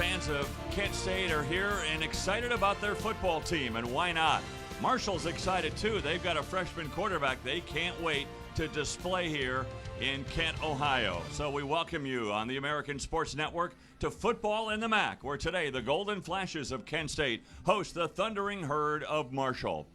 fans of Kent State are here and excited about their football team, and why not? Marshall's excited too. They've got a freshman quarterback they can't wait to display here in Kent, Ohio. So we welcome you on the American Sports Network to Football in the MAC, where today the Golden Flashes of Kent State host the Thundering Herd of Marshall.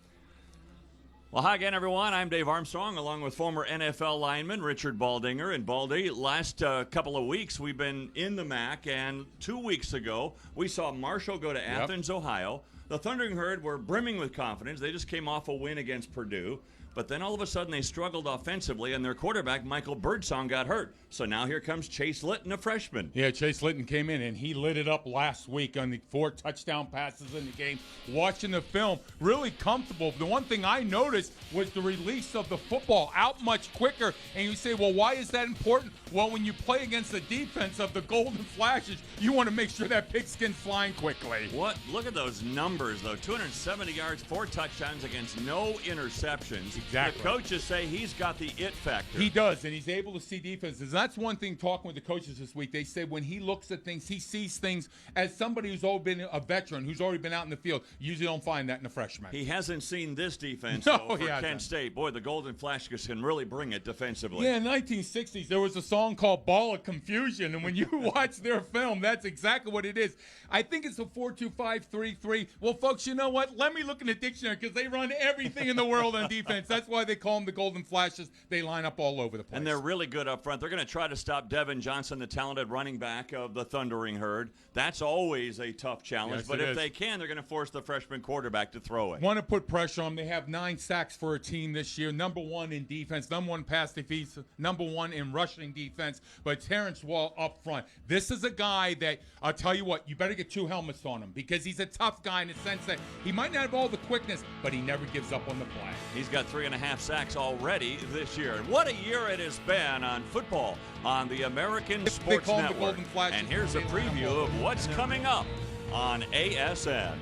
Well, hi again, everyone. I'm Dave Armstrong, along with former NFL lineman Richard Baldinger. And Baldy, last couple of weeks we've been in the MAC, and 2 weeks ago we saw Marshall go to Athens, Ohio. The Thundering Herd were brimming with confidence. They just came off a win against Purdue. But then all of a sudden they struggled offensively, and their quarterback, Michael Birdsong, got hurt. So now here comes Chase Litton, a freshman. Yeah, Chase Litton came in, and he lit it up last week on the 4 touchdown passes in the game. Watching the film, really comfortable. The one thing I noticed was the release of the football out much quicker. And you say, well, why is that important? Well, when you play against the defense of the Golden Flashes, you want to make sure that pigskin's flying quickly. What? Look at those numbers, though. 270 yards, 4 touchdowns against no interceptions. Exactly. The coaches say he's got the it factor. He does, and he's able to see defenses. And that's one thing talking with the coaches this week. They say when he looks at things, he sees things as somebody who's already been a veteran, who's already been out in the field. You usually don't find that in a freshman. He hasn't seen this defense, No, though, for he hasn't. Kent State. Boy, the Golden Flashes can really bring it defensively. Yeah, in the 1960s, there was a song called Ball of Confusion, and when you watch their film, that's exactly what it is. I think it's a 4-2-5-3-3. Well, folks, you know what? Let me look in the dictionary because they run everything in the world on defense. That's why they call them the Golden Flashes. They line up all over the place. And they're really good up front. They're going to try to stop Devin Johnson, the talented running back of the Thundering Herd. That's always a tough challenge. Yes, but it if is. they can, they're going to force the freshman quarterback to throw it. Want to put pressure on them. They have 9 sacks for a team this year. Number 1 in defense, number 1 pass defense, number 1 in rushing defense. But Terrence Wall up front. This is a guy that, I'll tell you what, you better get 2 helmets on him because he's a tough guy in the sense that he might not have all the quickness, but he never gives up on the play. He's got 3.5 sacks already this year. And what a year it has been on football on the American Sports call them the Network. Golden Flashes. And here's a preview of what's coming up on ASN.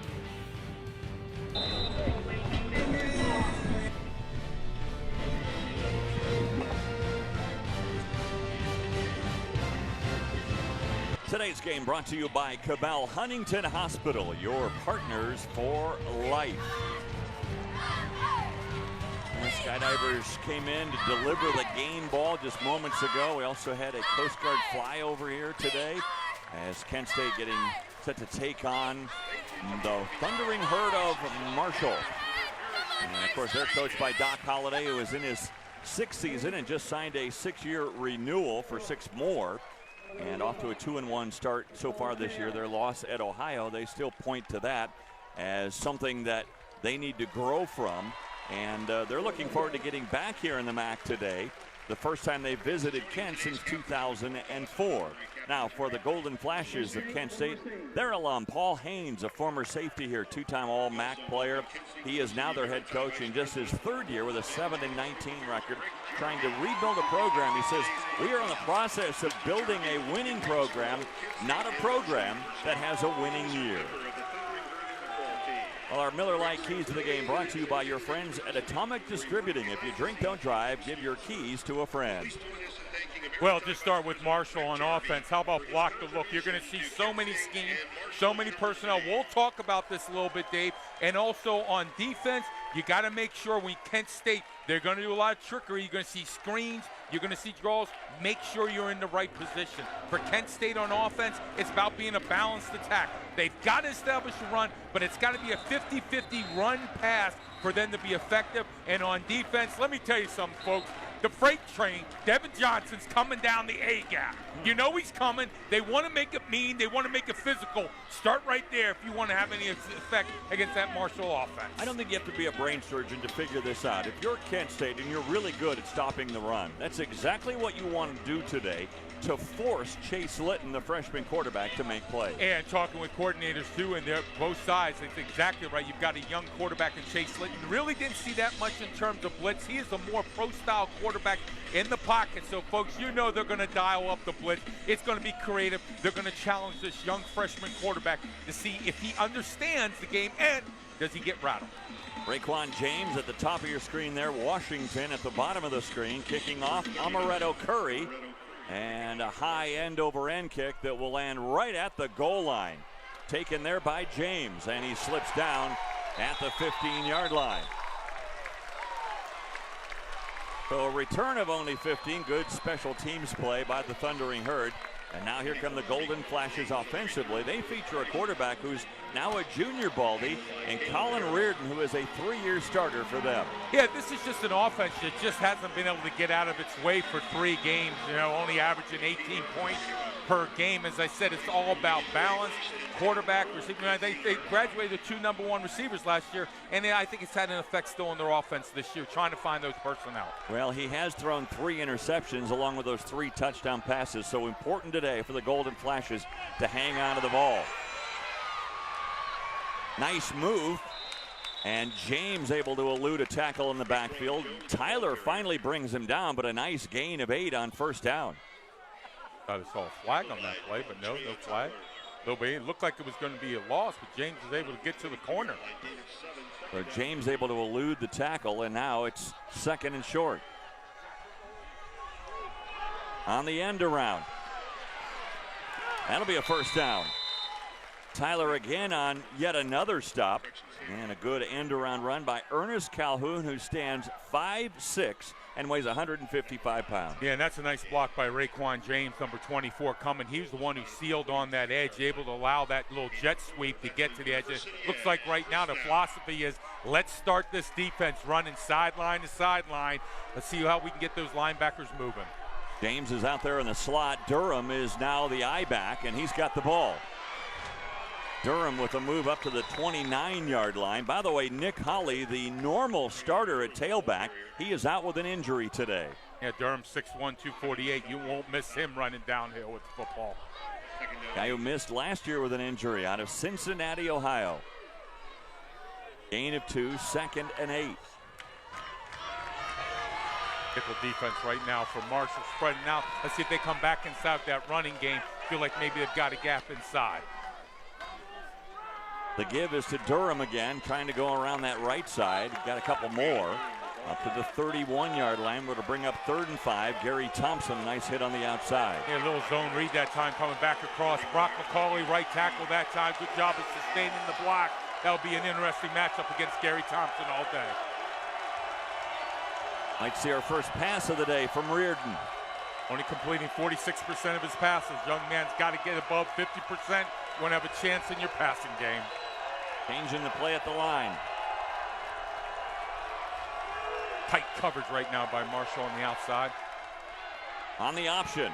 Today's game brought to you by Cabell Huntington Hospital, your partners for life. The skydivers came in to deliver the game ball just moments ago. We also had a Coast Guard flyover here today as Kent State getting set to take on the Thundering Herd of Marshall. And of course, they're coached by Doc Holliday, who is in his 6th season and just signed a 6-year renewal for 6 more. And off to a 2-1 start so far this year. Their loss at Ohio, they still point to that as something that they need to grow from. And they're looking forward to getting back here in the MAC today. The first time they visited Kent since 2004. Now, for the Golden Flashes of Kent State, their alum, Paul Haynes, a former safety here, 2-time All-MAC player. He is now their head coach in just his 3rd year with a 7-19 record, trying to rebuild a program. He says, we are in the process of building a winning program, not a program that has a winning year. Well, our Miller Lite Keys to the Game brought to you by your friends at Atomic Distributing. If you drink, don't drive. Give your keys to a friend. Well, just start with Marshall on offense. How about block the look? You're going to see so many schemes, so many personnel. We'll talk about this a little bit, Dave. And also on defense, you got to make sure when Kent State, they're going to do a lot of trickery. You're going to see screens. You're going to see draws. Make sure you're in the right position. For Kent State on offense, it's about being a balanced attack. They've got to establish a run, but it's got to be a 50-50 run-pass for them to be effective. And on defense, let me tell you something, folks. The freight train, Devin Johnson's coming down the A-gap. You know he's coming. They want to make it mean. They want to make it physical. Start right there if you want to have any effect against that Marshall offense. I don't think you have to be a brain surgeon to figure this out. If you're Kent State and you're really good at stopping the run, that's exactly what you want to do today to force Chase Litton, the freshman quarterback, to make plays. And talking with coordinators, too, and they're both sides, it's exactly right. You've got a young quarterback in Chase Litton. Really didn't see that much in terms of blitz. He is a more pro-style quarterback in the pocket. So, folks, you know they're going to dial up the blitz. It's going to be creative. They're going to challenge this young freshman quarterback to see if he understands the game and does he get rattled. Raekwon James at the top of your screen there. Washington at the bottom of the screen. Kicking off, Amaretto Curry. And a high end-over-end kick that will land right at the goal line. Taken there by James, and he slips down at the 15-yard line. So a return of only 15. Good special teams play by the Thundering Herd. And now here come the Golden Flashes offensively. They feature a quarterback who's now a junior Baldy, and Colin Reardon, who is a 3-year starter for them. Yeah, this is just an offense that just hasn't been able to get out of its way for 3 games, only averaging 18 points per game. As I said, it's all about balance. Quarterback, receiver. They graduated 2 number 1 receivers last year, and I think it's had an effect still on their offense this year, trying to find those personnel. Well, he has thrown 3 interceptions along with those 3 touchdown passes, so important today for the Golden Flashes to hang on to the ball. Nice move, and James able to elude a tackle in the backfield. Tyler finally brings him down, but a nice gain of 8 on first down. Thought I saw a flag on that play, but no flag. It looked like it was going to be a loss, but James was able to get to the corner. So James able to elude the tackle, and now it's 2nd and short. On the end around. That'll be a first down. Tyler again on yet another stop, and a good end-around run by Ernest Calhoun, who stands 5'6" and weighs 155 pounds. Yeah, and that's a nice block by Raekwon James, number 24, coming. He was the one who sealed on that edge, able to allow that little jet sweep to get to the edge. It looks like right now the philosophy is let's start this defense running sideline to sideline. Let's see how we can get those linebackers moving. James is out there in the slot. Durham is now the I-back, and he's got the ball. Durham with a move up to the 29-yard line. By the way, Nick Holly, the normal starter at tailback, he is out with an injury today. Yeah, Durham 6'1", 248. You won't miss him running downhill with the football. Guy who missed last year with an injury out of Cincinnati, Ohio. Gain of 2, 2nd and 8. Nickel defense right now for Marshall spreading out. Let's see if they come back inside that running game. Feel like maybe they've got a gap inside. The give is to Durham again, trying to go around that right side. Got a couple more. Up to the 31-yard line, but to bring up 3rd and 5. Gary Thompson, nice hit on the outside. Yeah, a little zone read that time, coming back across. Brock McCauley, right tackle that time. Good job of sustaining the block. That'll be an interesting matchup against Gary Thompson all day. Might see our first pass of the day from Reardon. Only completing 46% of his passes. Young man's got to get above 50%. You want to have a chance in your passing game. Changing the play at the line. Tight coverage right now by Marshall on the outside. On the option.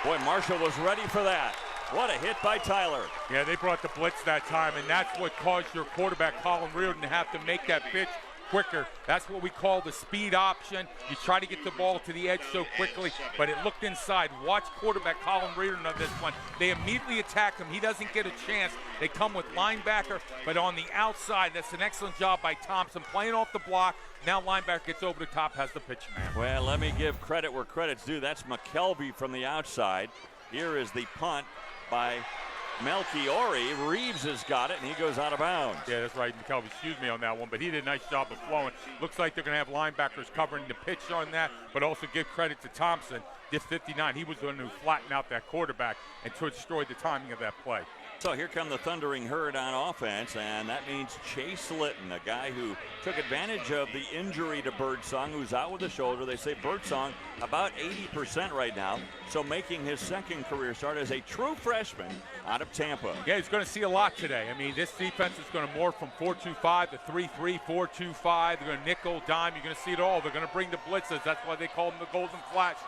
Boy, Marshall was ready for that. What a hit by Tyler. Yeah, they brought the blitz that time, and that's what caused your quarterback, Colin Reardon, to have to make that pitch quicker. That's what we call the speed option. You try to get the ball to the edge so quickly, but it looked inside. Watch quarterback Colin Reardon on this one. They immediately attack him. He doesn't get a chance. They come with linebacker, but on the outside, that's an excellent job by Thompson, playing off the block. Now linebacker gets over the top, has the pitch man. Well, let me give credit where credit's due. That's McKelvey from the outside. Here is the punt by Melchiori. Reeves has got it, and he goes out of bounds. Yeah, that's right. McKelvey, excuse me on that one, but he did a nice job of flowing. Looks like they're going to have linebackers covering the pitch on that, but also give credit to Thompson. This 59, he was the one who flattened out that quarterback and destroyed the timing of that play. So here come the Thundering Herd on offense, and that means Chase Litton, a guy who took advantage of the injury to Birdsong, who's out with a shoulder. They say Birdsong about 80% right now, so making his 2nd career start as a true freshman out of Tampa. Yeah, he's going to see a lot today. I mean, this defense is going to morph from 4-2-5 to 3-3, 4-2-5. They're going to nickel, dime. You're going to see it all. They're going to bring the blitzes. That's why they call them the Golden Flashes.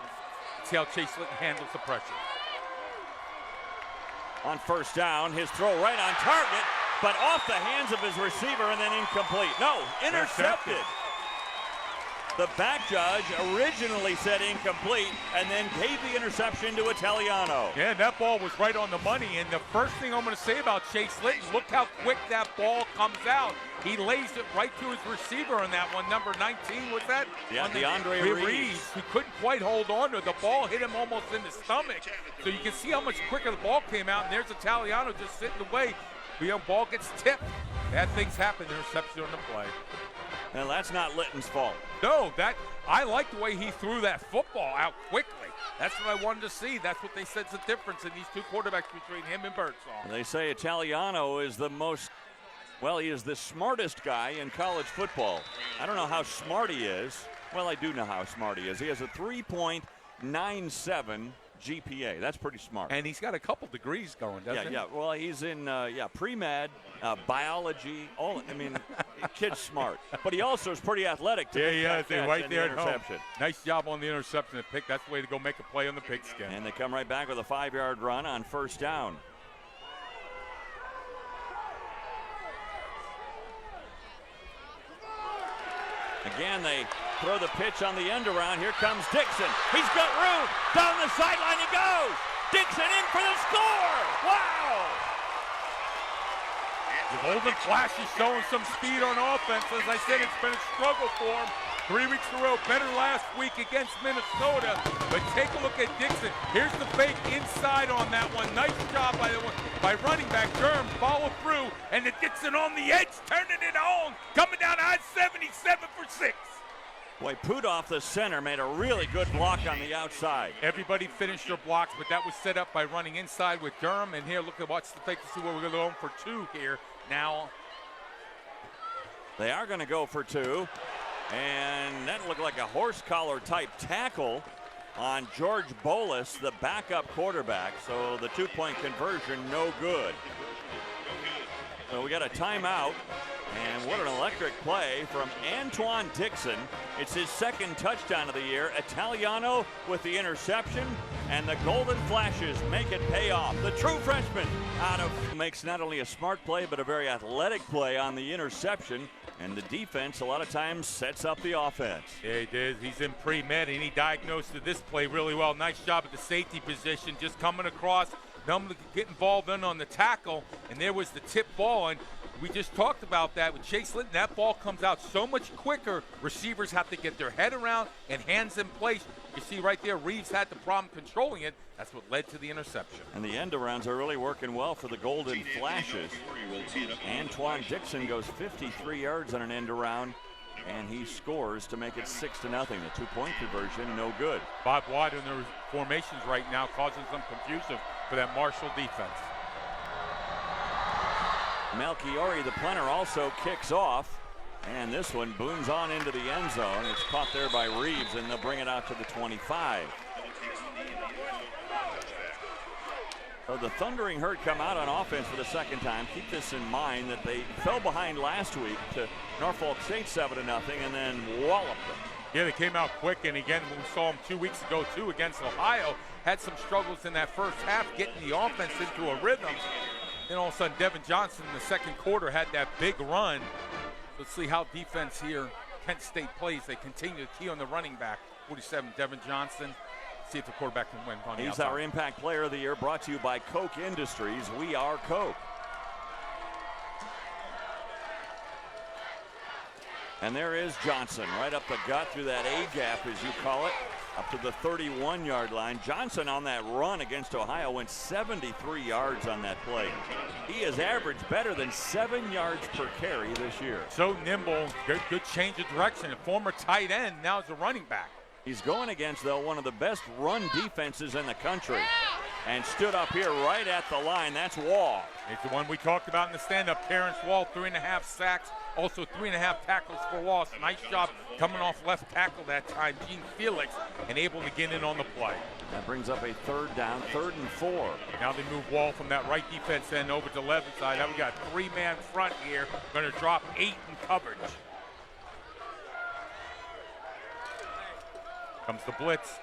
See how Chase Litton handles the pressure. On first down, his throw right on target, but off the hands of his receiver and then incomplete. No, intercepted. The back judge originally said incomplete and then gave the interception to Italiano. Yeah, that ball was right on the money. And the first thing I'm going to say about Chase Litton, look how quick that ball comes out. He lays it right to his receiver on that one. Number 19, was that? Yeah, DeAndre Reeves. Who couldn't quite hold on to it. The ball hit him almost in the stomach. So you can see how much quicker the ball came out. And there's Italiano just sitting away. The ball gets tipped. Bad things happen. Interception on the play. And that's not Litton's fault. No, I like the way he threw that football out quickly. That's what I wanted to see. That's what they said's the difference in these two quarterbacks between him and Birdsong. They say Italiano is he is the smartest guy in college football. I don't know how smart he is. Well, I do know how smart he is. He has a 3.97 GPA. That's pretty smart. And he's got a couple degrees going, doesn't he? Yeah. Well, he's in pre-med, biology. Kid's smart. But he also is pretty athletic. Yeah, he is. Right there at home. Interception. Nice job on the interception and pick. That's the way to go make a play on the pigskin. And they come right back with a 5-yard run on first down. Again, they throw the pitch on the end around. Here comes Dixon. He's got room. Down the sideline he goes. Dixon in for the score. Wow. Golden Flash is showing some speed on offense. As I said, it's been a struggle for him. 3 weeks in a row, better last week against Minnesota. But take a look at Dixon. Here's the fake inside on that one. Nice job by running back Durham. Follow through, and the Dixon on the edge, turning it on. Coming down I-77 for 6. Boy, Pudoff, the center, made a really good block on the outside. Everybody finished their blocks, but that was set up by running inside with Durham. And here, watch the fake to see where we're going to go for 2 here. Now, they are going to go for 2. And that looked like a horse collar type tackle on George Bolus, the backup quarterback. So the 2-point conversion, no good. So we got a timeout. And what an electric play from Antoine Dixon. It's his 2nd touchdown of the year. Italiano with the interception, and the Golden Flashes make it pay off. The true freshman makes not only a smart play, but a very athletic play on the interception. And the defense a lot of times sets up the offense. Yeah, he did. He's in pre-med, and he diagnosed this play really well. Nice job at the safety position, just coming across, get involved in on the tackle, and there was the tip ball. And we just talked about that with Chase Linton. That ball comes out so much quicker. Receivers have to get their head around and hands in place. You see right there, Reeves had the problem controlling it. That's what led to the interception. And the end arounds are really working well for the Golden Flashes. Antoine Dixon goes 53 yards on an end around, and he scores to make it 6-0. The 2-point conversion, no good. Bob Watt in their formations right now causing some confusion for that Marshall defense. Melchiori, the punter, also kicks off. And this one booms on into the end zone. It's caught there by Reeves, and they'll bring it out to the 25. So the Thundering Herd come out on offense for the 2nd time. Keep this in mind that they fell behind last week to Norfolk State 7-0 and then walloped them. Yeah, they came out quick, and again, we saw them 2 weeks ago, too, against Ohio. Had some struggles in that first half, getting the offense into a rhythm. Then all of a sudden, Devin Johnson in the 2nd quarter had that big run. Let's see how defense here, Kent State plays. They continue to key on the running back, 47, Devin Johnson. See if the quarterback can win on the outside. He's our Impact Player of the Year, brought to you by Koch Industries. We are Koch. And there is Johnson, right up the gut through that A-gap, as you call it, up to the 31-yard line. Johnson on that run against Ohio went 73 yards on that play. He has averaged better than 7 yards per carry this year. So nimble, good change of direction. A former tight end, now is a running back. He's going against, though, one of the best run defenses in the country. And stood up here right at the line. That's Wall. It's the one we talked about in the stand-up. Terrence Wall, 3.5 sacks. Also 3.5 tackles for loss. Nice job coming off left tackle that time. Gene Felix, and able to get in on the play. That brings up a 3rd down, 3rd and 4. Now they move Wall from that right defense end over to the left side. Now we got 3-man front here. Going to drop 8 in coverage. Comes the blitz.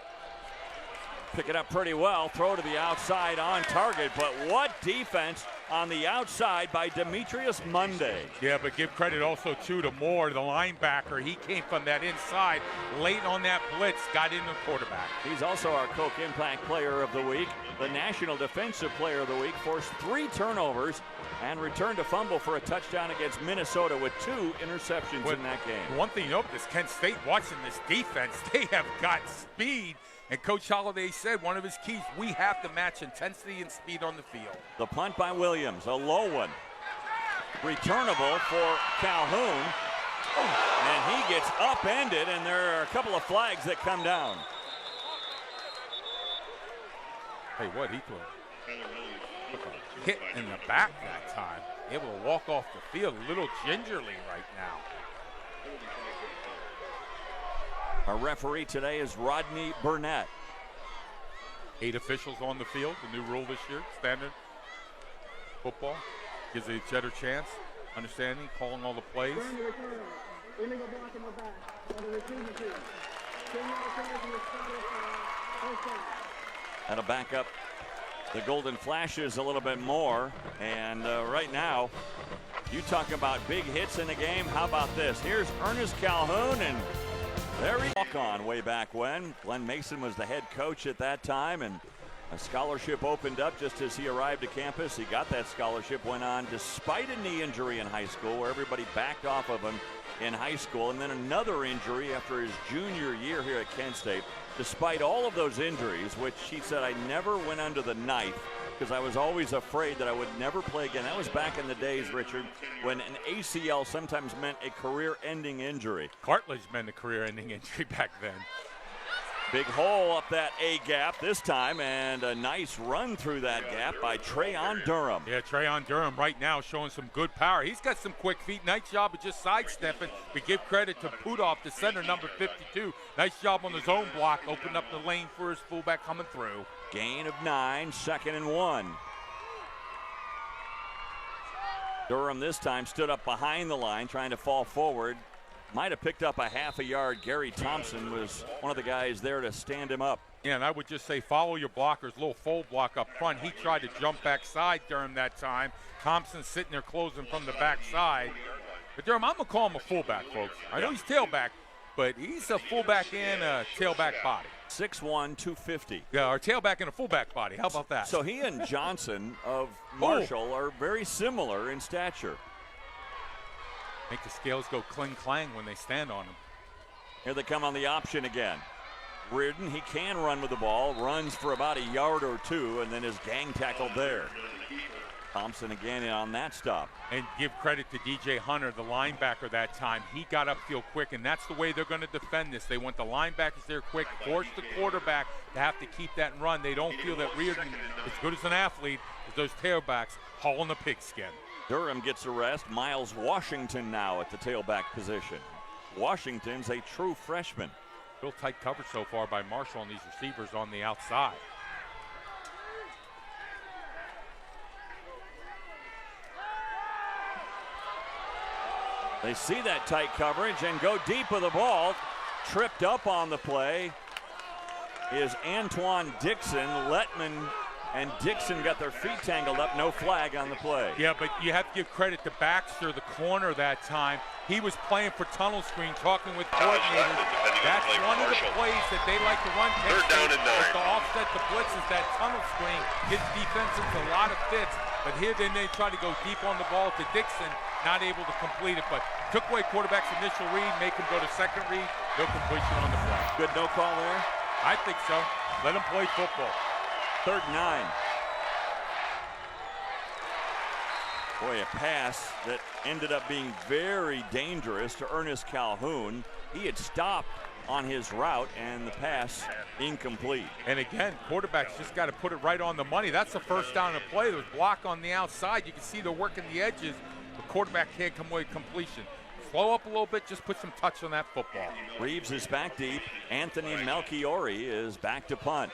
Pick it up pretty well. Throw to the outside on target. But what defense on the outside by Demetrius Monday. Yeah, but give credit also, too, to Moore, the linebacker. He came from that inside late on that blitz, got in the quarterback. He's also our Koch Impact Player of the Week. The National Defensive Player of the Week. Forced 3 turnovers and returned a fumble for a touchdown against Minnesota with 2 interceptions in that game. One thing you note, this Kent State, watching this defense, they have got speed. And Coach Holliday said one of his keys, we have to match intensity and speed on the field. The punt by Williams, a low one. Returnable for Calhoun. And he gets upended, and there are a couple of flags that come down. Hey, what he took a hit in the back that time. Able to walk off the field a little gingerly right now. Our referee today is Rodney Burnett. 8 officials on the field, the new rule this year, standard football. Gives each other a chance, understanding, calling all the plays. That'll back up the Golden Flashes a little bit more. And right now, you talk about big hits in the game. How about this? Here's Ernest Calhoun, and there he walk on way back when. Glenn Mason was the head coach at that time, and a scholarship opened up just as he arrived to campus. He got that scholarship, went on despite a knee injury in high school where everybody backed off of him in high school, and then another injury after his junior year here at Kent State. Despite all of those injuries, which he said, I never went under the knife because I was always afraid that I would never play again. That was back in the days, Richard, when an ACL sometimes meant a career-ending injury. Cartilage meant a career-ending injury back then. Big hole up that A gap this time, and a nice run through that gap by Trayon Durham. Yeah, Trayon Durham right now showing some good power. He's got some quick feet. Nice job of just sidestepping. We give credit to Pudoff, the center, number 52. Nice job on the zone block. Opened up the lane for his fullback coming through. Gain of 9, 2nd and 1. Durham this time stood up behind the line, trying to fall forward. Might have picked up a half a yard. Gary Thompson was one of the guys there to stand him up. Yeah, and I would just say follow your blockers. Little fold block up front. He tried to jump backside Durham that time. Thompson sitting there closing from the backside. But Durham, I'm going to call him a fullback, folks. I know he's tailback, but he's a fullback and a tailback body. 6'1", 250. Yeah, or tailback and a fullback body. How about that? So he and Johnson of Marshall are very similar in stature. Make the scales go cling-clang when they stand on him. Here they come on the option again. Reardon, he can run with the ball, runs for about a yard or two, and then is gang tackled there. Thompson again on that stop. And give credit to DJ Hunter, the linebacker that time. He got upfield quick, and that's the way they're going to defend this. They want the linebackers there quick, force the quarterback to have to keep that and run. They don't feel that Reardon, as good as an athlete, as those tailbacks, hauling the pigskin. Durham gets a rest. Miles Washington now at the tailback position. Washington's a true freshman. Real tight coverage so far by Marshall and these receivers on the outside. They see that tight coverage and go deep with the ball. Tripped up on the play is Antoine Dixon. Letman and Dixon got their feet tangled up. No flag on the play. Yeah, but you have to give credit to Baxter, the corner that time. He was playing for tunnel screen, talking with coordinators. That's one of the plays that they like to run. Third down and 9. To offset the blitzes, that tunnel screen gives defenses a lot of fits. But here then they try to go deep on the ball to Dixon, not able to complete it. But took away quarterback's initial read, make him go to second read. No completion on the play. Good no call there? I think so. Let him play football. 3rd and 9. Boy, a pass that ended up being very dangerous to Ernest Calhoun. He had stopped on his route, and the pass incomplete. And again, quarterbacks just got to put it right on the money. That's the first down of play. There was block on the outside. You can see they're working the edges. The quarterback can't come away with completion. Slow up a little bit, just put some touch on that football. Reeves is back deep. Anthony Melchiori is back to punt.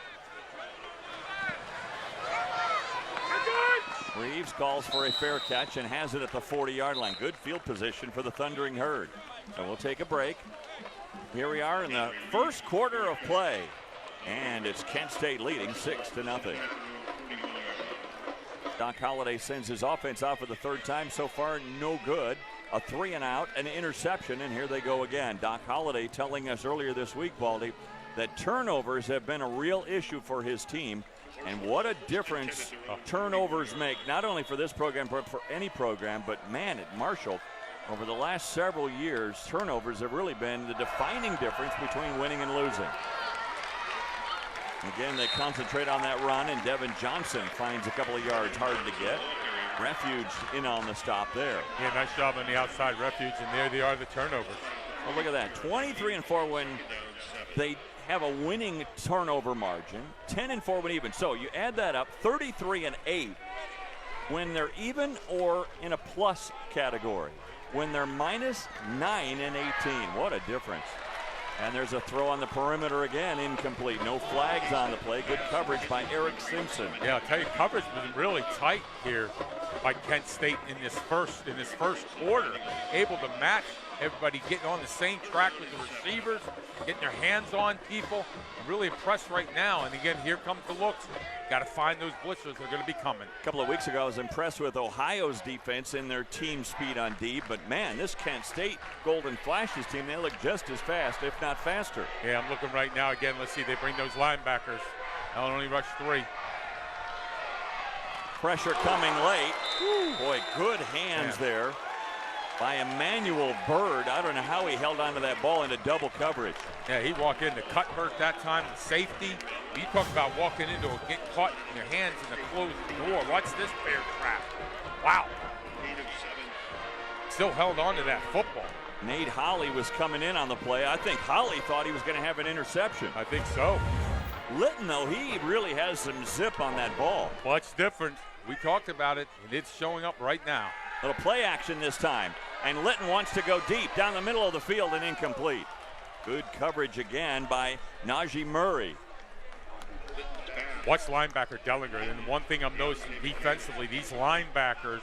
Reeves calls for a fair catch and has it at the 40-yard line. Good field position for the Thundering Herd. So we'll take a break. Here we are in the first quarter of play, and it's Kent State leading 6-0. Doc Holliday sends his offense out for the 3rd time. So far, no good. A 3-and-out, an interception, and here they go again. Doc Holliday telling us earlier this week, Baldy, that turnovers have been a real issue for his team. And what a difference turnovers make, not only for this program, but for any program. But, man, at Marshall, over the last several years, turnovers have really been the defining difference between winning and losing. Again, they concentrate on that run, and Devin Johnson finds a couple of yards hard to get. Refuge in on the stop there. Yeah, nice job on the outside, Refuge, and there they are, the turnovers. Oh, look at that. 23-4 when they have a winning turnover margin, 10-4 when even. So you add that up, 33-8 when they're even or in a plus category. When they're -9 and 18, what a difference. And there's a throw on the perimeter again, incomplete. No flags on the play. Good coverage by Eric Simpson. Yeah, I'll tell you, coverage was really tight here by Kent State in this first quarter. Able to match everybody, getting on the same track with the receivers, getting their hands on people. I'm really impressed right now. And again, here comes the looks. Got to find those blitzers. They're going to be coming. A couple of weeks ago, I was impressed with Ohio's defense and their team speed on D. But man, this Kent State Golden Flashes team, they look just as fast, if not faster. Yeah, I'm looking right now again. Let's see, they bring those linebackers. They'll only rush 3. Pressure coming late. Boy, good hands there by Emmanuel Bird. I don't know how he held onto that ball into double coverage. Yeah, he walked into Cuthbert that time, the safety. You talk about walking into a get caught in your hands in a closed door. Watch this bear trap. Wow. Still held on to that football. Nate Holly was coming in on the play. I think Holly thought he was going to have an interception. I think so. Litton, though, he really has some zip on that ball. Much different. We talked about it, and it's showing up right now. Little play action this time. And Litton wants to go deep down the middle of the field and incomplete. Good coverage again by Najee Murray. Watch linebacker Dellinger. And one thing I'm noticing defensively, these linebackers,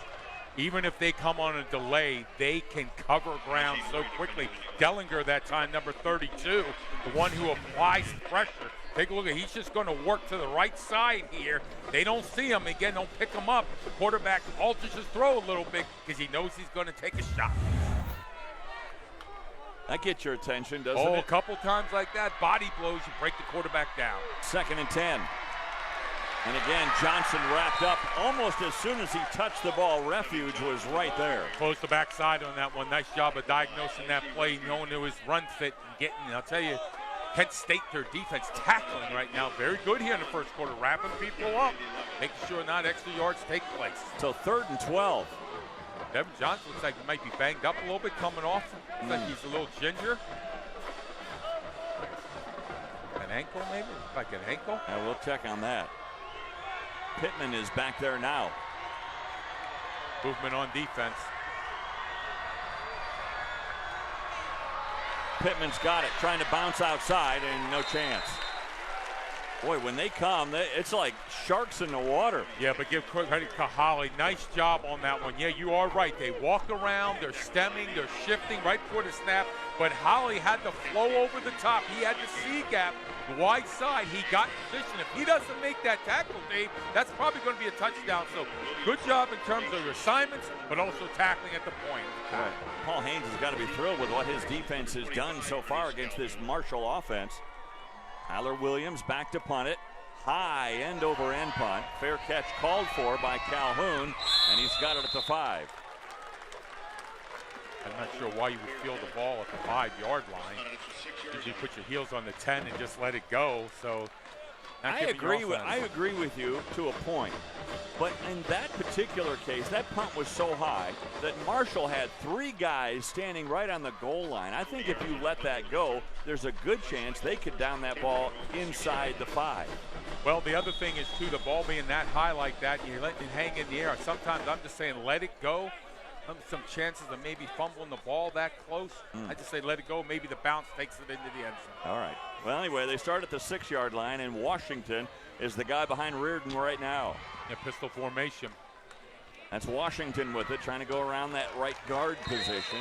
even if they come on a delay, they can cover ground so quickly. Dellinger that time, number 32, the one who applies pressure. Take a look at he's just going to work to the right side here. They don't see him. Again, don't pick him up. The quarterback alters his throw a little bit because he knows he's going to take a shot. That gets your attention, doesn't it? Oh, a couple times like that. Body blows, you break the quarterback down. 2nd and 10. And again, Johnson wrapped up almost as soon as he touched the ball. Refuge was right there. Close the backside on that one. Nice job of diagnosing that play, knowing it was run fit and getting, I'll tell you, Kent State, their defense tackling right now. Very good here in the first quarter, wrapping people up, making sure not extra yards take place. So 3rd and 12. Devin Johnson looks like he might be banged up a little bit coming off. Looks like he's a little ginger. An ankle maybe? Like an ankle? Yeah, we'll check on that. Pittman is back there now. Movement on defense. Pittman's got it, trying to bounce outside, and no chance. Boy, when they come, it's like sharks in the water. Yeah, but give credit to Holly. Nice job on that one. Yeah, you are right. They walk around, they're stemming, they're shifting right before the snap. But Holly had to flow over the top. He had the C gap, the wide side. He got in position. If he doesn't make that tackle, Dave, that's probably going to be a touchdown. So good job in terms of your assignments, but also tackling at the point. Right. Paul Haynes has got to be thrilled with what his defense has done so far against this Marshall offense. Tyler Williams back to punt it. High end-over-end punt. Fair catch called for by Calhoun, and he's got it at the 5. I'm not sure why you would field the ball at the 5-yard line. Usually put your heels on the 10 and just let it go. So I agree with you to a point. But in that particular case, that punt was so high that Marshall had 3 guys standing right on the goal line. I think if you let that go, there's a good chance they could down that ball inside the 5. Well, the other thing is, too, the ball being that high like that, you're letting it hang in the air. Sometimes I'm just saying let it go. Some chances of maybe fumbling the ball that close. I just say let it go. Maybe the bounce takes it into the end zone. All right. Well, anyway, they start at the 6-yard line, and Washington is the guy behind Reardon right now. Yeah, pistol formation. That's Washington with it, trying to go around that right guard position.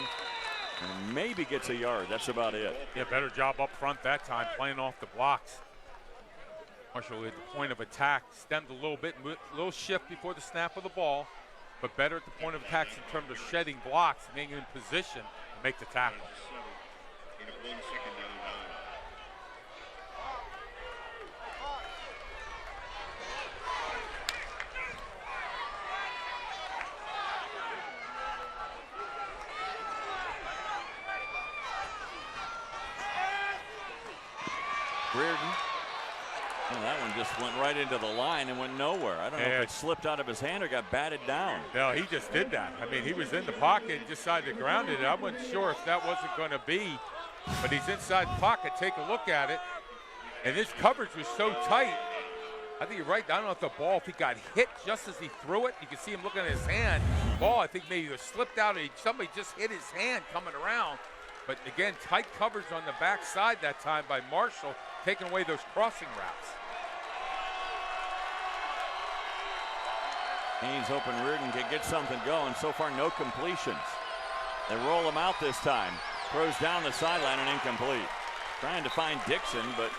And maybe gets a yard. That's about it. Yeah, better job up front that time, playing off the blocks. Marshall at the point of attack, stemmed a little bit, a little shift before the snap of the ball, but better at the point of attack in terms of shedding blocks, being in position to make the tackle. Reardon. Well, that one just went right into the line and went nowhere. I don't know if it slipped out of his hand or got batted down. No, he just did that. I mean, he was in the pocket and decided to ground it. I wasn't sure if that wasn't going to be, but he's inside the pocket. Take a look at it. And this coverage was so tight. I think you're right. I don't know if the ball, if he got hit just as he threw it. You can see him looking at his hand. Ball, I think maybe it slipped out. Somebody just hit his hand coming around. But again, tight coverage on the backside that time by Marshall, taking away those crossing routes. He's hoping Reardon can get something going. So far, no completions. They roll him out this time. Throws down the sideline and incomplete. Trying to find Dixon, but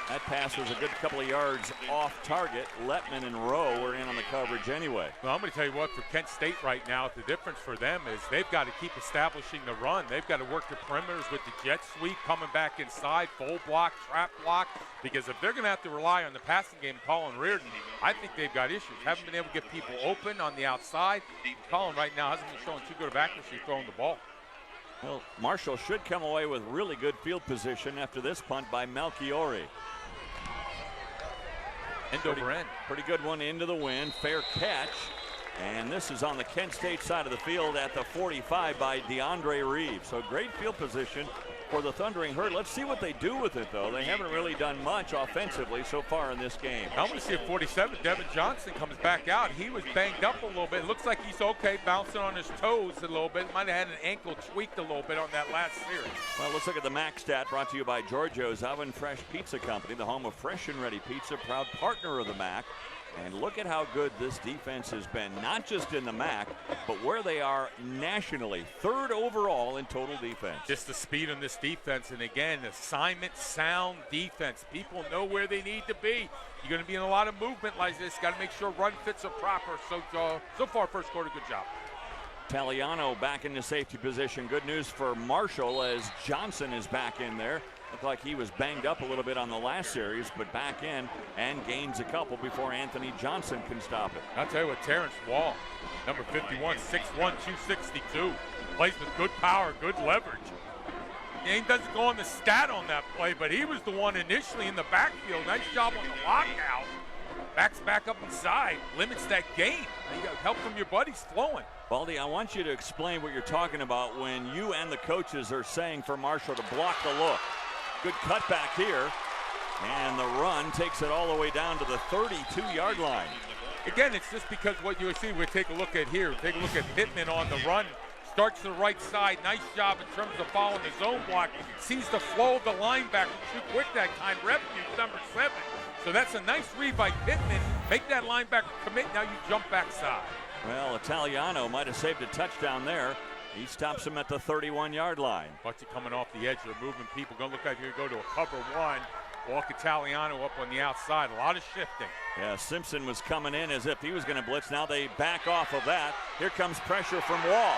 that pass was a good couple of yards off target. Letman and Rowe were in on the coverage anyway. Well, I'm going to tell you what, for Kent State right now, the difference for them is they've got to keep establishing the run. They've got to work the perimeters with the jet sweep, coming back inside, full block, trap block, because if they're going to have to rely on the passing game, Colin Reardon, I think they've got issues. Haven't been able to get people open on the outside. Colin right now hasn't been showing too good of accuracy throwing the ball. Well, Marshall should come away with really good field position after this punt by Melchiori. End over end. Pretty good one into the wind. Fair catch. And this is on the Kent State side of the field at the 45 by DeAndre Reeves. So great field position for the Thundering Herd. Let's see what they do with it, though. They haven't really done much offensively so far in this game. I'm going to see if 47, Devin Johnson, comes back out. He was banged up a little bit. It looks like he's okay, bouncing on his toes a little bit. Might have had an ankle tweaked a little bit on that last series. Well, let's look at the MAC stat brought to you by Giorgio's Oven Fresh Pizza Company, the home of fresh and ready pizza, proud partner of the MAC. And look at how good this defense has been, not just in the MAC, but where they are nationally. Third overall in total defense. Just the speed on this defense, and again, assignment sound defense. People know where they need to be. You're going to be in a lot of movement like this. Got to make sure run fits are proper. So far, first quarter, good job. Taliano back in the safety position. Good news for Marshall as Johnson is back in there. Looked like he was banged up a little bit on the last series, but back in and gains a couple before Anthony Johnson can stop it. I'll tell you what, Terrence Wall, number 51, 6'1", 262, plays with good power, good leverage. He doesn't go on the stat on that play, but he was the one initially in the backfield. Nice job on the lockout. Backs back up inside, limits that gain. You got help from your buddies flowing. Baldy, I want you to explain what you're talking about when you and the coaches are saying for Marshall to block the look. Good cutback here, and the run takes it all the way down to the 32-yard line. Again, it's just because what you see, we'll take a look at here. Take a look at Pittman on the run. Starts to the right side. Nice job in terms of following his own block. Sees the flow of the linebacker too quick that time. Refuge number 7. So that's a nice read by Pittman. Make that linebacker commit. Now you jump backside. Well, Italiano might have saved a touchdown there. He stops him at the 31-yard line. Watch it coming off the edge. They're moving people. Going to look like you're going to go to a cover one. Walk Italiano up on the outside. A lot of shifting. Yeah, Simpson was coming in as if he was going to blitz. Now they back off of that. Here comes pressure from Wall.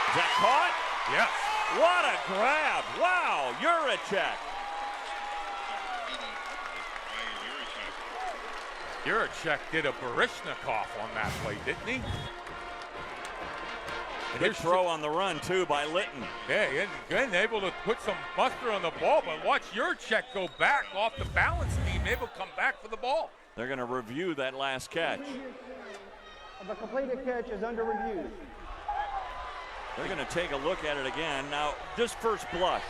Is that caught? Yes. What a grab. Wow, Juracek. Juracek did a Barishnikov on that play, didn't he? Good throw on the run, too, by Litton. Yeah, again, able to put some muster on the ball, but watch Juracek go back off the balance beam, able to come back for the ball. They're going to review that last catch. The completed catch is under review. They're going to take a look at it again. Now, just first blush,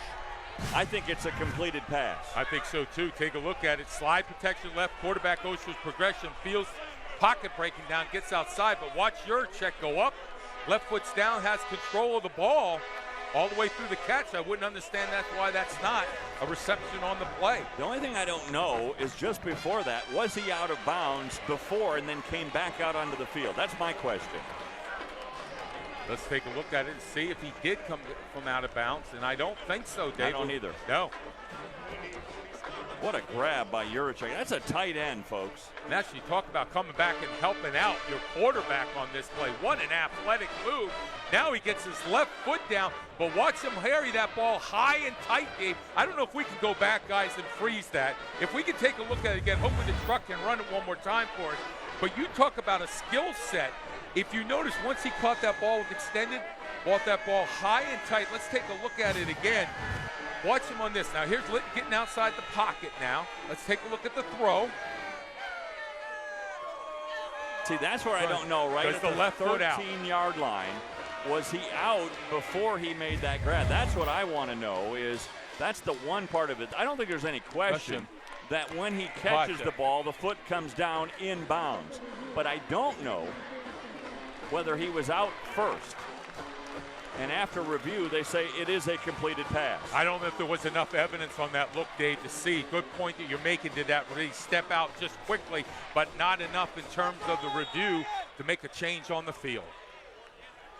I think it's a completed pass. I think so, too. Take a look at it. Slide protection left, quarterback goes for his progression, feels pocket breaking down, gets outside, but watch Juracek go up. Left foot's down, has control of the ball all the way through the catch. I wouldn't understand that's why that's not a reception on the play. The only thing I don't know is just before that, was he out of bounds before and then came back out onto the field? That's my question. Let's take a look at it and see if he did come from out of bounds, and I don't think so, Dave. I don't either. No. What a grab by Juracek. That's a tight end, folks. And actually talk about coming back and helping out your quarterback on this play. What an athletic move. Now he gets his left foot down, but watch him carry that ball high and tight, Dave. I don't know if we can go back, guys, and freeze that. If we can take a look at it again, hopefully the truck can run it one more time for us. But you talk about a skill set. If you notice, once he caught that ball with extended, brought that ball high and tight. Let's take a look at it again. Watch him on this. Now, here's Litton getting outside the pocket now. Let's take a look at the throw. See, that's where I don't know, right at the left foot out. 13-yard line. Was he out before he made that grab? That's what I want to know is, That's the one part of it. I don't think there's any question that when he catches the ball, the foot comes down inbounds. But I don't know whether he was out first. And after review, they say it is a completed pass. I don't know if there was enough evidence on that look, Dave, to see. Good point that you're making. Did that really step out just quickly, but not enough in terms of the review to make a change on the field.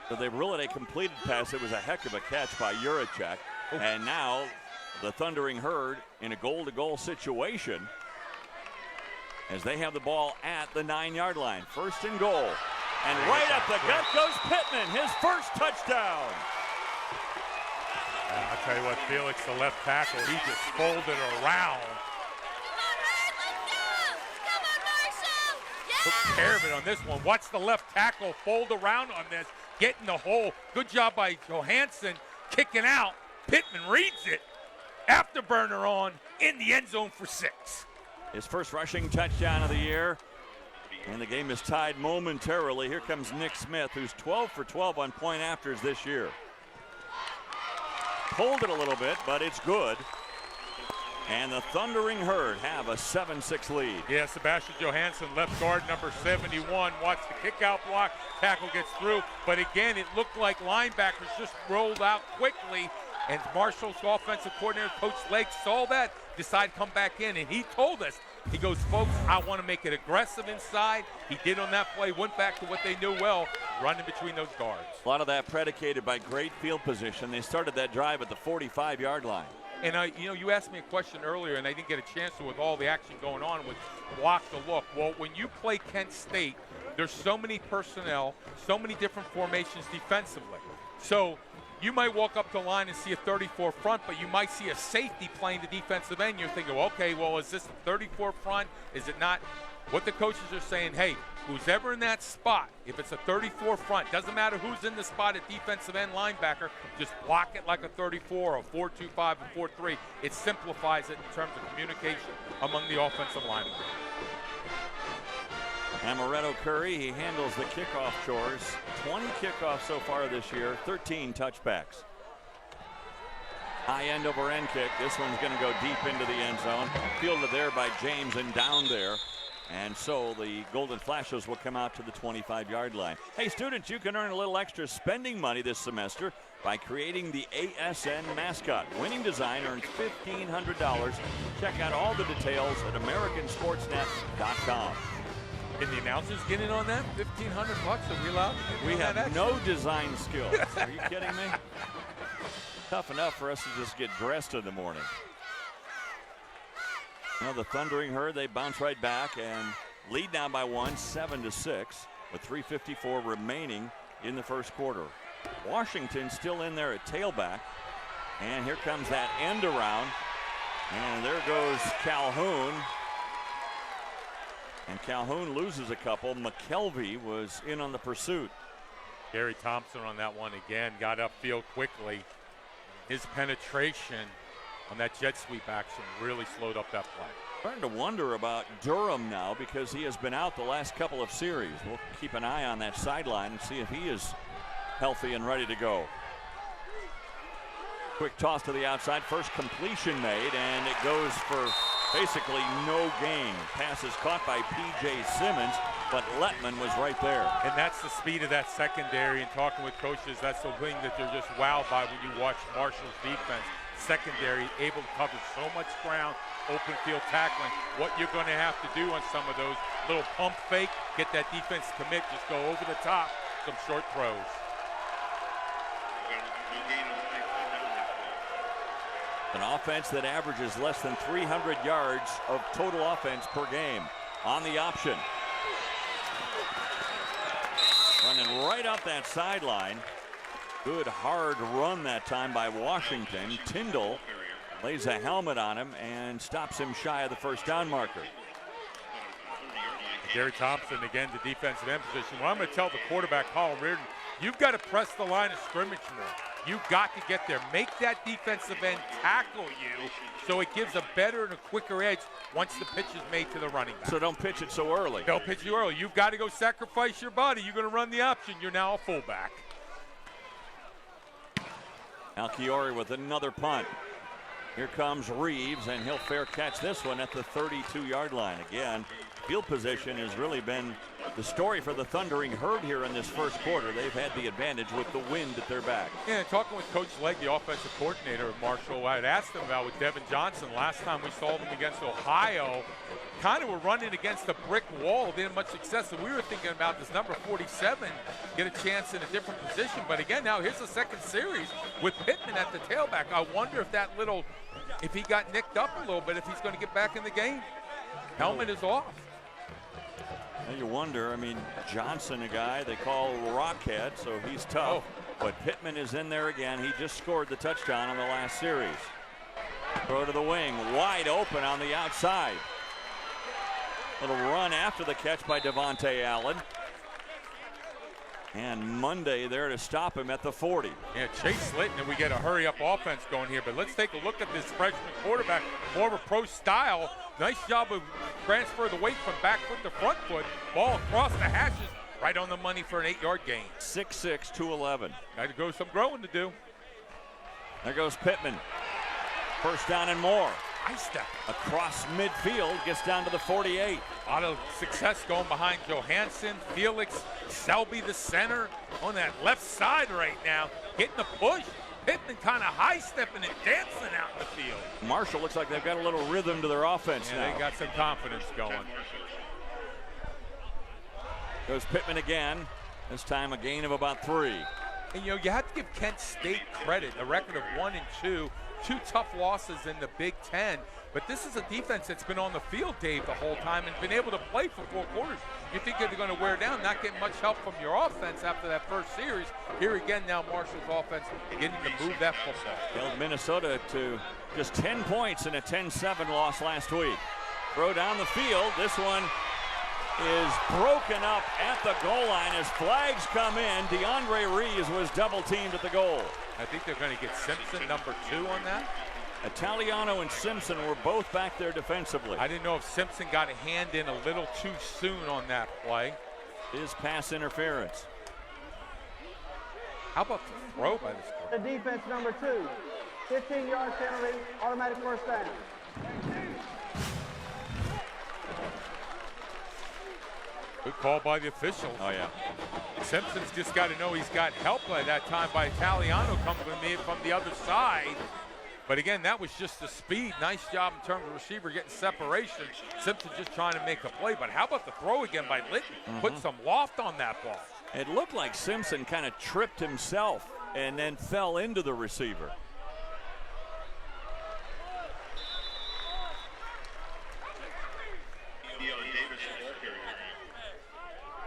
So they rule it a completed pass. It was a heck of a catch by Juracek. And now the Thundering Herd in a goal-to-goal situation as they have the ball at the 9-yard line. First and goal. And right up the gut goes Pittman, his first touchdown. I'll tell you what, Felix, the left tackle, he just folded around. Took care of it on this one. Watch the left tackle fold around on this, get in the hole. Good job by Johansson kicking out. Pittman reads it. Afterburner on in the end zone for 6. His first rushing touchdown of the year. And the game is tied momentarily. Here comes Nick Smith, who's 12 for 12 on point afters this year. Pulled it a little bit, but it's good. And the Thundering Herd have a 7-6 lead. Yeah, Sebastian Johansson, left guard number 71. Watch the kick out block. Tackle gets through. But again, it looked like linebackers just rolled out quickly. And Marshall's offensive coordinator, Coach Lake, saw that, decided to come back in. And he told us, he goes, folks, I want to make it aggressive inside. He did on that play, went back to what they knew well, running between those guards. A lot of that predicated by great field position. They started that drive at the 45-yard line. And, you asked me a question earlier, and I didn't get a chance to with all the action going on with block the look. Well, when you play Kent State, there's so many personnel, so many different formations defensively. So you might walk up the line and see a 34 front, but you might see a safety playing the defensive end. You're thinking, well, okay, well, is this a 34 front? Is it not? What the coaches are saying, hey, who's ever in that spot, if it's a 34 front, doesn't matter who's in the spot at defensive end linebacker, just block it like a 34 or 4-2-5 or 4-3. It simplifies it in terms of communication among the offensive linemen. Amaretto Curry, he handles the kickoff chores. 20 kickoffs so far this year, 13 touchbacks. High end over end kick. This one's going to go deep into the end zone. Fielded there by James and down there. And so the Golden Flashes will come out to the 25-yard line. Hey, students, you can earn a little extra spending money this semester by creating the ASN mascot. Winning design earns $1,500. Check out all the details at AmericanSportsNet.com. Can the announcers get in on that? $1,500? Are we allowed? We have no design skills. Are you kidding me? Tough enough for us to just get dressed in the morning. Now the Thundering Herd, they bounce right back and lead now by 1, 7-6, with 3:54 remaining in the first quarter. Washington still in there at tailback. And here comes that end around. And there goes Calhoun. And Calhoun loses a couple. McKelvey was in on the pursuit. Gary Thompson on that one again, got upfield quickly. His penetration on that jet sweep action really slowed up that play. Starting to wonder about Durham now because he has been out the last couple of series. We'll keep an eye on that sideline and see if he is healthy and ready to go. Quick toss to the outside. First completion made, and it goes for basically no gain. Pass is caught by P.J. Simmons, but Letman was right there. And that's the speed of that secondary, and talking with coaches, that's the thing that they're just wowed by when you watch Marshall's defense. Secondary able to cover so much ground, open field tackling. What you're going to have to do on some of those little pump fake, get that defense to commit, just go over the top, some short throws. An offense that averages less than 300 yards of total offense per game. On the option. Running right up that sideline. Good hard run that time by Washington. Tyndall lays a helmet on him and stops him shy of the first down marker. Gary Thompson again to defensive end position. Well, I'm going to tell the quarterback, Paul Reardon, you've got to press the line of scrimmage more. You've got to get there. Make that defensive end tackle you so it gives a better and a quicker edge once the pitch is made to the running back. So don't pitch it so early. Don't pitch you early. You've got to go sacrifice your body. You're going to run the option. You're now a fullback. Alchiori with another punt. Here comes Reeves, and he'll fair catch this one at the 32-yard line. Again, field position has really been the story for the Thundering Herd here in this first quarter. They've had the advantage with the wind at their back. Yeah, and talking with Coach Legg, the offensive coordinator of Marshall, I had asked him about with Devin Johnson. Last time we saw them against Ohio, kind of were running against a brick wall, didn't have much success. So we were thinking about this number 47, get a chance in a different position. But again, now here's the second series with Pittman at the tailback. I wonder if he got nicked up a little bit, if he's going to get back in the game. Helmet is off. Now you wonder, I mean, Johnson, a guy they call Rockhead, so he's tough. But Pittman is in there again. He just scored the touchdown on the last series. Throw to the wing, wide open on the outside. Little run after the catch by Devontae Allen. And Monday there to stop him at the 40. Yeah, Chase Litton, and we get a hurry-up offense going here. But let's take a look at this freshman quarterback, more of a pro style. Nice job of transfer the weight from back foot to front foot. Ball across the hashes, right on the money for an 8-yard gain. 6'6", 211. Got to go some growing to do. There goes Pittman. First down and more. Nice step. Across midfield, gets down to the 48. A lot of success going behind Johansson, Felix, Selby, the center, on that left side right now, getting the push. Pittman kind of high-stepping and dancing out in the field. Marshall looks like they've got a little rhythm to their offense now. They got some confidence going. Goes Pittman again. This time a gain of about 3. And, you have to give Kent State credit, a record of 1-2, 2 tough losses in the Big Ten. But this is a defense that's been on the field, Dave, the whole time and been able to play for 4 quarters. You think they're going to wear down, not getting much help from your offense after that first series. Here again now Marshall's offense getting to move that football. Held Minnesota to just 10 points in a 10-7 loss last week. Throw down the field. This one is broken up at the goal line as flags come in. DeAndre Reeves was double teamed at the goal. I think they're going to get Simpson, number 2, on that. Italiano and Simpson were both back there defensively. I didn't know if Simpson got a hand in a little too soon on that play. His pass interference. How about the throw by this The defense number 2, 15-yard penalty, automatic first down. Good call by the officials. Oh, yeah. Simpson's just got to know he's got help by that time by Italiano coming from the other side. But again, that was just the speed. Nice job in terms of receiver getting separation. Simpson just trying to make a play. But how about the throw again by Litton? Put some loft on that ball. It looked like Simpson kind of tripped himself and then fell into the receiver.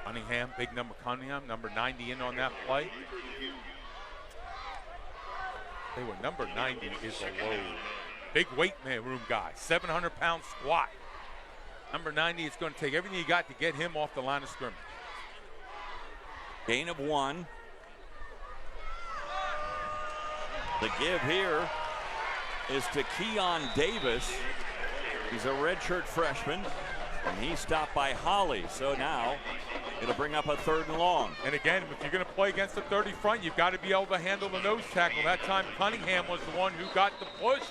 Cunningham, big number Cunningham, number 90 in on that play. They were number 90 is a load. Big weight room guy, 700-pound squat. Number 90 is going to take everything you got to get him off the line of scrimmage. Gain of 1. The give here is to Keon Davis. He's a redshirt freshman, and he's stopped by Holly. So now it'll bring up a 3rd and long. And again, if you're going to play against the 30 front, you've got to be able to handle the nose tackle. That time Cunningham was the one who got the push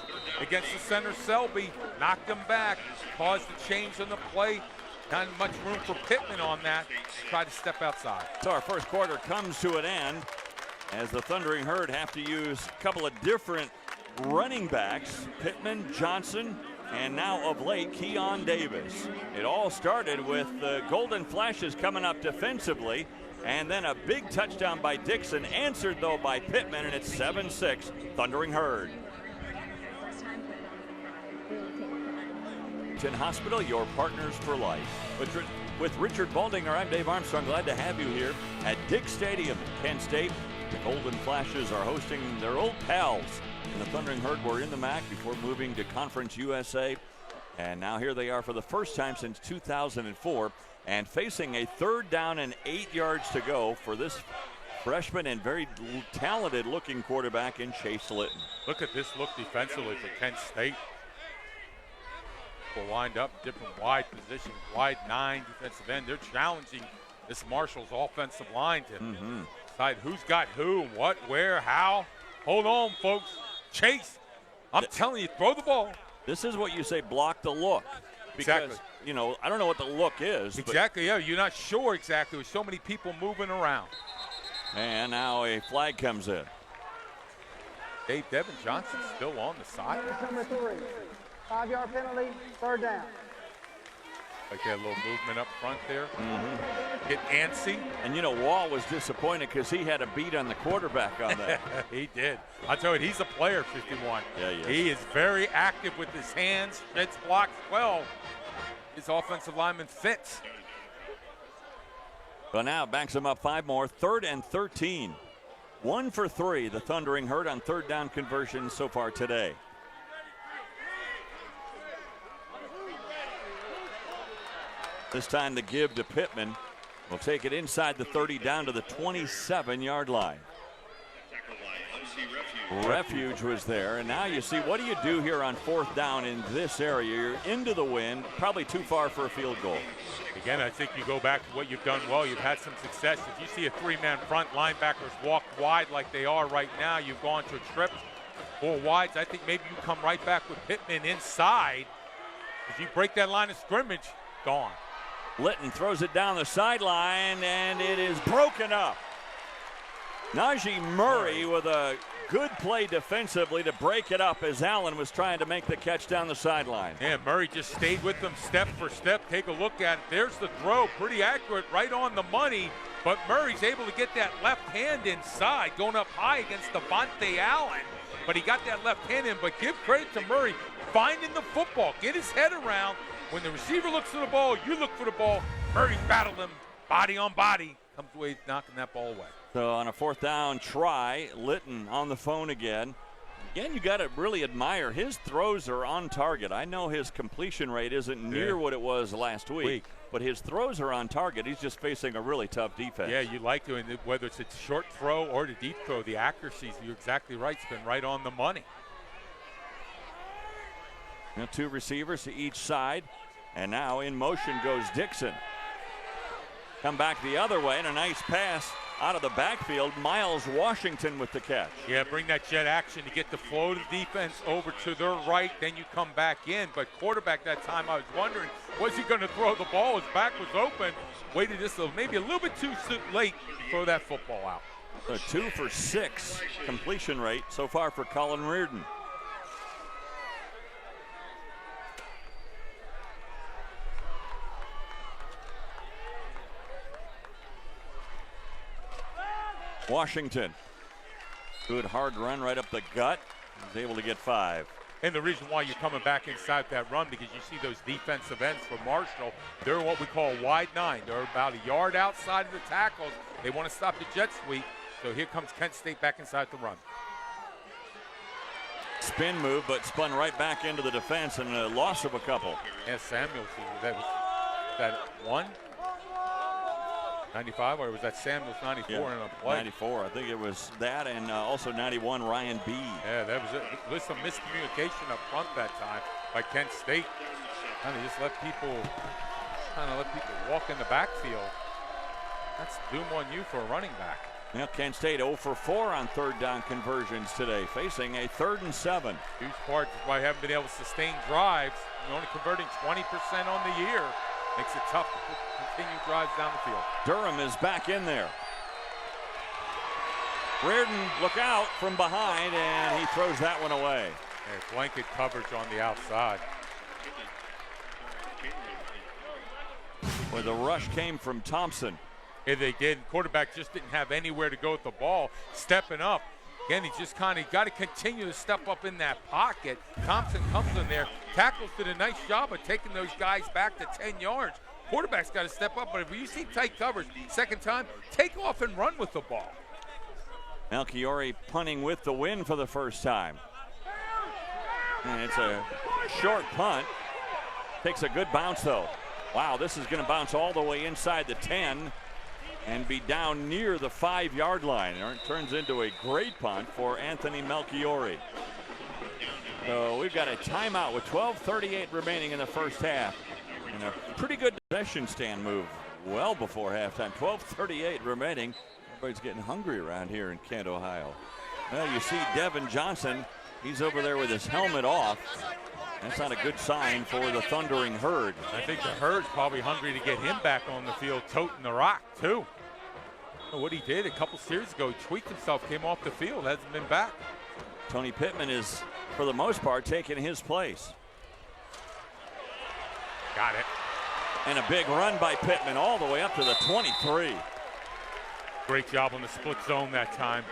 against the center Selby, knocked him back, caused the change in the play. Not much room for Pittman on that. Try to step outside. So our first quarter comes to an end as the Thundering Herd have to use a couple of different running backs, Pittman, Johnson, and now of late, Keon Davis. It all started with the Golden Flashes coming up defensively, and then a big touchdown by Dixon, answered though by Pittman, and it's 7-6, Thundering Herd. Hospital, your partners for life. With Richard Baldinger, I'm Dave Armstrong. Glad to have you here at Dick Stadium, Kent State. The Golden Flashes are hosting their old pals. And the Thundering Herd were in the MAC before moving to Conference USA. And now here they are for the first time since 2004 and facing a 3rd down and 8 yards to go for this freshman and very talented looking quarterback in Chase Litton. Look at this look defensively for Kent State. People lined up, different wide positions, wide 9 defensive end. They're challenging this Marshall's offensive line to decide who's got who, what, where, how. Hold on, folks. Chase I'm telling you, throw the ball. This is what you say, block the look. Because, Exactly. you know, I don't know what the look is. Exactly, yeah. You're not sure exactly with so many people moving around. And now a flag comes in. Hey, Devin Johnson still on the side. Number 3. 5-yard penalty, third down. Like that little movement up front there. Get antsy. And, you know, Wall was disappointed because he had a beat on the quarterback on that. He did. I tell you, he's a player, 51. Yeah, he is. He is very active with his hands. Fits blocks well. His offensive lineman fits. But now backs him up 5 more. 3rd and 13. 1 for 3. The Thundering Herd on third down conversions so far today. This time the give to Pittman. Will take it inside the 30 down to the 27-yard line. Refuge was there, and now you see, what do you do here on 4th down in this area? You're into the wind, probably too far for a field goal. Again, I think you go back to what you've done well. You've had some success. If you see a 3-man front, linebackers walk wide like they are right now, you've gone to trips, 4 wides. I think maybe you come right back with Pittman inside. If you break that line of scrimmage, gone. Litton throws it down the sideline, and it is broken up. Najee Murray with a good play defensively to break it up as Allen was trying to make the catch down the sideline. Yeah, Murray just stayed with them step for step. Take a look at it. There's the throw, pretty accurate, right on the money. But Murray's able to get that left hand inside, going up high against Devontae Allen. But he got that left hand in. But give credit to Murray finding the football, get his head around. When the receiver looks for the ball, you look for the ball. Murray battled him, body on body, comes away knocking that ball away. So on a 4th down try, Litton on the phone again. Again, you got to really admire his throws are on target. I know his completion rate isn't near what it was last week, but his throws are on target. He's just facing a really tough defense. Yeah, you like to, and whether it's a short throw or the deep throw, the accuracy, you're exactly right, it's been right on the money. Now 2 receivers to each side, and now in motion goes Dixon. Come back the other way, and a nice pass out of the backfield. Miles Washington with the catch. Yeah, bring that jet action to get the flow of the defense over to their right, then you come back in. But quarterback that time, I was wondering, was he going to throw the ball? His back was open. Waited just maybe a little bit too late to throw that football out. A 2 for 6 completion rate so far for Colin Reardon. Washington, good hard run right up the gut. He's able to get 5. And the reason why you're coming back inside that run, because you see those defensive ends for Marshall, they're what we call wide 9. They're about a yard outside of the tackles. They want to stop the jet sweep. So here comes Kent State back inside the run. Spin move, but spun right back into the defense and a loss of a couple. Yeah, Samuels, that 1? 95, or was that Samuels 94 in a play? 94. I think it was that, and also 91, Ryan B. Yeah, that was it. There's some miscommunication up front that time by Kent State. Kind of just let people walk in the backfield. That's doom on you for a running back. Now Kent State 0 for 4 on 3rd down conversions today, facing a 3rd and 7. Huge part is why I haven't been able to sustain drives. You're only converting 20% on the year. Makes it tough to continue drives down the field. Durham is back in there. Reardon, look out from behind, and he throws that one away. Yeah, blanket coverage on the outside. Where the rush came from Thompson. Yeah, they did. Quarterback just didn't have anywhere to go with the ball. Stepping up. Again, he just kind of got to continue to step up in that pocket. Thompson comes in there. Tackles did a nice job of taking those guys back to 10 yards. Quarterback's got to step up, but if you see tight coverage, second time, take off and run with the ball. Melchiori punting with the win for the first time. And it's a short punt. Takes a good bounce, though. Wow, this is going to bounce all the way inside the 10 and be down near the 5-yard line. It turns into a great punt for Anthony Melchiori. So we've got a timeout with 12:38 remaining in the first half. And a pretty good possession stand move well before halftime. 12:38 remaining. Everybody's getting hungry around here in Kent, Ohio. Well, you see Devin Johnson He's over there with his helmet off. That's not a good sign for the Thundering Herd. I think the Herd's probably hungry to get him back on the field, toting the rock, too. What he did a couple series ago, he tweaked himself, came off the field, hasn't been back. Tony Pittman is, for the most part, taking his place. Got it. And a big run by Pittman all the way up to the 23. Great job on the split zone that time.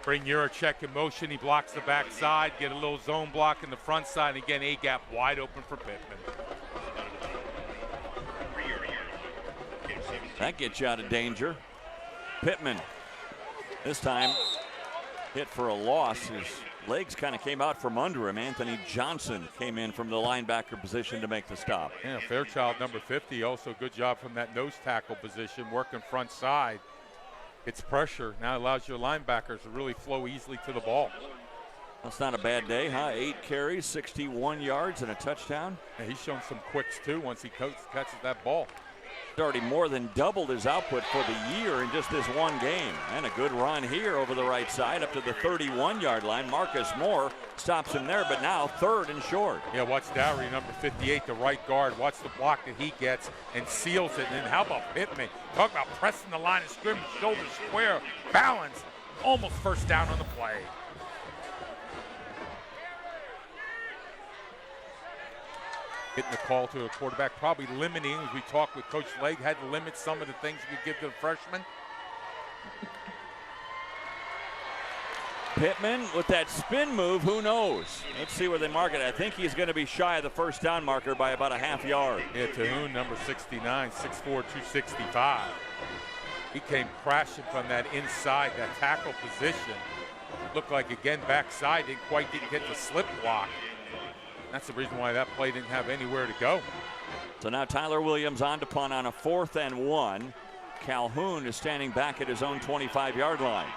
Bring Juracek in motion. He blocks the backside, get a little zone block in the front side. And again, A-gap wide open for Pittman. That gets you out of danger. Pittman, this time, hit for a loss. His legs kind of came out from under him. Anthony Johnson came in from the linebacker position to make the stop. Yeah, Fairchild, number 50, also good job from that nose tackle position, working front side. It's pressure. Now allows your linebackers to really flow easily to the ball. That's not a bad day, huh? 8 carries, 61 yards, and a touchdown. And he's shown some quicks, too, once he catches that ball. He's already more than doubled his output for the year in just this one game. And a good run here over the right side up to the 31-yard line. Marcus Moore stops him there, but now 3rd and short. Yeah, watch Dowry, number 58, the right guard. Watch the block that he gets and seals it. And how about Pittman? Talk about pressing the line of scrimmage, shoulder square, balance. Almost first down on the play. Getting the call to a quarterback, probably limiting, as we talked with Coach Legg, had to limit some of the things he could give to the freshman. Pittman with that spin move, who knows? Let's see where they mark it. I think he's going to be shy of the first down marker by about a half yard. Yeah, Tahoon, number 69, 6'4", 265. He came crashing from that inside, that tackle position. Looked like, again, backside, didn't get the slip block. That's the reason why that play didn't have anywhere to go. So now Tyler Williams on to punt on a 4th and 1. Calhoun is standing back at his own 25-yard line.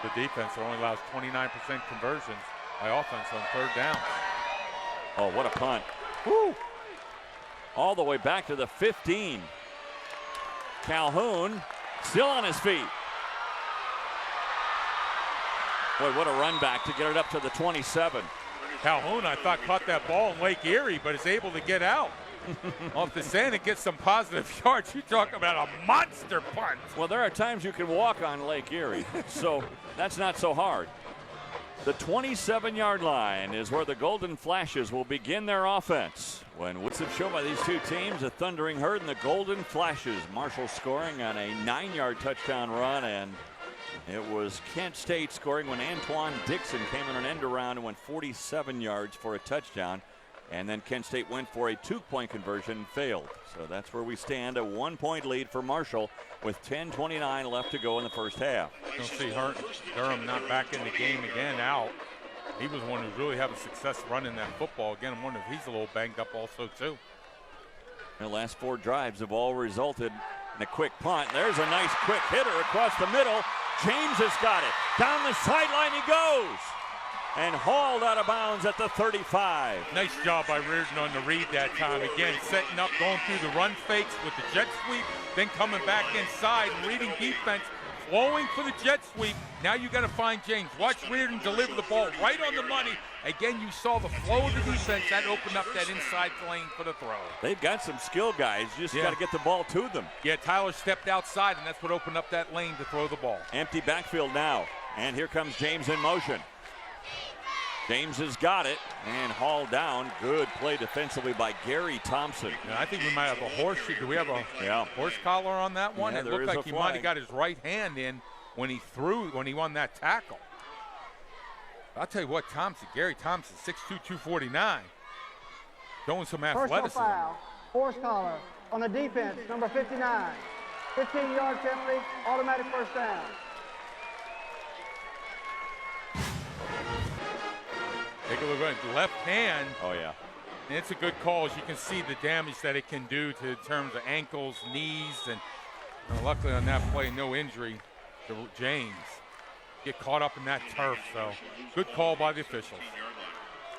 The defense only allows 29% conversions by offense on 3rd down. Oh, what a punt. Woo! All the way back to the 15. Calhoun still on his feet. Boy, what a run back to get it up to the 27. Calhoun, I thought, caught that ball in Lake Erie, but is able to get out. Off the sand and get some positive yards. You talk about a monster punt. Well, there are times you can walk on Lake Erie, so that's not so hard. The 27-yard line is where the Golden Flashes will begin their offense. When what's the show by these two teams, the Thundering Herd and the Golden Flashes. Marshall scoring on a 9-yard touchdown run, and it was Kent State scoring when Antoine Dixon came in an end around and went 47 yards for a touchdown. And then Kent State went for a 2-point conversion and failed. So that's where we stand, a 1-point lead for Marshall with 10:29 left to go in the first half. You'll see Durham not back in the game again, out. He was one who's really having success running that football. Again, I'm wondering if he's a little banged up also, too. The last 4 drives have all resulted in a quick punt. There's a nice quick hitter across the middle. James has got it. Down the sideline he goes. And hauled out of bounds at the 35. Nice job by Reardon on the read that time. Again, setting up, going through the run fakes with the jet sweep, then coming back inside and reading defense, flowing for the jet sweep. Now you got to find James. Watch Reardon deliver the ball right on the money. Again, you saw the flow of the defense. That opened up that inside lane for the throw. They've got some skill guys. You just got to get the ball to them. Yeah, Tyler stepped outside, and that's what opened up that lane to throw the ball. Empty backfield now. And here comes James in motion. James has got it and hauled down. Good play defensively by Gary Thompson. Yeah, I think we might have a horse. Do we have a horse collar on that one? Yeah, it looked like he might have got his right hand in when he won that tackle. I'll tell you what, Gary Thompson, 6'2", 249, showing some athleticism. Personal foul, horse collar on the defense, number 59. 15-yard penalty, automatic first down. Take a look at the left hand. Oh, yeah. And it's a good call. As you can see the damage that it can do in terms of ankles, knees, and luckily on that play, no injury to James. Get caught up in that turf, so good call by the officials.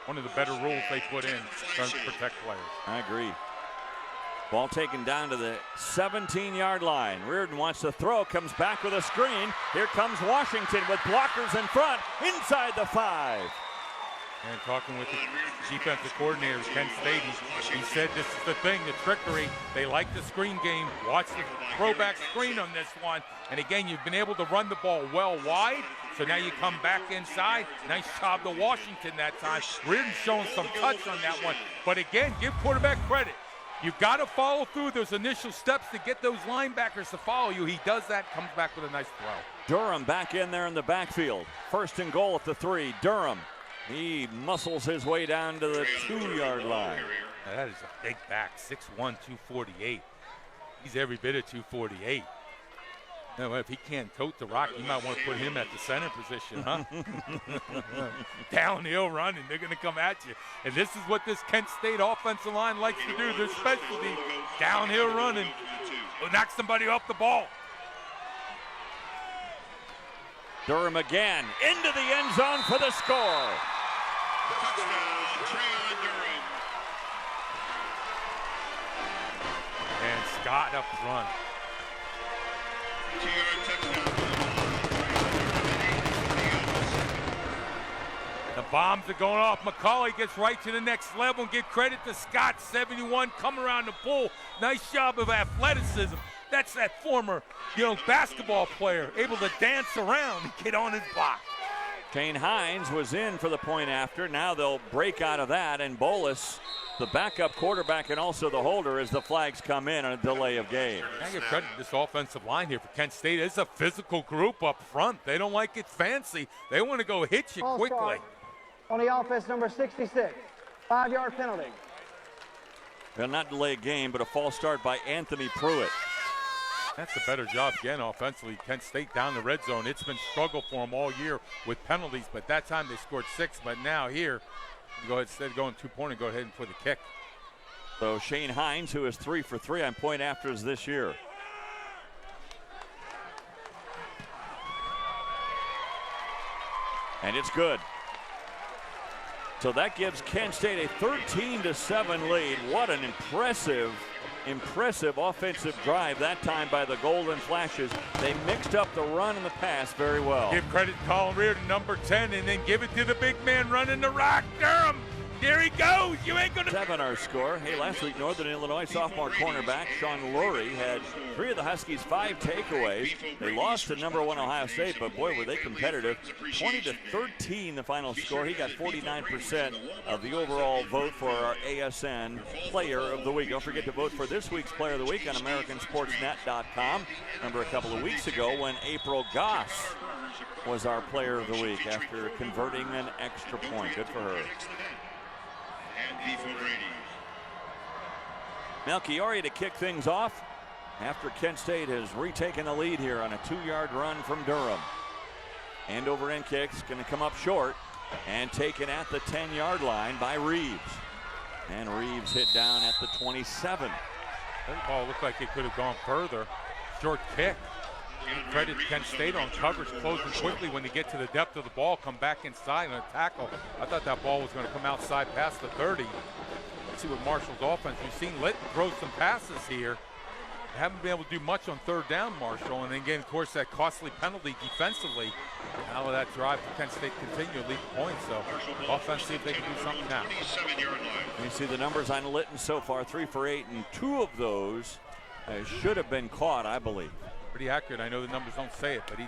One of the better rules they put in to protect players. I agree. Ball taken down to the 17-yard line. Reardon wants to throw, comes back with a screen. Here comes Washington with blockers in front, inside the 5. And talking with the defensive coordinator of Kent State, he said this is the thing, the trickery. They like the screen game. Watch the throwback screen on this one. And again, you've been able to run the ball well wide. So now you come back inside. Nice job to Washington that time. Reardon showing some touch on that one. But again, give quarterback credit. You've got to follow through those initial steps to get those linebackers to follow you. He does that, comes back with a nice throw. Durham back in there in the backfield. First and goal at the 3. Durham. He muscles his way down to the 2-yard line. Now that is a big back, 6'1", 248. He's every bit of 248. Now, if he can't tote the rock, you might want to put him at the center position, huh? Downhill running, they're going to come at you. And this is what this Kent State offensive line likes to do. Their specialty, downhill running. Will knock somebody off the ball. Durham again, into the end zone for the score. Touchdown, Trayon Durham. And Scott up front. 2-yard touchdown. The bombs are going off. McCauley gets right to the next level and give credit to Scott, 71, come around the pool. Nice job of athleticism. That's that former, basketball player, able to dance around and get on his block. Kane Hines was in for the point after. Now they'll break out of that, and Bolus, the backup quarterback and also the holder, as the flags come in on a delay of game. I give credit to this offensive line here for Kent State. It's a physical group up front. They don't like it fancy. They want to go hit you quickly. On the offense, number 66, 5-yard penalty. Well, not delay game, but a false start by Anthony Pruitt. That's a better job again offensively. Kent State down the red zone. It's been struggle for them all year with penalties, but that time they scored 6. But now here, go ahead, instead of going 2-point, go ahead and put the kick. So Shane Hines, who is 3 for 3 on point afters this year. And it's good. So that gives Kent State a 13-7 lead. What an impressive offensive drive that time by the Golden Flashes. They mixed up the run and the pass very well. Give credit to Colin Reardon, number 10, and then give it to the big man running the rock, Durham. There he goes. You ain't gonna. 7 our score. Hey, last week Northern Illinois sophomore cornerback Sean Lurie had 3 of the Huskies' 5 takeaways. They lost to number 1 Ohio State, but boy, were they competitive. 20-13 the final score. He got 49% of the overall vote for our ASN Player of the Week. Don't forget to vote for this week's Player of the Week on AmericanSportsNet.com. Remember a couple of weeks ago when April Goss was our Player of the Week after converting an extra point. Good for her. Melchiori to kick things off after Kent State has retaken the lead here on a 2-yard run from Durham. And over end kicks going to come up short and taken at the 10-yard line by Reeves. And Reeves hit down at the 27. That ball looked like it could have gone further. Short kick. Credit to Kent State on coverage, closing quickly when they get to the depth of the ball, come back inside on a tackle. I thought that ball was going to come outside past the 30. Let's see what Marshall's offense. We've seen Litton throw some passes here. They haven't been able to do much on 3rd down, Marshall. And then again, of course, that costly penalty defensively. Now with that drive for Kent State continue to lead the points. So offense, see if they can do something now. You see the numbers on Litton so far, 3 for 8, and 2 of those should have been caught, I believe. Pretty accurate. I know the numbers don't say it, but he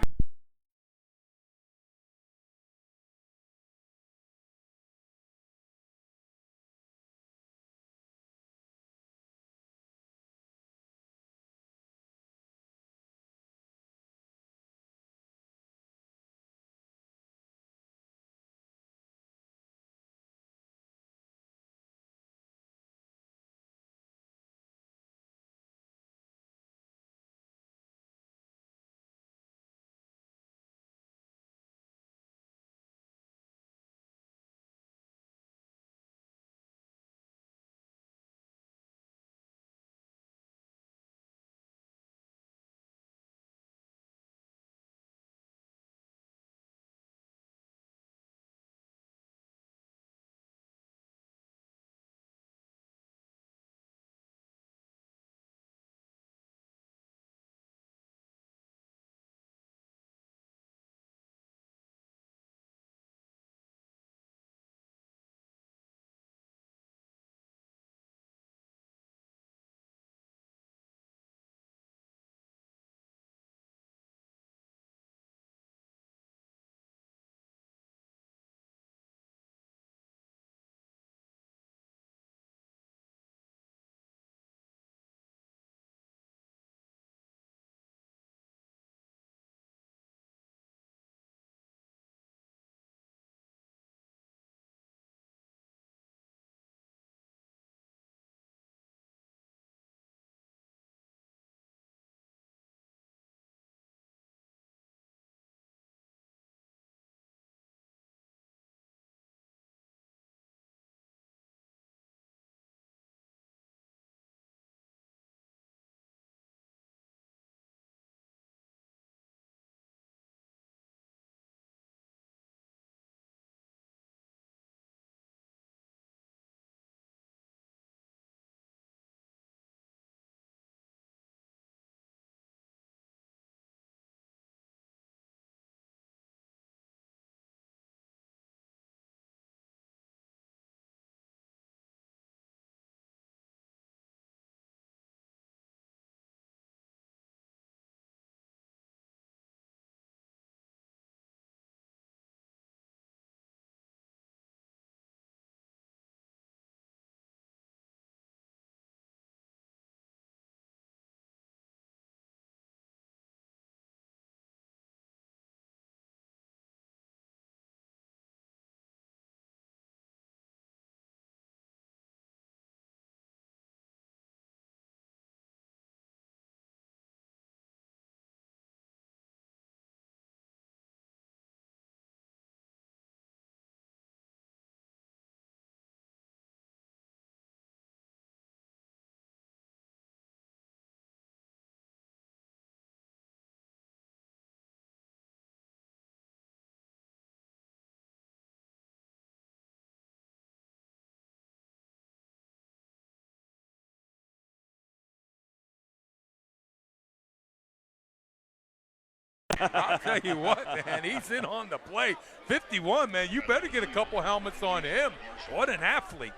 I'll tell you what, man, he's in on the play. 51, man, you better get a couple helmets on him. What an athlete.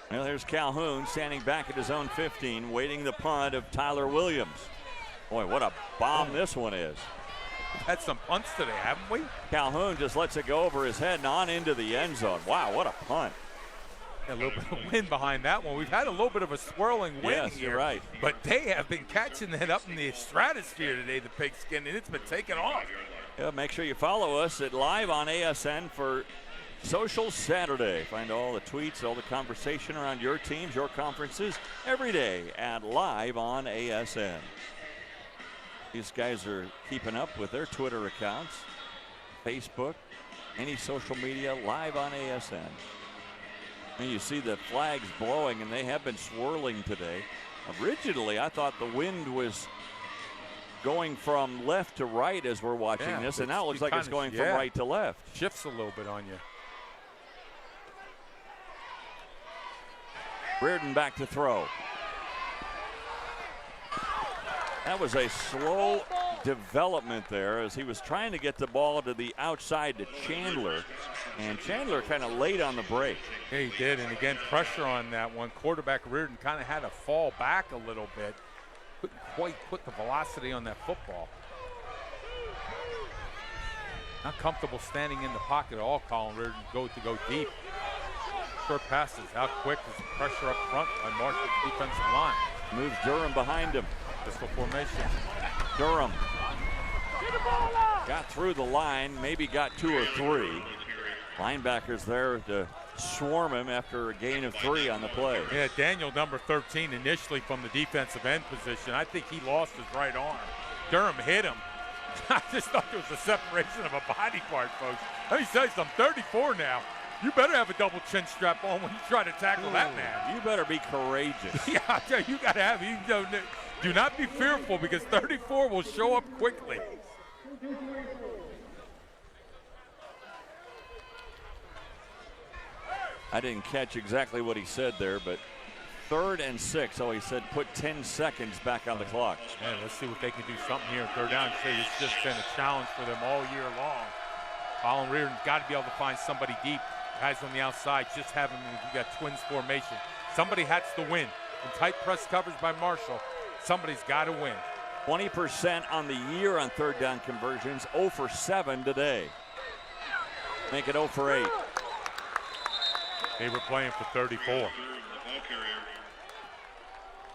Well, there's Calhoun standing back at his own 15, waiting the punt of Tyler Williams. Boy, what a bomb this one is. We've had some punts today, haven't we? Calhoun just lets it go over his head and on into the end zone. Wow, what a punt. A little bit of wind behind that one. We've had a little bit of a swirling wind Yes, here. you're right. But they have been catching that up in the stratosphere today, the pigskin, and it's been taken off. Yeah, make sure you follow us at Live on ASN for Social Saturday. Find all the tweets, all the conversation around your teams, your conferences, every day at Live on ASN. These guys are keeping up with their Twitter accounts, Facebook, any social media, Live on ASN. And you see the flags blowing, and they have been swirling today. Originally, I thought the wind was going from left to right as we're watching this, and now it looks like it's going from right to left. Shifts a little bit on you. Reardon back to throw. That was a slow development there as he was trying to get the ball to the outside to Chandler, and Chandler kind of late on the break. Yeah, he did, and again, pressure on that one. Quarterback Reardon kind of had to fall back a little bit. Couldn't quite put the velocity on that football. Not comfortable standing in the pocket at all, Colin Reardon. Go deep. Short passes out quick. There's pressure up front by Marshall's defensive line. Moves Durham behind him. Pistol formation. Durham got through the line, maybe got 2 or 3. Linebackers there to swarm him after a gain of 3 on the play. Yeah, Daniel, number 13, initially from the defensive end position. I think he lost his right arm. Durham hit him. I just thought there was a separation of a body part, folks. Let me tell you something, 34 now. You better have a double chin strap on when you try to tackle that man. You better be courageous. Yeah, I tell you, you got to have it. Do not be fearful because 34 will show up quickly. I didn't catch exactly what he said there, but 3rd and 6. Oh, he said put 10 seconds back on the clock. Man, let's see what they can do something here. 3rd down. It's just been a challenge for them all year long. Colin Reardon's got to be able to find somebody deep. Guys on the outside, just have him. You got twins formation. Somebody has to win. In tight press coverage by Marshall, somebody's got to win. 20% on the year on 3rd down conversions. 0 for 7 today. Make it 0 for 8. They were playing for 34.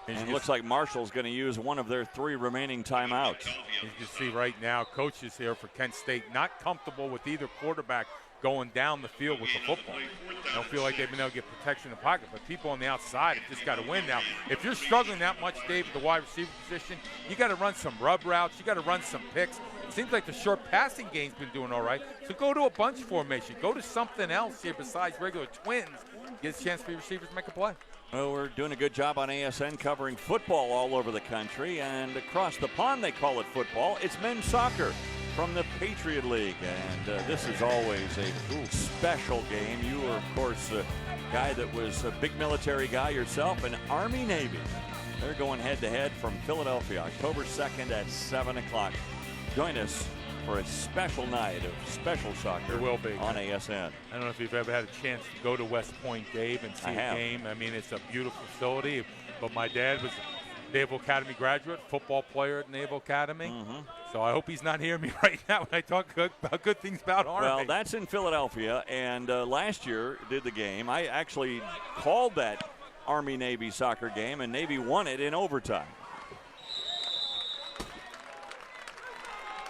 And it looks like Marshall's going to use one of their 3 remaining timeouts. You can see right now, coaches here for Kent State not comfortable with either quarterback going down the field with the football. They don't feel like they've been able to get protection in the pocket, but people on the outside have just got to win now. If you're struggling that much, Dave, at the wide receiver position, you got to run some rub routes. You got to run some picks. It seems like the short passing game's been doing all right. So go to a bunch formation. Go to something else here besides regular twins. Get a chance for your receivers to make a play. Well, we're doing a good job on ASN covering football all over the country, and across the pond they call it football. It's men's soccer from the Patriot League, and this is always a special game. You are, of course, a guy that was a big military guy yourself, an Army-Navy. They're going head-to-head from Philadelphia, October 2nd at 7 o'clock. Join us for a special night of special soccer. There will be on ASN. I don't know if you've ever had a chance to go to West Point, Dave, and see a game. I mean, it's a beautiful facility, but my dad was a Naval Academy graduate, football player at Naval Academy. So I hope he's not hearing me right now when I talk about good things about Army. Well, that's in Philadelphia, and last year did the game. I actually called that Army-Navy soccer game, and Navy won it in overtime.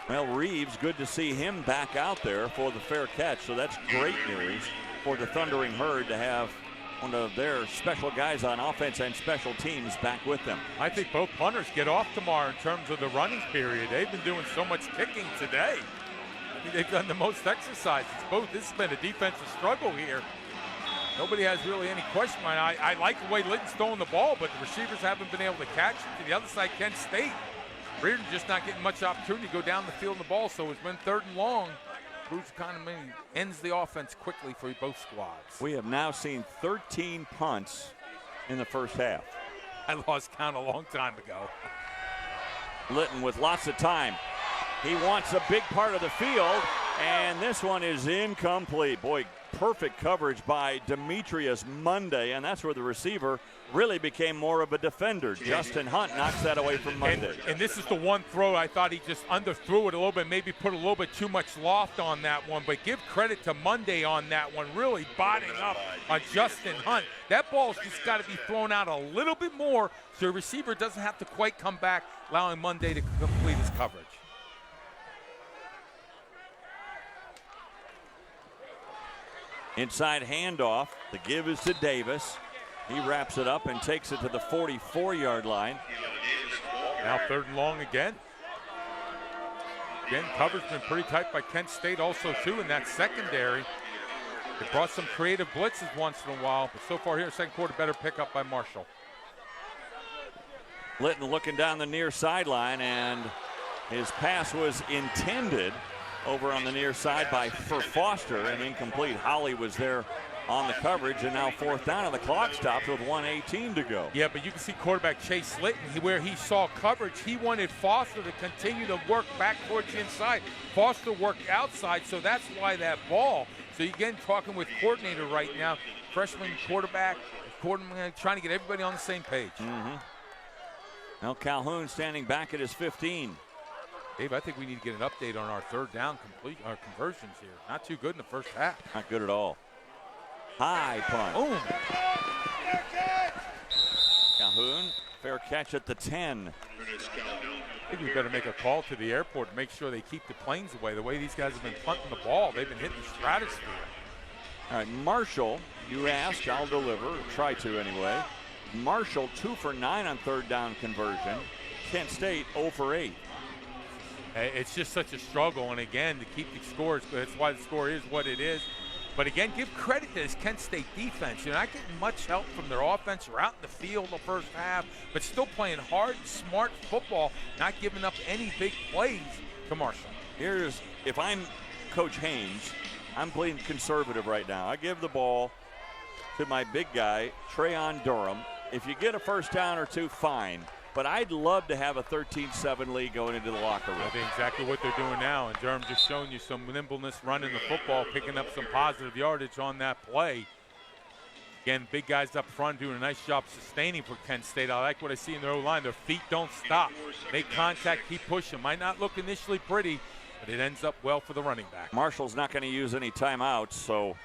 Well, Reeves, good to see him back out there for the fair catch, so that's great news for the Thundering Herd to have one of their special guys on offense and special teams back with them. I think both punters get off tomorrow in terms of the running period. They've been doing so much kicking today. I mean, they've done the most exercises. This has been a defensive struggle here. Nobody has really any question. I like the way Litton's throwing the ball, but the receivers haven't been able to catch it. To the other side, Kent State. Reardon just not getting much opportunity to go down the field in the ball, so it's been 3rd and long. Bruce economy ends the offense quickly for both squads. We have now seen 13 punts in the first half. I lost count a long time ago. Litton with lots of time. He wants a big part of the field, and this one is incomplete. Boy, perfect coverage by Demetrius Monday, and that's where the receiver really became more of a defender. Justin Hunt knocks that away from Monday. And this is the one throw I thought he just underthrew it a little bit, maybe put a little bit too much loft on that one, but give credit to Monday on that one, really botting up on Justin Hunt. That ball's just got to be thrown out a little bit more so the receiver doesn't have to quite come back, allowing Monday to complete his coverage. Inside handoff. The give is to Davis. He wraps it up and takes it to the 44-yard line. Now 3rd and long again. Again, coverage been pretty tight by Kent State also, too, in that secondary. They brought some creative blitzes once in a while, but so far here in the second quarter, better pickup by Marshall. Litton looking down the near sideline, and his pass was intended over on the near side for Foster, and incomplete. Holly was there on the coverage, and now 4th down, and the clock stops with 1:18 to go. Yeah, but you can see quarterback Chase Litton, where he saw coverage, he wanted Foster to continue to work back towards the inside. Foster worked outside, so that's why that ball. So again, talking with coordinator right now, freshman quarterback, trying to get everybody on the same page. Now Calhoun standing back at his 15. Dave, I think we need to get an update on our 3rd down conversions here. Not too good in the first half. Not good at all. High punt. Boom. Calhoun, fair catch at the 10. I think we better make a call to the airport to make sure they keep the planes away. The way these guys have been punting the ball, they've been hitting the stratosphere. All right, Marshall, you asked, I'll deliver, or try to anyway. Marshall 2 for 9 on 3rd down conversion. Kent State 0 for 8. It's just such a struggle, and again, to keep the scores, that's why the score is what it is. But again, give credit to this Kent State defense. You're not getting much help from their offense. They're out in the field in the first half, but still playing hard, smart football, not giving up any big plays to Marshall. If I'm Coach Haynes, I'm playing conservative right now. I give the ball to my big guy, Trayon Durham. If you get a 1st down or 2, fine. But I'd love to have a 13-7 lead going into the locker room. I think exactly what they're doing now, and Durham just showing you some nimbleness running the football, picking up some positive yardage on that play. Again, big guys up front doing a nice job sustaining for Kent State. I like what I see in their O-line. Their feet don't stop. Make contact, keep pushing. Might not look initially pretty, but it ends up well for the running back. Marshall's not going to use any timeouts, so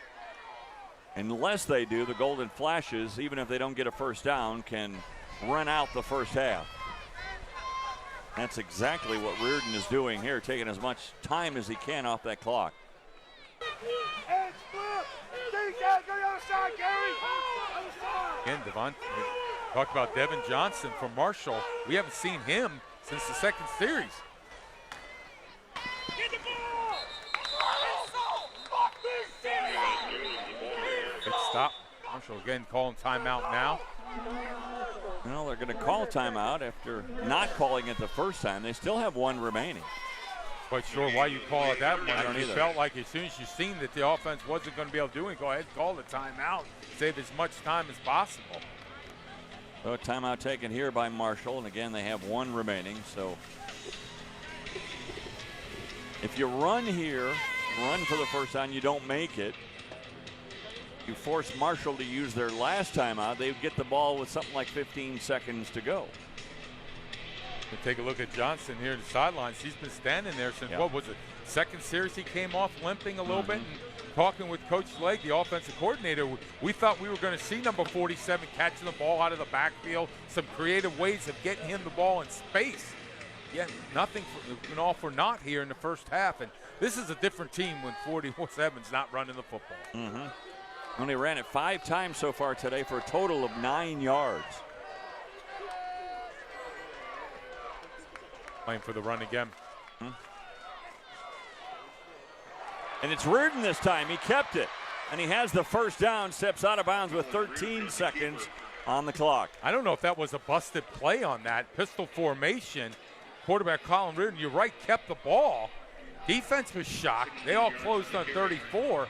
unless they do, the Golden Flashes, even if they don't get a 1st down, can run out the first half. That's exactly what Reardon is doing here, taking as much time as he can off that clock. Again, Devon, talked about Devin Johnson from Marshall. We haven't seen him since the 2nd series. Good stop. Marshall again calling timeout now. Well, they're going to call timeout after not calling it the first time. They still have 1 remaining. Quite sure why you call it that one. I don't You either. felt like as soon as you seen that the offense wasn't going to be able to do it, go ahead and call the timeout. Save as much time as possible. So a timeout taken here by Marshall, and again they have 1 remaining. So if you run here, run for the 1st down, you don't make it. You force Marshall to use their last timeout, they would get the ball with something like 15 seconds to go. We'll take a look at Johnson here at the sidelines. He's been standing there since, what was it, 2nd series he came off limping a little bit. And talking with Coach Legg, the offensive coordinator, we thought we were going to see number 47 catching the ball out of the backfield, some creative ways of getting him the ball in space. Yeah, nothing all for naught here in the first half. And this is a different team when 47's not running the football. Only ran it 5 times so far today for a total of 9 yards. Playing for the run again. And it's Reardon this time. He kept it. And he has the 1st down, steps out of bounds with 13 seconds on the clock. I don't know if that was a busted play on that. Pistol formation. Quarterback Colin Reardon, you're right, kept the ball. Defense was shocked. They all closed on 34.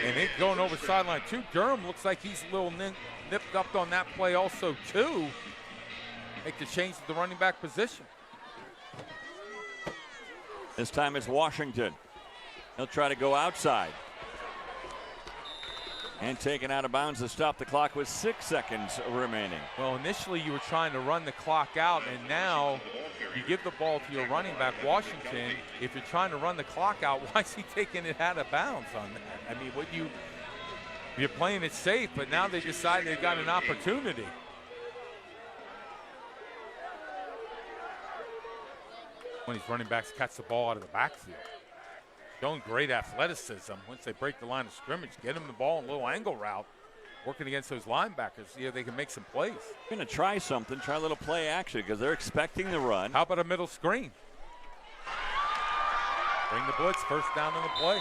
And it going over sideline 2. Durham looks like he's a little nipped up on that play also too. make the change to the running back position. This time it's Washington. He'll try to go outside. And taken out of bounds to stop the clock with 6 seconds remaining. Well, initially you were trying to run the clock out, and now you give the ball to your running back, Washington. If you're trying to run the clock out, why is he taking it out of bounds on that? I mean, you're playing it safe, but now they decide they've got an opportunity. When these running backs catch the ball out of the backfield. Showing great athleticism. Once they break the line of scrimmage, get them the ball in a little angle route, working against those linebackers, see if they can make some plays. Going to try something, try a little play action because they're expecting the run. How about a middle screen? Bring the blitz, first down on the play.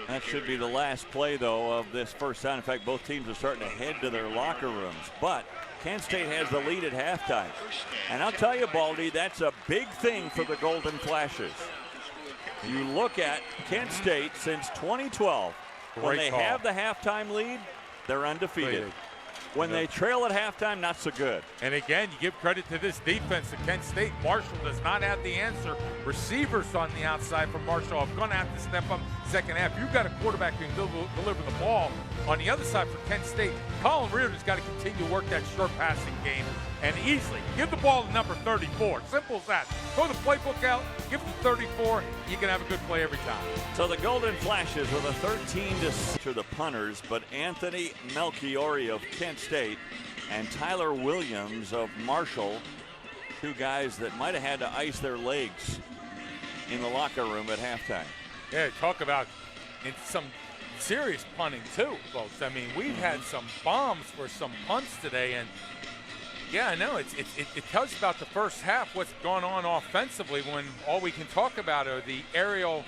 That should be the last play, though, of this first down. In fact, both teams are starting to head to their locker rooms. But Kent State has the lead at halftime. And I'll tell you, Baldy, that's a big thing for the Golden Flashes. You look at Kent State since 2012. When they have the halftime lead, they're undefeated. When they trail at halftime, not so good. And again, you give credit to this defense at Kent State. Marshall does not have the answer. Receivers on the outside for Marshall are going to have to step up second half. You've got a quarterback who can deliver the ball. On the other side for Kent State, Colin Reardon's got to continue to work that short passing game and easily give the ball to number 34. Simple as that. Throw the playbook out, give it to 34. You can have a good play every time. So the Golden Flashes with a 13 to the punters, but Anthony Melchiori of Kent State and Tyler Williams of Marshall, two guys that might have had to ice their legs in the locker room at halftime. Yeah, talk about some serious punting too, folks. I mean, we've had some bombs for some punts today, and yeah, I know it tells you about the first half, what's gone on offensively, when all we can talk about are the aerial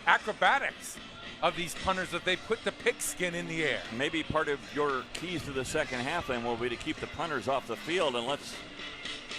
acrobatics of these punters that they put the pigskin in the air. Maybe part of your keys to the second half then will be to keep the punters off the field, and let's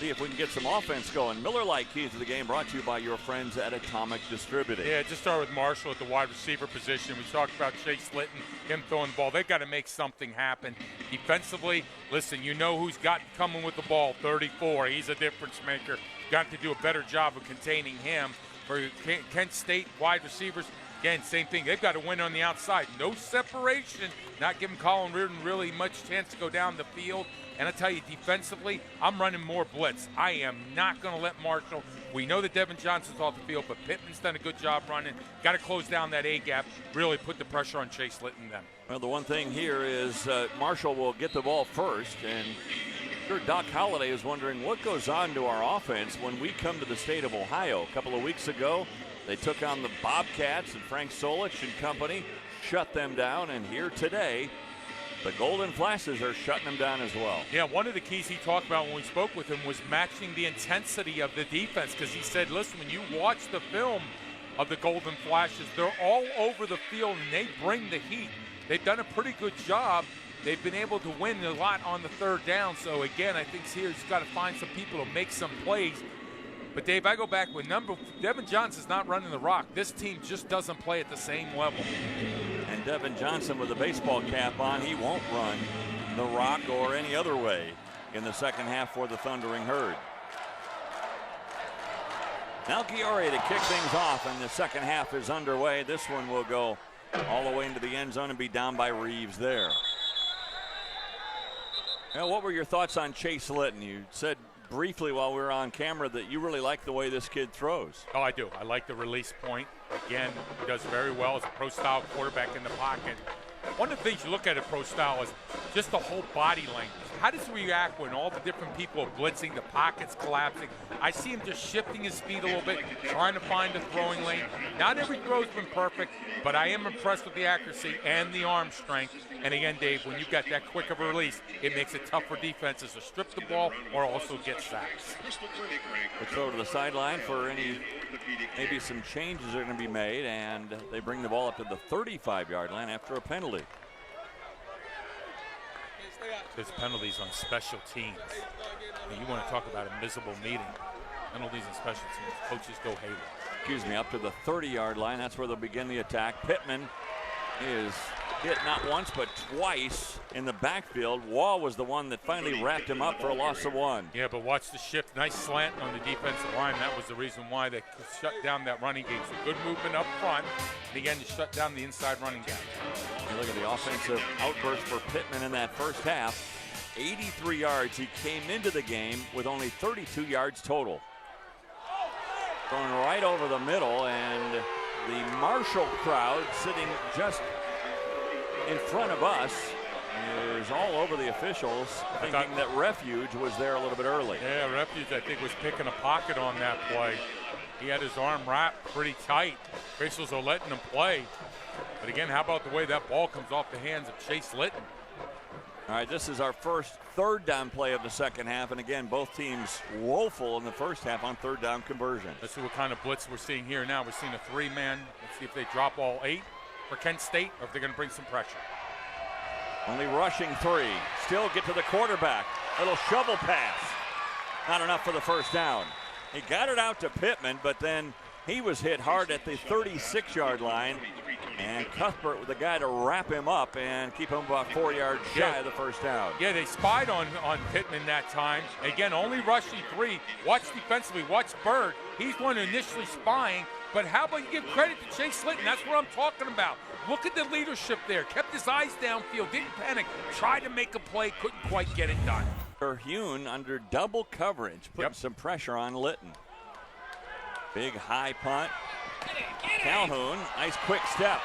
see if we can get some offense going. Miller Lite keys to the game brought to you by your friends at Atomic Distributing. Yeah, just start with Marshall at the wide receiver position. We talked about Chase Litton, him throwing the ball. They've got to make something happen. Defensively, listen, you know who's got coming with the ball, 34. He's a difference maker. Got to do a better job of containing him. For Kent State wide receivers, again, same thing. They've got to win on the outside. No separation, not giving Colin Reardon really much chance to go down the field. And I tell you, defensively, I'm running more blitz. I am not going to let Marshall. We know that Devin Johnson's off the field, but Pittman's done a good job running. Got to close down that A-gap, really put the pressure on Chase Litton then. Well, the one thing here is Marshall will get the ball first, and sure Doc Holliday is wondering what goes on to our offense when we come to the state of Ohio. A couple of weeks ago, they took on the Bobcats and Frank Solich and company, shut them down, and here today, the Golden Flashes are shutting them down as well. Yeah, one of the keys he talked about when we spoke with him was matching the intensity of the defense, because he said, listen, when you watch the film of the Golden Flashes, they're all over the field and they bring the heat. They've done a pretty good job. They've been able to win a lot on the third down. So, again, I think here he's got to find some people to make some plays. But, Dave, I go back when Devin Johnson's not running the rock. This team just doesn't play at the same level. And Devin Johnson with the baseball cap on, he won't run the rock or any other way in the second half for the Thundering Herd. Melchiori to kick things off, and the second half is underway. This one will go all the way into the end zone and be down by Reeves there. Now, what were your thoughts on Chase Litton? You said briefly while we were on camera that you really like the way this kid throws. Oh, I do. I like the release point. Again, he does very well as a pro-style quarterback in the pocket. One of the things you look at a pro-style is just the whole body language. How does he react when all the different people are blitzing, the pocket's collapsing? I see him just shifting his feet a little bit, trying to find a throwing lane. Not every throw's been perfect, but I am impressed with the accuracy and the arm strength. And again, Dave, when you've got that quick of a release, it makes it tough for defenses to strip the ball or also get sacks. The throw to the sideline for maybe some changes are going to be made, and they bring the ball up to the 35-yard line after a penalty. There's penalties on special teams. And you want to talk about a miserable meeting. Penalties on special teams. Coaches go haywire. Excuse me, up to the 30-yard line. That's where they'll begin the attack. Pittman is hit not once but twice in the backfield. Wall was the one that finally wrapped him up for a loss of 1. Yeah, but watch the shift. Nice slant on the defensive line. That was the reason why they shut down that running game. So good movement up front. And again, to shut down the inside running game. You look at the offensive outburst for Pittman in that first half. 83 yards. He came into the game with only 32 yards total. Going right over the middle, and the Marshall crowd sitting just in front of us is all over the officials, thinking that Refuge was there a little bit early. Yeah, Refuge, I think, was picking a pocket on that play. He had his arm wrapped pretty tight. Officials are letting him play. But again, how about the way that ball comes off the hands of Chase Litton? All right, this is our first third down play of the second half. And again, both teams woeful in the first half on third down conversion. Let's see what kind of blitz we're seeing here now. We're seeing a 3-man. Let's see if they drop all 8 for Kent State or if they're going to bring some pressure. Only rushing 3. Still get to the quarterback. Little shovel pass. Not enough for the first down. He got it out to Pittman, but then he was hit hard at the 36-yard line. And Cuthbert with the guy to wrap him up and keep him about 4 yards shy of the first down. Yeah, they spied on Pittman that time. Again, only rushing 3. Watch defensively. Watch Bird. He's one initially spying. But how about you give credit to Chase Litton? That's what I'm talking about. Look at the leadership there. Kept his eyes downfield. Didn't panic. Tried to make a play. Couldn't quite get it done. Terhune under double coverage, putting some pressure on Litton. Big high punt. Calhoun, nice quick step.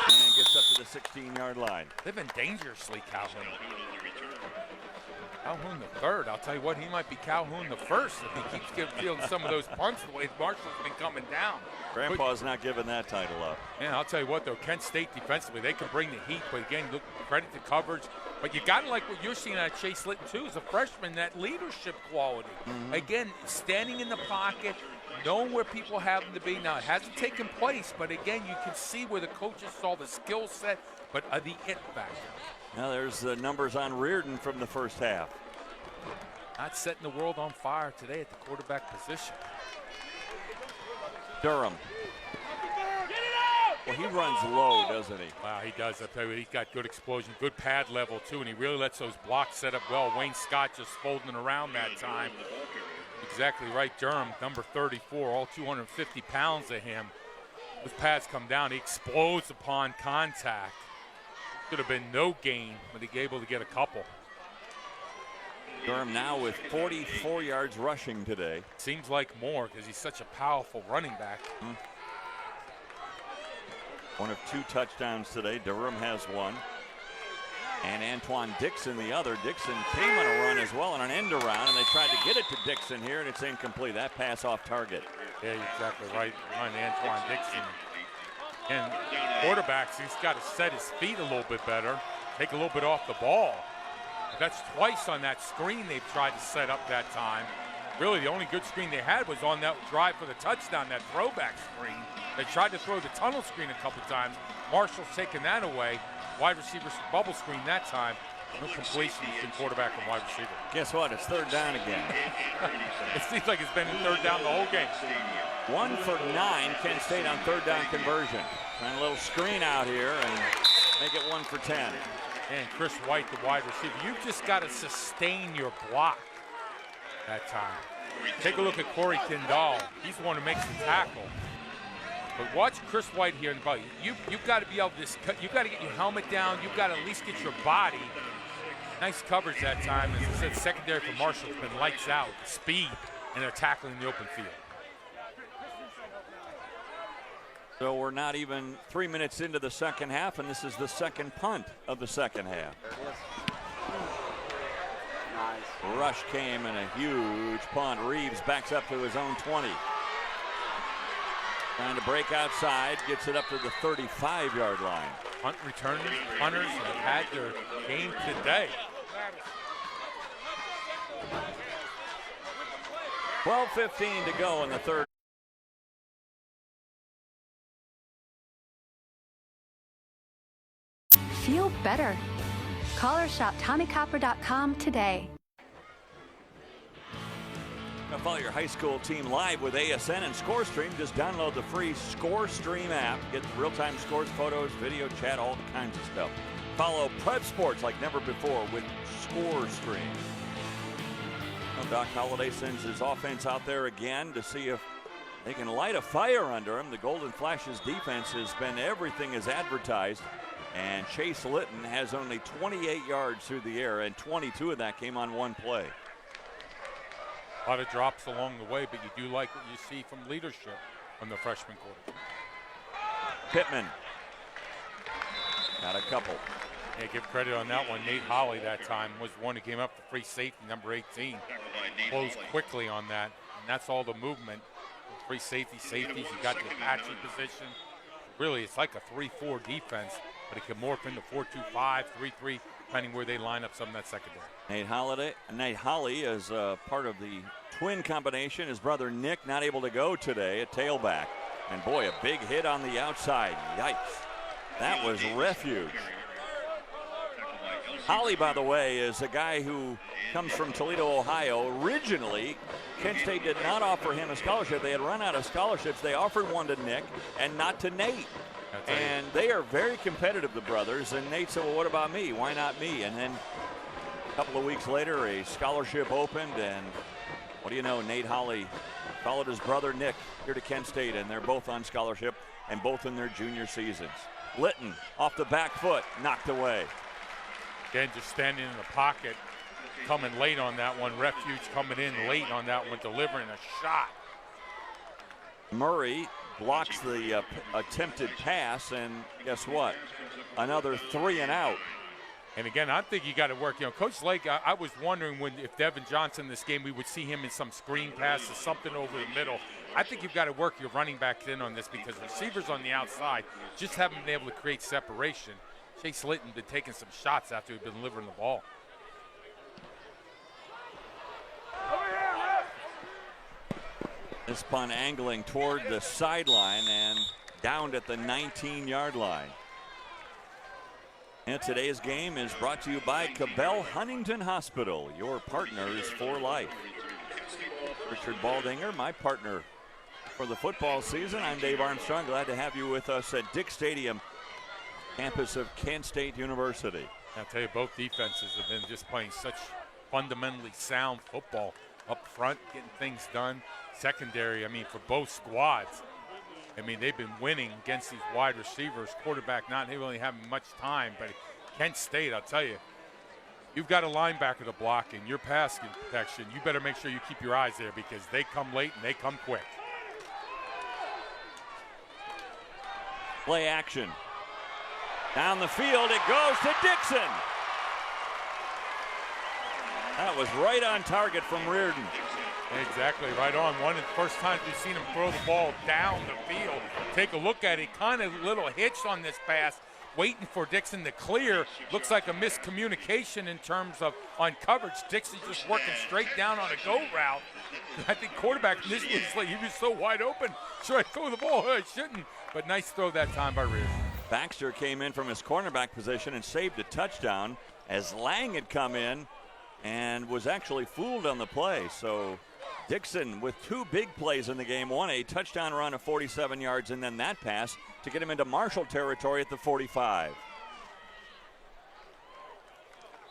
And gets up to the 16-yard line. Living dangerously, Calhoun. Calhoun the third. I'll tell you what, he might be Calhoun the first if he keeps fielding some of those punts the way Marshall's been coming down. Grandpa's not giving that title up. Yeah, I'll tell you what, though, Kent State defensively, they can bring the heat, but again, look, credit to coverage. But you got to like what you're seeing out of Chase Litton, too, as a freshman, that leadership quality. Again, standing in the pocket, knowing where people have him to be. Now, it hasn't taken place, but again, you can see where the coaches saw the skill set, but the it factor. Now there's the numbers on Reardon from the first half. Not setting the world on fire today at the quarterback position. Durham. Well, he runs low, doesn't he? Wow, he does. I'll tell you what, he's got good explosion, good pad level, too, and he really lets those blocks set up well. Wayne Scott just folding around that time. Exactly right, Durham, number 34, all 250 pounds of him. Those pads come down, he explodes upon contact. Could have been no gain, but he's able to get a couple. Durham now with 44 yards rushing today. Seems like more because he's such a powerful running back. One of 2 touchdowns today. Durham has 1. And Antoine Dixon the other. Dixon came on a run as well on an end around, and they tried to get it to Dixon here, and it's incomplete. That pass off target. Yeah, you're exactly right. Behind Antoine Dixon. And quarterbacks, he's got to set his feet a little bit better, take a little bit off the ball. But that's twice on that screen they've tried to set up that time. Really, the only good screen they had was on that drive for the touchdown, that throwback screen. They tried to throw the tunnel screen a couple times. Marshall's taken that away. Wide receiver bubble screen that time. No completion between quarterback and wide receiver. Guess what? It's third down again. It seems like it's been third down the whole game. 1 for 9, Kent State on third down conversion. Trying a little screen out here and make it 1 for 10. And Chris White, the wide receiver, you've just got to sustain your block that time. Take a look at Corey Tyndall. He's the one who makes the tackle. But watch Chris White here in the ball. You've got to be able to, you've got to get your helmet down. You've got to at least get your body. Nice coverage that time. As I said, secondary for Marshall has been lights out, speed, and they're tackling the open field. So we're not even 3 minutes into the second half, and this is the second punt of the second half. Nice. Rush came and a huge punt. Reeves backs up to his own 20. Trying to break outside, gets it up to the 35-yard line. Punt returning punters have had their game today. 12:15 to go in the third. Feel better. Call or shop TommyCopper.com today. Want to follow your high school team live with ASN and ScoreStream? Just download the free ScoreStream app. Get real-time scores, photos, video, chat, all kinds of stuff. Follow Prep Sports like never before with ScoreStream. Well, Doc Holliday sends his offense out there again to see if they can light a fire under him. The Golden Flashes defense has been everything as advertised. And Chase Litton has only 28 yards through the air, and 22 of that came on one play. A lot of drops along the way, but you do like what you see from leadership from the freshman quarterback. Pittman got a couple. Yeah, give credit on that one. Nate Holly that time was the one who came up for free safety, number 18. Closed quickly on that, and that's all the movement. Free safeties, you got the patchy position. Really, it's like a 3-4 defense, but it can morph into 4-2-5, 3-3, depending where they line up some of that secondary. Nate Holly is part of the twin combination. His brother Nick not able to go today at tailback. And boy, a big hit on the outside. Yikes. That was refuge. Holly, by the way, is a guy who comes from Toledo, Ohio. Originally, Kent State did not offer him a scholarship. They had run out of scholarships. They offered one to Nick and not to Nate. And they are very competitive, the brothers. And Nate said, well, what about me? Why not me? And then a couple of weeks later, a scholarship opened. And what do you know, Nate Holly followed his brother Nick here to Kent State. And they're both on scholarship and both in their junior seasons. Litton off the back foot, knocked away. Again, just standing in the pocket, coming late on that one. Refuge coming in late on that one, delivering a shot. Murray blocks the attempted pass, and guess what? Another 3 and out. And again, I think you got to work. You know, Coach Lake, I was wondering if Devin Johnson in this game, we would see him in some screen passes, something over the middle. I think you've got to work your running backs in on this because receivers on the outside just haven't been able to create separation. Chase Litton been taking some shots after he'd been delivering the ball. This punt angling toward the sideline and downed at the 19-yard line. And today's game is brought to you by Cabell Huntington Hospital, your partners for life. Richard Baldinger, my partner for the football season. I'm Dave Armstrong. Glad to have you with us at Dick Stadium, campus of Kent State University. I'll tell you, both defenses have been just playing such fundamentally sound football. Up front, getting things done. Secondary, I mean, for both squads. I mean, they've been winning against these wide receivers. Quarterback not really having much time, but Kent State, I'll tell you, you've got a linebacker to block in your pass protection. You better make sure you keep your eyes there because they come late and they come quick. Play action. Down the field, it goes to Dixon. That was right on target from Reardon. Exactly, right on. One of the first times we've seen him throw the ball down the field. Take a look at it, kind of a little hitch on this pass, waiting for Dixon to clear. Looks like a miscommunication in terms of on coverage. Dixon just working straight down on a go route. I think quarterback initially was like, he was so wide open. Should I throw the ball? I shouldn't. But nice throw that time by Reardon. Baxter came in from his cornerback position and saved a touchdown as Lang had come in and was actually fooled on the play. So Dixon with 2 big plays in the game. One, a touchdown run of 47 yards, and then that pass to get him into Marshall territory at the 45.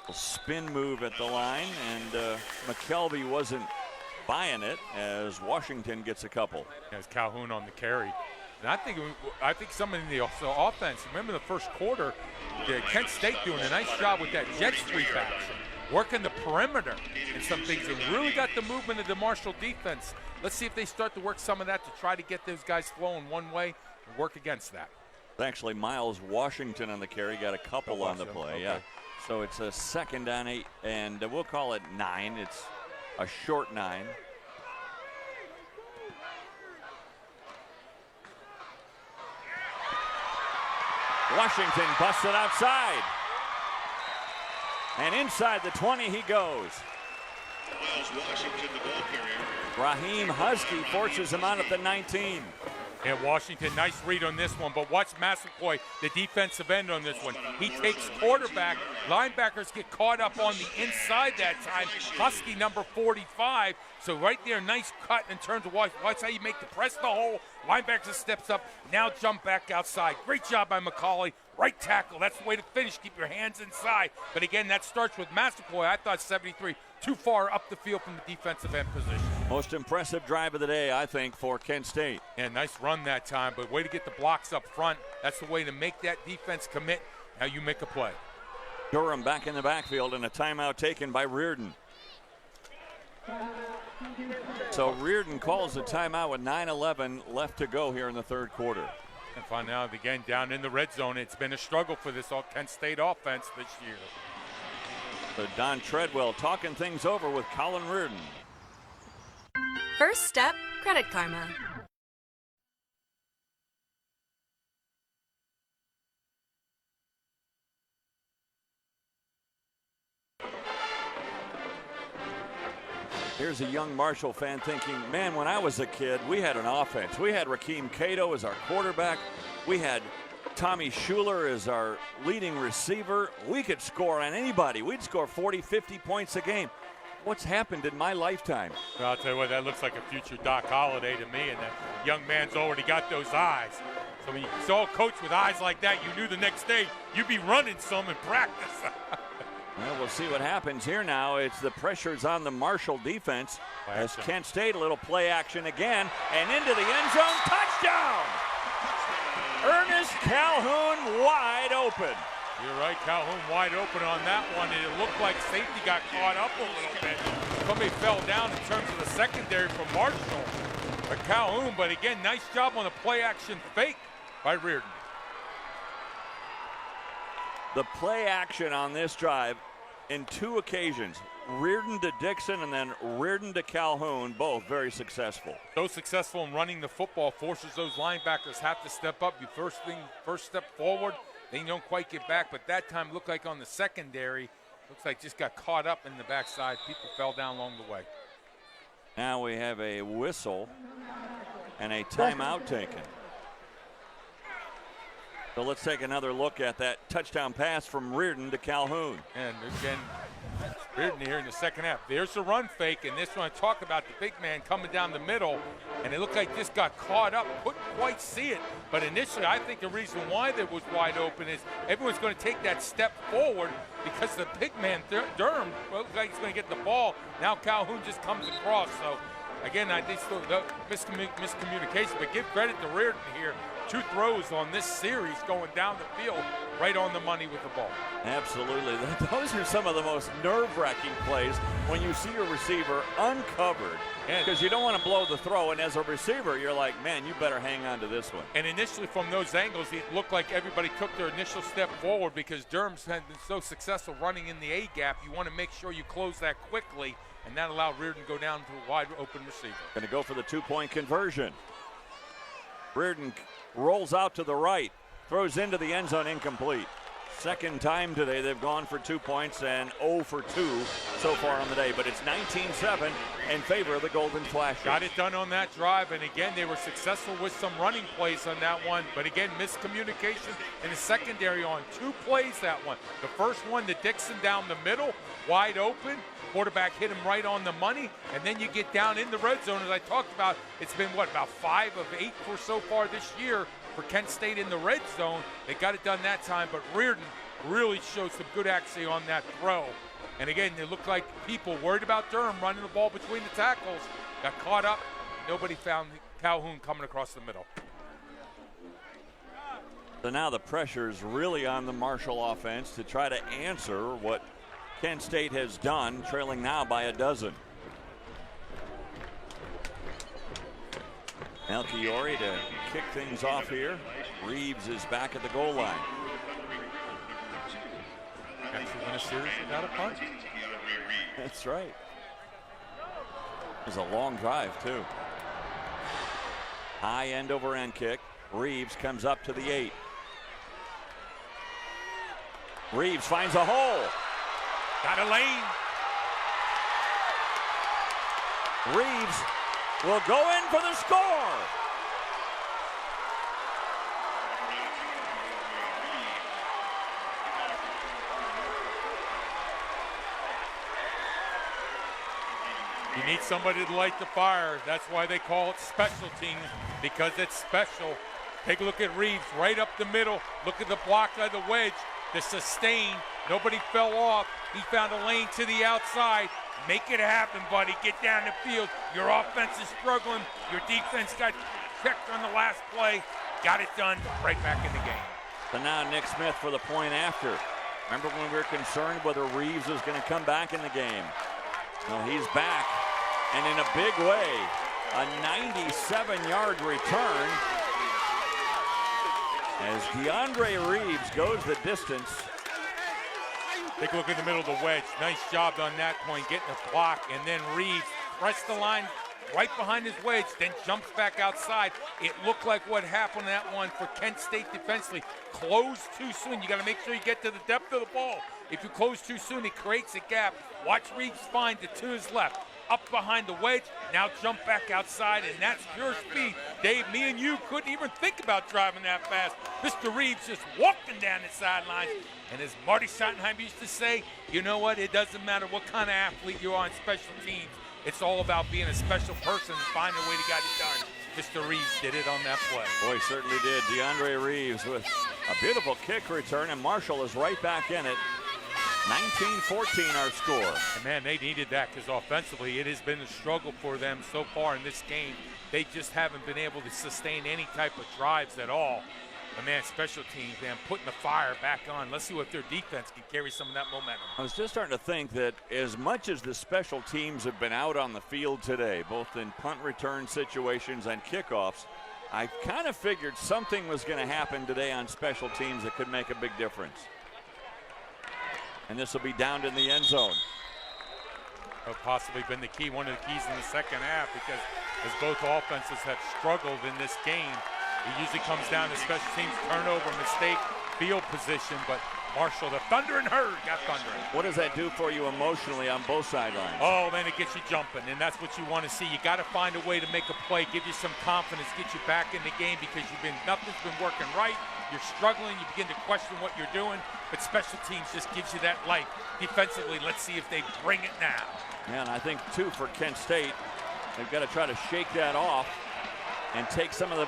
A spin move at the line, and McKelvey wasn't buying it as Washington gets a couple. As Calhoun on the carry. And I think some of the offense, remember the first quarter, Kent State doing a nice job with that jet sweep action, working the perimeter and some things, and really got the movement of the Marshall defense. Let's see if they start to work some of that to try to get those guys flowing one way and work against that. Actually, Miles Washington on the carry, got a couple on the play. Okay. Yeah. So it's a 2nd down 8, and we'll call it 9. It's a short 9. Washington busted outside. And inside the 20 he goes. Miles Washington, the ball carrier. Raheem Husky forces him out at the 19. Yeah, Washington, nice read on this one, but watch Massaquoi, the defensive end on this one. He takes quarterback. Linebackers get caught up on the inside that time. Husky number 45. So right there, nice cut in terms of watch how you make the press the hole. Linebacker steps up, now jump back outside. Great job by McCauley. Right tackle, that's the way to finish. Keep your hands inside. But again, that starts with Massaquoi. I thought 73, too far up the field from the defensive end position. Most impressive drive of the day, I think, for Kent State. And nice run that time, but way to get the blocks up front. That's the way to make that defense commit. Now you make a play. Durham back in the backfield and a timeout taken by Reardon. So Reardon calls a timeout with 9:11 left to go here in the third quarter. And find out again down in the red zone. It's been a struggle for this Kent State offense this year. So Don Treadwell talking things over with Colin Reardon. First step, Credit Karma. Here's a young Marshall fan thinking, man, when I was a kid, we had an offense. We had Rakeem Cato as our quarterback. We had Tommy Schuler as our leading receiver. We could score on anybody. We'd score 40, 50 points a game. What's happened in my lifetime? Well, I'll tell you what, that looks like a future Doc Holliday to me, and that young man's already got those eyes. So when you saw a coach with eyes like that, you knew the next day you'd be running some in practice. Well, we'll see what happens here now. It's the pressures on the Marshall defense as Kent State, a little play action again, and into the end zone, touchdown! Ernest Calhoun wide open. You're right, Calhoun wide open on that one, and it looked like safety got caught up a little bit. Somebody fell down in terms of the secondary from Marshall. But Calhoun, but again, nice job on the play action fake by Reardon. The play action on this drive in two occasions, Reardon to Dixon and then Reardon to Calhoun, both very successful. So successful in running the football, forces those linebackers have to step up. You first step forward, they don't quite get back, but that time looked like on the secondary, looks like just got caught up in the backside. People fell down along the way. Now we have a whistle and a timeout taken. So let's take another look at that touchdown pass from Reardon to Calhoun. And again, Reardon here in the second half. There's the run fake, and this one I talk about the big man coming down the middle, and it looked like this got caught up, couldn't quite see it. But initially, I think the reason why that was wide open is everyone's going to take that step forward because the big man, Durham, looks like he's going to get the ball. Now Calhoun just comes across. So again, I think still miscommunication, but give credit to Reardon here. 2 throws on this series going down the field, right on the money with the ball. Absolutely. Those are some of the most nerve-wracking plays when you see your receiver uncovered because you don't want to blow the throw, and as a receiver, you're like, man, you better hang on to this one. And initially from those angles, it looked like everybody took their initial step forward because Durham's had been so successful running in the A gap. You want to make sure you close that quickly, and that allowed Reardon to go down to a wide open receiver. Going to go for the 2-point conversion. Reardon rolls out to the right, throws into the end zone, incomplete. Second time today they've gone for 2 points and 0 for 2 so far on the day, but it's 19-7 in favor of the Golden Flashers. Got it done on that drive, and again, they were successful with some running plays on that one, but again, miscommunication in the secondary on 2 plays that one. The first one to Dixon down the middle, wide open. Quarterback hit him right on the money, and then you get down in the red zone. As I talked about, it's been, about 5 of 8 for so far this year for Kent State in the red zone. They got it done that time, but Reardon really showed some good accuracy on that throw. And again, it looked like people worried about Durham running the ball between the tackles, got caught up. Nobody found Calhoun coming across the middle. So now the pressure is really on the Marshall offense to try to answer what Kent State has done, trailing now by a dozen. Melchiori to kick things off here. Reeves is back at the goal line. Actually win a series without a punt. That's right. It was a long drive, too. High end over end kick. Reeves comes up to the 8. Reeves finds a hole. Got a lane. Reeves will go in for the score. You need somebody to light the fire. That's why they call it special teams, because it's special. Take a look at Reeves right up the middle. Look at the block by the wedge, the sustain. Nobody fell off. He found a lane to the outside. Make it happen, buddy. Get down the field. Your offense is struggling. Your defense got checked on the last play. Got it done. Right back in the game. So now Nick Smith for the point after. Remember when we were concerned whether Reeves was going to come back in the game? Well, he's back, and in a big way. A 97-yard return as DeAndre Reeves goes the distance. Take a look in the middle of the wedge. Nice job on that point, getting a block, and then Reeves pressed the line right behind his wedge, then jumps back outside. It looked like what happened in that one for Kent State defensively. Close too soon. You got to make sure you get to the depth of the ball. If you close too soon, it creates a gap. Watch Reeves find it to his left. Up behind the wedge, now jump back outside, and that's pure speed. Dave, me and you couldn't even think about driving that fast. Mr. Reeves just walking down the sidelines. And as Marty Schottenheim used to say, you know what? It doesn't matter what kind of athlete you are on special teams. It's all about being a special person and finding a way to get it done. Mr. Reeves did it on that play. Boy, he certainly did. DeAndre Reeves with a beautiful kick return, and Marshall is right back in it. 19-14 our score. And man, they needed that because offensively it has been a struggle for them so far in this game. They just haven't been able to sustain any type of drives at all. But man, special teams, man, putting the fire back on. Let's see what their defense can carry some of that momentum. I was just starting to think that as much as the special teams have been out on the field today, both in punt return situations and kickoffs, I kind of figured something was going to happen today on special teams that could make a big difference. And this will be down in the end zone. Possibly been the key, one of the keys in the second half, because as both offenses have struggled in this game, it usually comes down to special teams, turnover, mistake, field position, but Marshall, the Thundering Herd, got thundering. What does that do for you emotionally on both sidelines? Oh, man, it gets you jumping, and that's what you want to see. You got to find a way to make a play, give you some confidence, get you back in the game, because nothing's been working right. You're struggling, you begin to question what you're doing, but special teams just gives you that life. Defensively, let's see if they bring it now. Yeah, and I think, too, for Kent State, they've got to try to shake that off and take some of the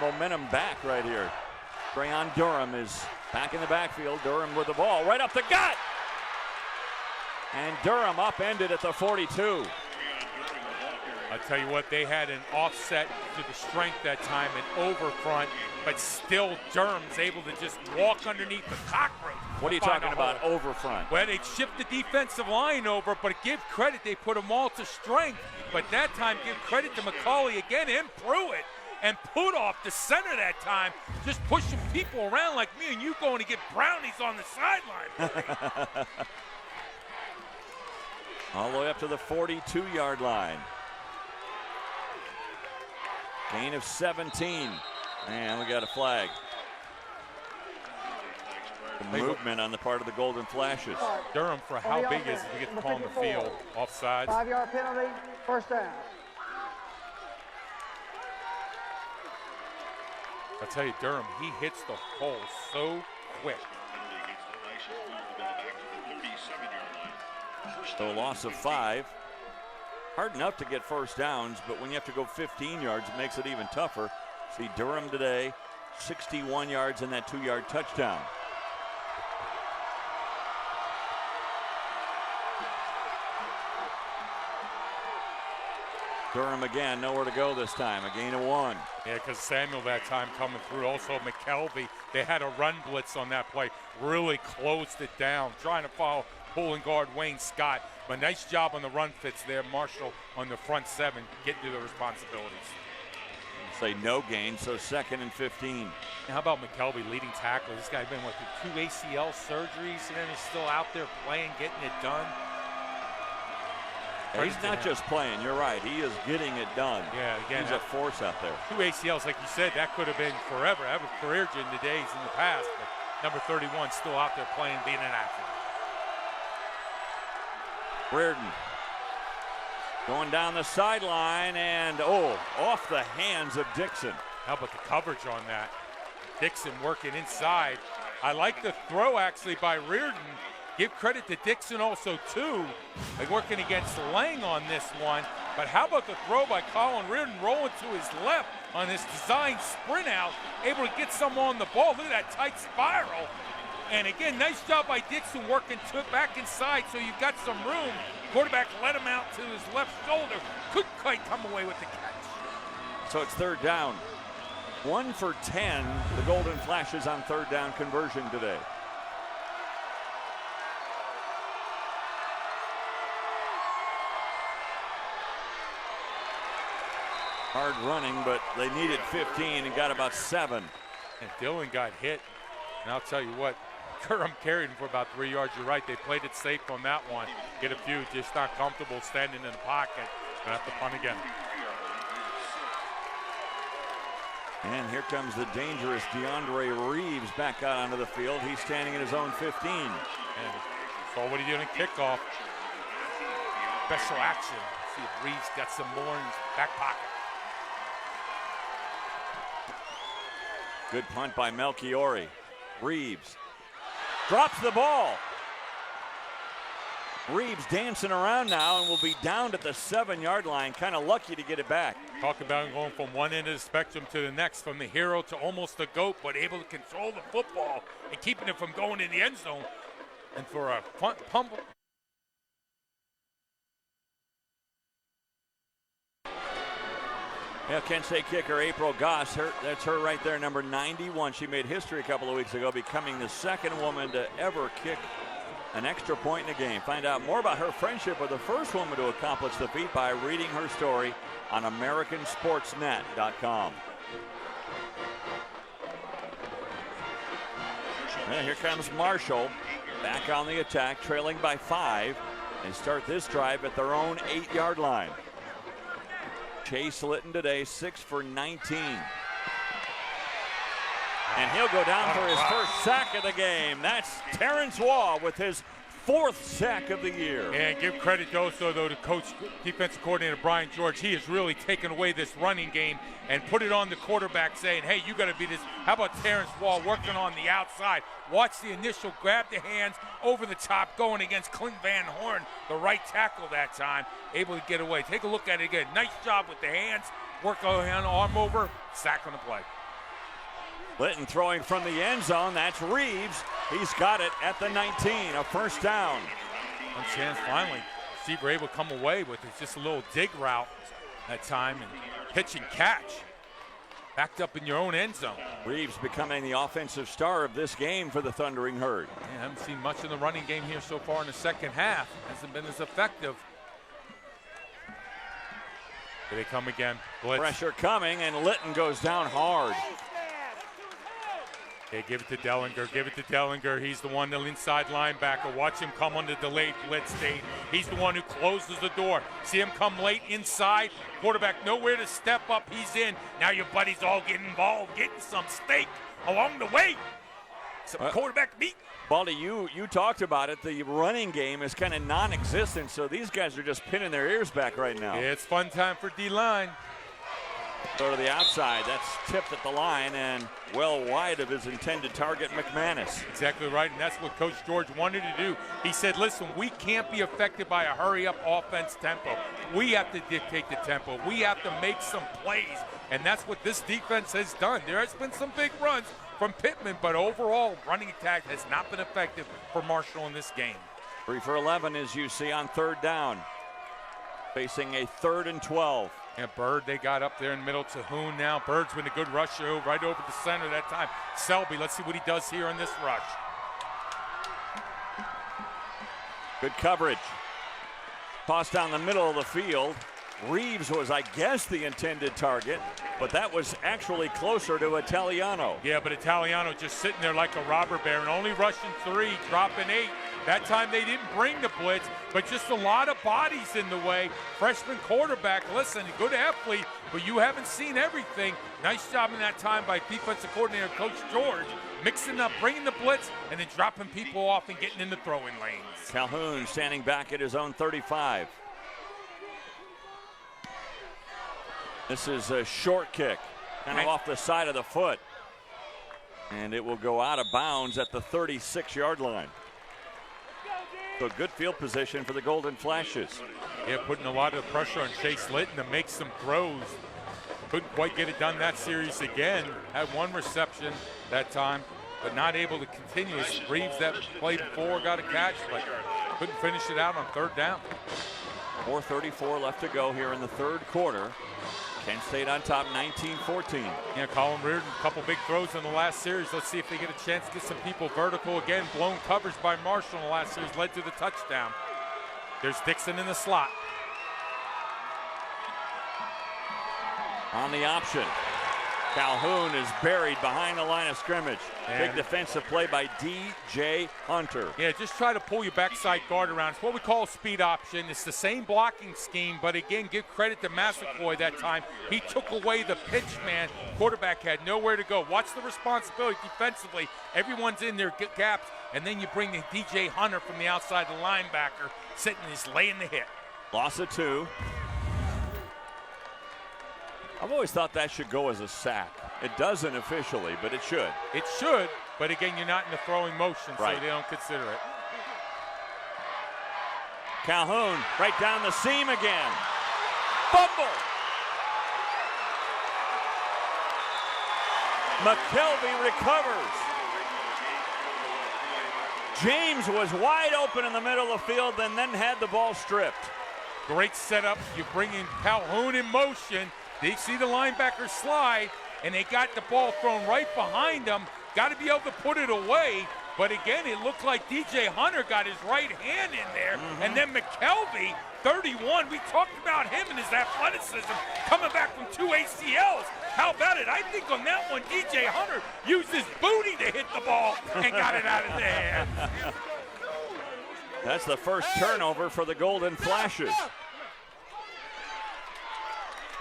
momentum back right here. Trayon Durham is back in the backfield. Durham with the ball right up the gut. And Durham upended at the 42. I'll tell you what, they had an offset to the strength that time, an over front, but still Durham's able to just walk underneath the cockroach. What are you talking about, over front? Well, they shift the defensive line over, but give credit, they put them all to strength. But that time, give credit to McCauley again and Pruitt. And Pudoff, the center that time, just pushing people around like me and you going to get brownies on the sideline. All the way up to the 42-yard line. Gain of 17. And we got a flag. The movement on the part of the Golden Flashes. Durham, for how big is it to get the ball on the field? Offsides. 5-yard penalty, first down. I'll tell you, Durham, he hits the hole so quick. So a loss of 5. Hard enough to get first downs, but when you have to go 15 yards, it makes it even tougher. See Durham today, 61 yards and that 2-yard touchdown. Durham again, nowhere to go this time, a gain of 1. Yeah, because Samuel that time coming through. Also McKelvey, they had a run blitz on that play. Really closed it down, trying to follow pulling guard Wayne Scott. But nice job on the run fits there. Marshall on the front 7, getting to the responsibilities. Say no gain, so 2nd and 15. How about McKelvey, leading tackler? This guy's been with 2 ACL surgeries, and he's still out there playing, getting it done. He's not just playing, you're right. He is getting it done. Yeah, again, he's a force out there. 2 ACLs, like you said, that could have been forever. That was career in the days in the past. But number 31 still out there playing, being an athlete. Reardon going down the sideline and, off the hands of Dixon. How about the coverage on that? Dixon working inside. I like the throw, actually, by Reardon. Give credit to Dixon also, too, like working against Lang on this one. But how about the throw by Colin Reardon rolling to his left on this design sprint out, able to get some on the ball. Look at that tight spiral. And again, nice job by Dixon working back inside so you've got some room. Quarterback let him out to his left shoulder. Couldn't quite come away with the catch. So it's third down. 1 for 10, the Golden Flashes on third down conversion today. Hard running, but they needed 15 and got about 7. And Dillon got hit. And I'll tell you what, Durham carried him for about 3 yards. You're right, they played it safe on that one. Get a few, just not comfortable standing in the pocket. Gonna have to punt again. And here comes the dangerous DeAndre Reeves back out onto the field. He's standing in his own 15. And saw what he did in kickoff. Special action. See if Reeves got some more in his back pocket. Good punt by Melchiori. Reeves drops the ball. Reeves dancing around now and will be down at the 7-yard line. Kind of lucky to get it back. Talk about going from one end of the spectrum to the next, from the hero to almost the GOAT, but able to control the football and keeping it from going in the end zone. And for a pump. Yeah, Kent State kicker April Goss, that's her right there, number 91. She made history a couple of weeks ago, becoming the second woman to ever kick an extra point in a game. Find out more about her friendship with the first woman to accomplish the feat by reading her story on AmericanSportsNet.com. And here comes Marshall back on the attack, trailing by 5, and start this drive at their own 8-yard line. Chase Litton today, 6 for 19. And he'll go down for his first sack of the game. That's Terrence Waugh with his 4th sack of the year. And give credit also, though, to coach, defensive coordinator Brian George. He has really taken away this running game and put it on the quarterback, saying, hey, you got to be this. How about Terrence Waugh working on the outside? Watch the initial grab the hands over the top, going against Clint Van Horn, the right tackle that time, able to get away. Take a look at it again. Nice job with the hands. Work on arm over, sack on the play. Litton throwing from the end zone. That's Reeves. He's got it at the 19, a first down. One chance finally. Receiver able to come away with it. Just a little dig route that time and pitch and catch. Backed up in your own end zone. Reeves becoming the offensive star of this game for the Thundering Herd. Yeah, haven't seen much in the running game here so far in the second half. Hasn't been as effective. Here they come again. Blitz. Pressure coming, and Litton goes down hard. Hey, give it to Dellinger. Give it to Dellinger. He's the one, the inside linebacker. Watch him come on the delayed blitz, Dave. He's the one who closes the door. See him come late inside. Quarterback nowhere to step up. He's in. Now your buddies all getting involved, getting some steak along the way. Some quarterback meat. Baldy, you talked about it. The running game is kind of non-existent, so these guys are just pinning their ears back right now. Yeah, it's fun time for D-line. Go to the outside. That's tipped at the line and well wide of his intended target, McManus. Exactly right, and that's what Coach George wanted to do. He said, listen, we can't be affected by a hurry-up offense tempo. We have to dictate the tempo. We have to make some plays, and that's what this defense has done. There has been some big runs from Pittman, but overall, running attack has not been effective for Marshall in this game. 3 for 11, as you see, on third down. Facing a 3rd and 12. And Bird, they got up there in the middle to Hoon now. Bird's been a good rusher right over the center that time. Selby, let's see what he does here in this rush. Good coverage. Toss down the middle of the field. Reeves was, I guess, the intended target, but that was actually closer to Italiano. Yeah, but Italiano just sitting there like a robber baron, only rushing 3, dropping 8. That time they didn't bring the blitz, but just a lot of bodies in the way. Freshman quarterback, listen, good athlete, but you haven't seen everything. Nice job in that time by defensive coordinator Coach George, mixing up, bringing the blitz, and then dropping people off and getting in the throwing lanes. Calhoun standing back at his own 35. This is a short kick, kind of off the side of the foot. And it will go out of bounds at the 36-yard line. So good field position for the Golden Flashes. Yeah, putting a lot of pressure on Chase Litton to make some throws. Couldn't quite get it done that series again. Had one reception that time, but not able to continue. Reeves that play before got a catch, but couldn't finish it out on third down. 4:34 left to go here in the third quarter. Kent State on top 19-14. Yeah, Colin Reardon, a couple big throws in the last series. Let's see if they get a chance to get some people vertical again. Blown coverage by Marshall in the last series led to the touchdown. There's Dixon in the slot. On the option. Calhoun is buried behind the line of scrimmage. Big defensive play by DJ Hunter. Yeah, just try to pull your backside guard around. It's what we call a speed option. It's the same blocking scheme, but again, give credit to Massaquoi that time. He took away the pitch man. Quarterback had nowhere to go. Watch the responsibility defensively. Everyone's in their gaps, and then you bring in DJ Hunter from the outside, the linebacker, sitting and he's laying the hit. Loss of 2. I've always thought that should go as a sack. It doesn't officially, but it should. It should, but again, you're not in the throwing motion, right. So they don't consider it. Calhoun right down the seam again. Fumble. McKelvey recovers. James was wide open in the middle of the field and then had the ball stripped. Great setup. You bring in Calhoun in motion. They see the linebacker slide, and they got the ball thrown right behind them. Got to be able to put it away. But again, it looked like DJ Hunter got his right hand in there. And then McKelvey, 31, we talked about him and his athleticism coming back from 2 ACLs. How about it? I think on that one, DJ Hunter used his booty to hit the ball and got it out of their hands. That's the first turnover for the Golden Flashes.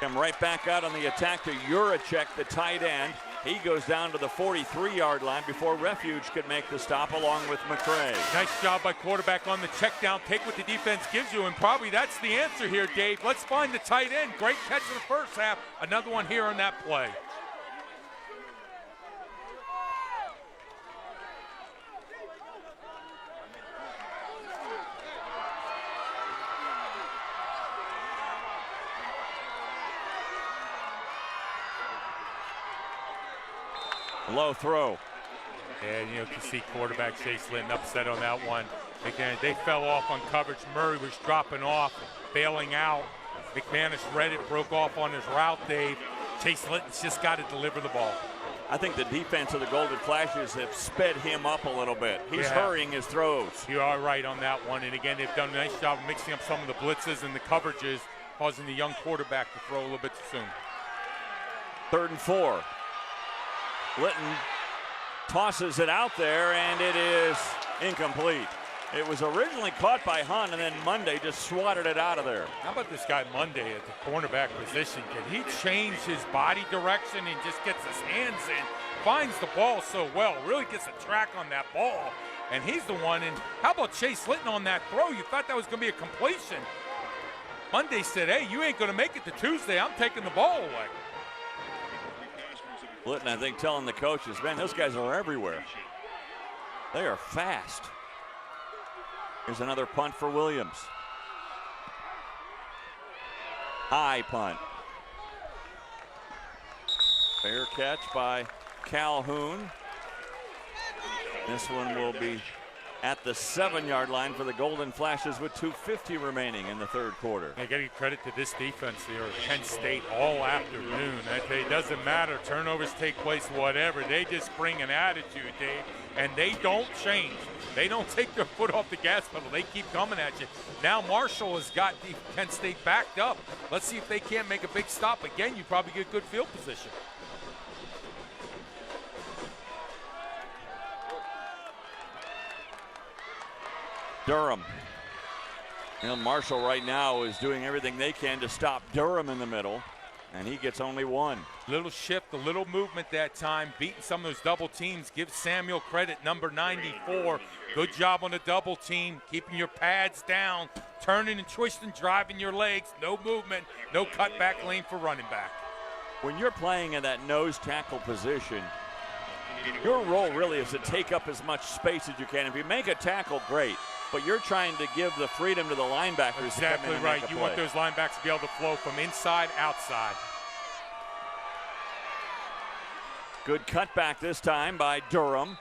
Come right back out on the attack to Juracek, the tight end. He goes down to the 43-yard line before Refuge could make the stop along with McCray. Nice job by quarterback on the check down. Take what the defense gives you, and probably that's the answer here, Dave. Let's find the tight end. Great catch in the first half. Another one here on that play. Low throw. And you can see quarterback Chase Litton upset on that one. Again, they fell off on coverage. Murray was dropping off, bailing out. McManus read it, broke off on his route, Dave. Chase Litton's just got to deliver the ball. I think the defense of the Golden Flashes have sped him up a little bit. He's hurrying his throws. You are right on that one. And again, they've done a nice job of mixing up some of the blitzes and the coverages, causing the young quarterback to throw a little bit too soon. 3rd and 4. Litton tosses it out there, and it is incomplete. It was originally caught by Hunt, and then Monday just swatted it out of there. How about this guy Monday at the cornerback position? Can he change his body direction and just gets his hands in, finds the ball so well, really gets a track on that ball, and he's the one. And how about Chase Litton on that throw? You thought that was going to be a completion. Monday said, hey, you ain't going to make it to Tuesday. I'm taking the ball away. Litton, I think, telling the coaches, man, those guys are everywhere. They are fast. Here's another punt for Williams. High punt. Fair catch by Calhoun. This one will be at the 7-yard line for the Golden Flashes with 2:50 remaining in the third quarter. I got to give credit to this defense here at Kent State all afternoon. It doesn't matter. Turnovers take place, whatever. They just bring an attitude, Dave, and they don't change. They don't take their foot off the gas pedal. They keep coming at you. Now Marshall has got Kent State backed up. Let's see if they can't make a big stop. Again, you probably get good field position. Durham. Marshall right now is doing everything they can to stop Durham in the middle, and he gets only one. Little shift, a little movement that time, beating some of those double teams. Give Samuel credit, number 94. Good job on the double team, keeping your pads down, turning and twisting, driving your legs, no movement, no cutback lane for running back. When you're playing in that nose tackle position, your role really is to take up as much space as you can. If you make a tackle, great. but you're trying to give the freedom to the linebackers. Exactly right. You want those linebackers to be able to flow from inside, outside. Good cutback this time by Durham.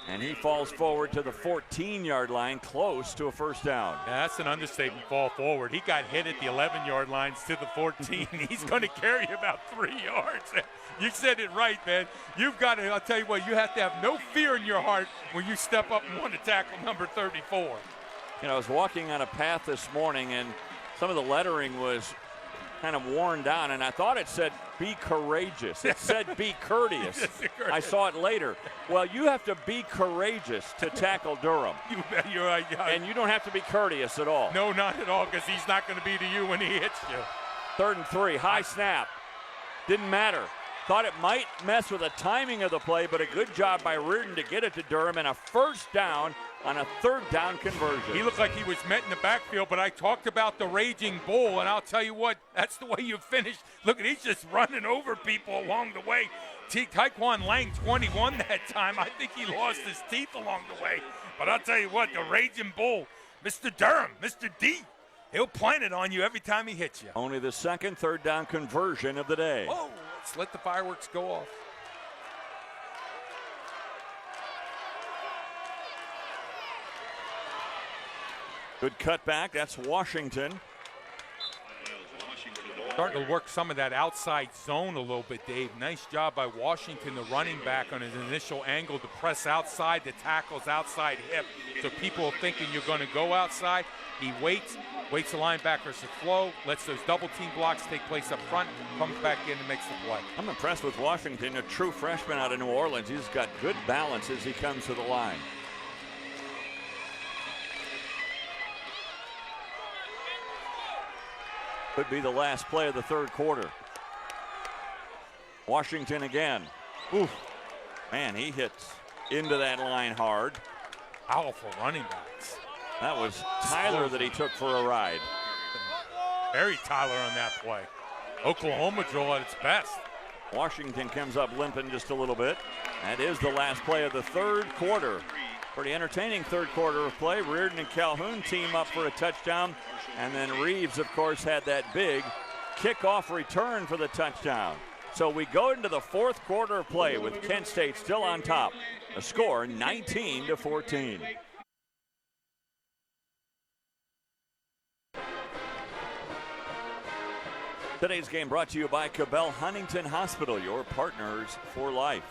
And he falls forward to the 14-yard line, close to a first down. Yeah, that's an understatement, fall forward. He got hit at the 11-yard lines to the 14. He's going to carry about 3 yards. You said it right, man. You've got to, I'll tell you what, you have to have no fear in your heart when you step up and want to tackle number 34. You know, I was walking on a path this morning, and some of the lettering was kind of worn down, and I thought it said, be courageous. It said, be courteous. I saw it later. Well, you have to be courageous to tackle Durham. You're right. And you don't have to be courteous at all. No, not at all, because he's not going to be to you when he hits you. 3rd and 3, high snap. Didn't matter. Thought it might mess with the timing of the play, but a good job by Reardon to get it to Durham, and a first down on a 3rd down conversion. He looked like he was met in the backfield, but I talked about the raging bull, and I'll tell you what, that's the way you finish. Look, he's just running over people along the way. Taekwon Lang, 21 that time. I think he lost his teeth along the way. But I'll tell you what, the raging bull, Mr. Durham, Mr. D, he'll plant it on you every time he hits you. Only the 2nd 3rd down conversion of the day. Whoa, let's let the fireworks go off. Good cutback. That's Washington. Starting to work some of that outside zone a little bit, Dave. Nice job by Washington, the running back, on his initial angle to press outside. The tackle's outside hip. So people are thinking you're going to go outside. He waits the linebackers to flow, lets those double team blocks take place up front, comes back in and makes the play. I'm impressed with Washington, a true freshman out of New Orleans. He's got good balance as he comes to the line. Could be the last play of the 3rd quarter. Washington again. Oof. Man, he hits into that line hard. Powerful running backs. That was Tyler that he took for a ride. Very Tyler on that play. Oklahoma drill at its best. Washington comes up limping just a little bit. That is the last play of the 3rd quarter. Pretty entertaining 3rd quarter of play. Reardon and Calhoun team up for a touchdown. And then Reeves, of course, had that big kickoff return for the touchdown. So we go into the 4th quarter of play with Kent State still on top. A score 19-14. Today's game brought to you by Cabell Huntington Hospital, your partners for life.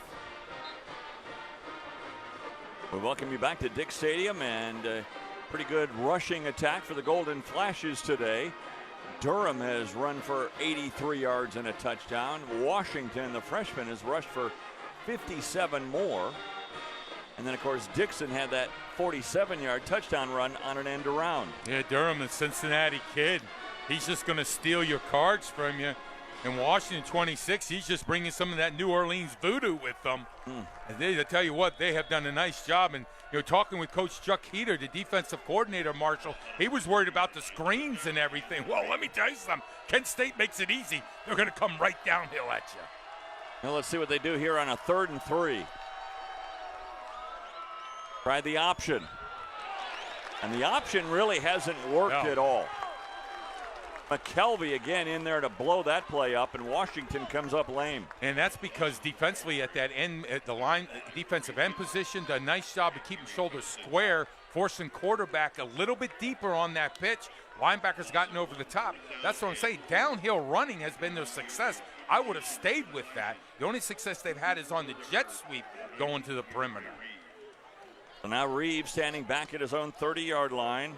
We welcome you back to Dick Stadium, and a pretty good rushing attack for the Golden Flashes today. Durham has run for 83 yards and a touchdown. Washington, the freshman, has rushed for 57 more. And then, of course, Dixon had that 47-yard touchdown run on an end around. Yeah, Durham, the Cincinnati kid. He's just going to steal your cards from you. And Washington 26, he's just bringing some of that New Orleans voodoo with them. And I tell you what, they have done a nice job. And, you know, talking with Coach Chuck Heater, the defensive coordinator, Marshall, he was worried about the screens and everything. Well, let me tell you something. Kent State makes it easy. They're going to come right downhill at you. Now let's see what they do here on a 3rd and 3. Try the option. And the option really hasn't worked at all. McKelvey again in there to blow that play up, and Washington comes up lame. And that's because defensively at that end, at the line, defensive end position, did a nice job of keeping shoulders square, forcing quarterback a little bit deeper on that pitch. Linebackers gotten over the top. That's what I'm saying. Downhill running has been their success. I would have stayed with that. The only success they've had is on the jet sweep going to the perimeter. So now Reeves standing back at his own 30-yard line.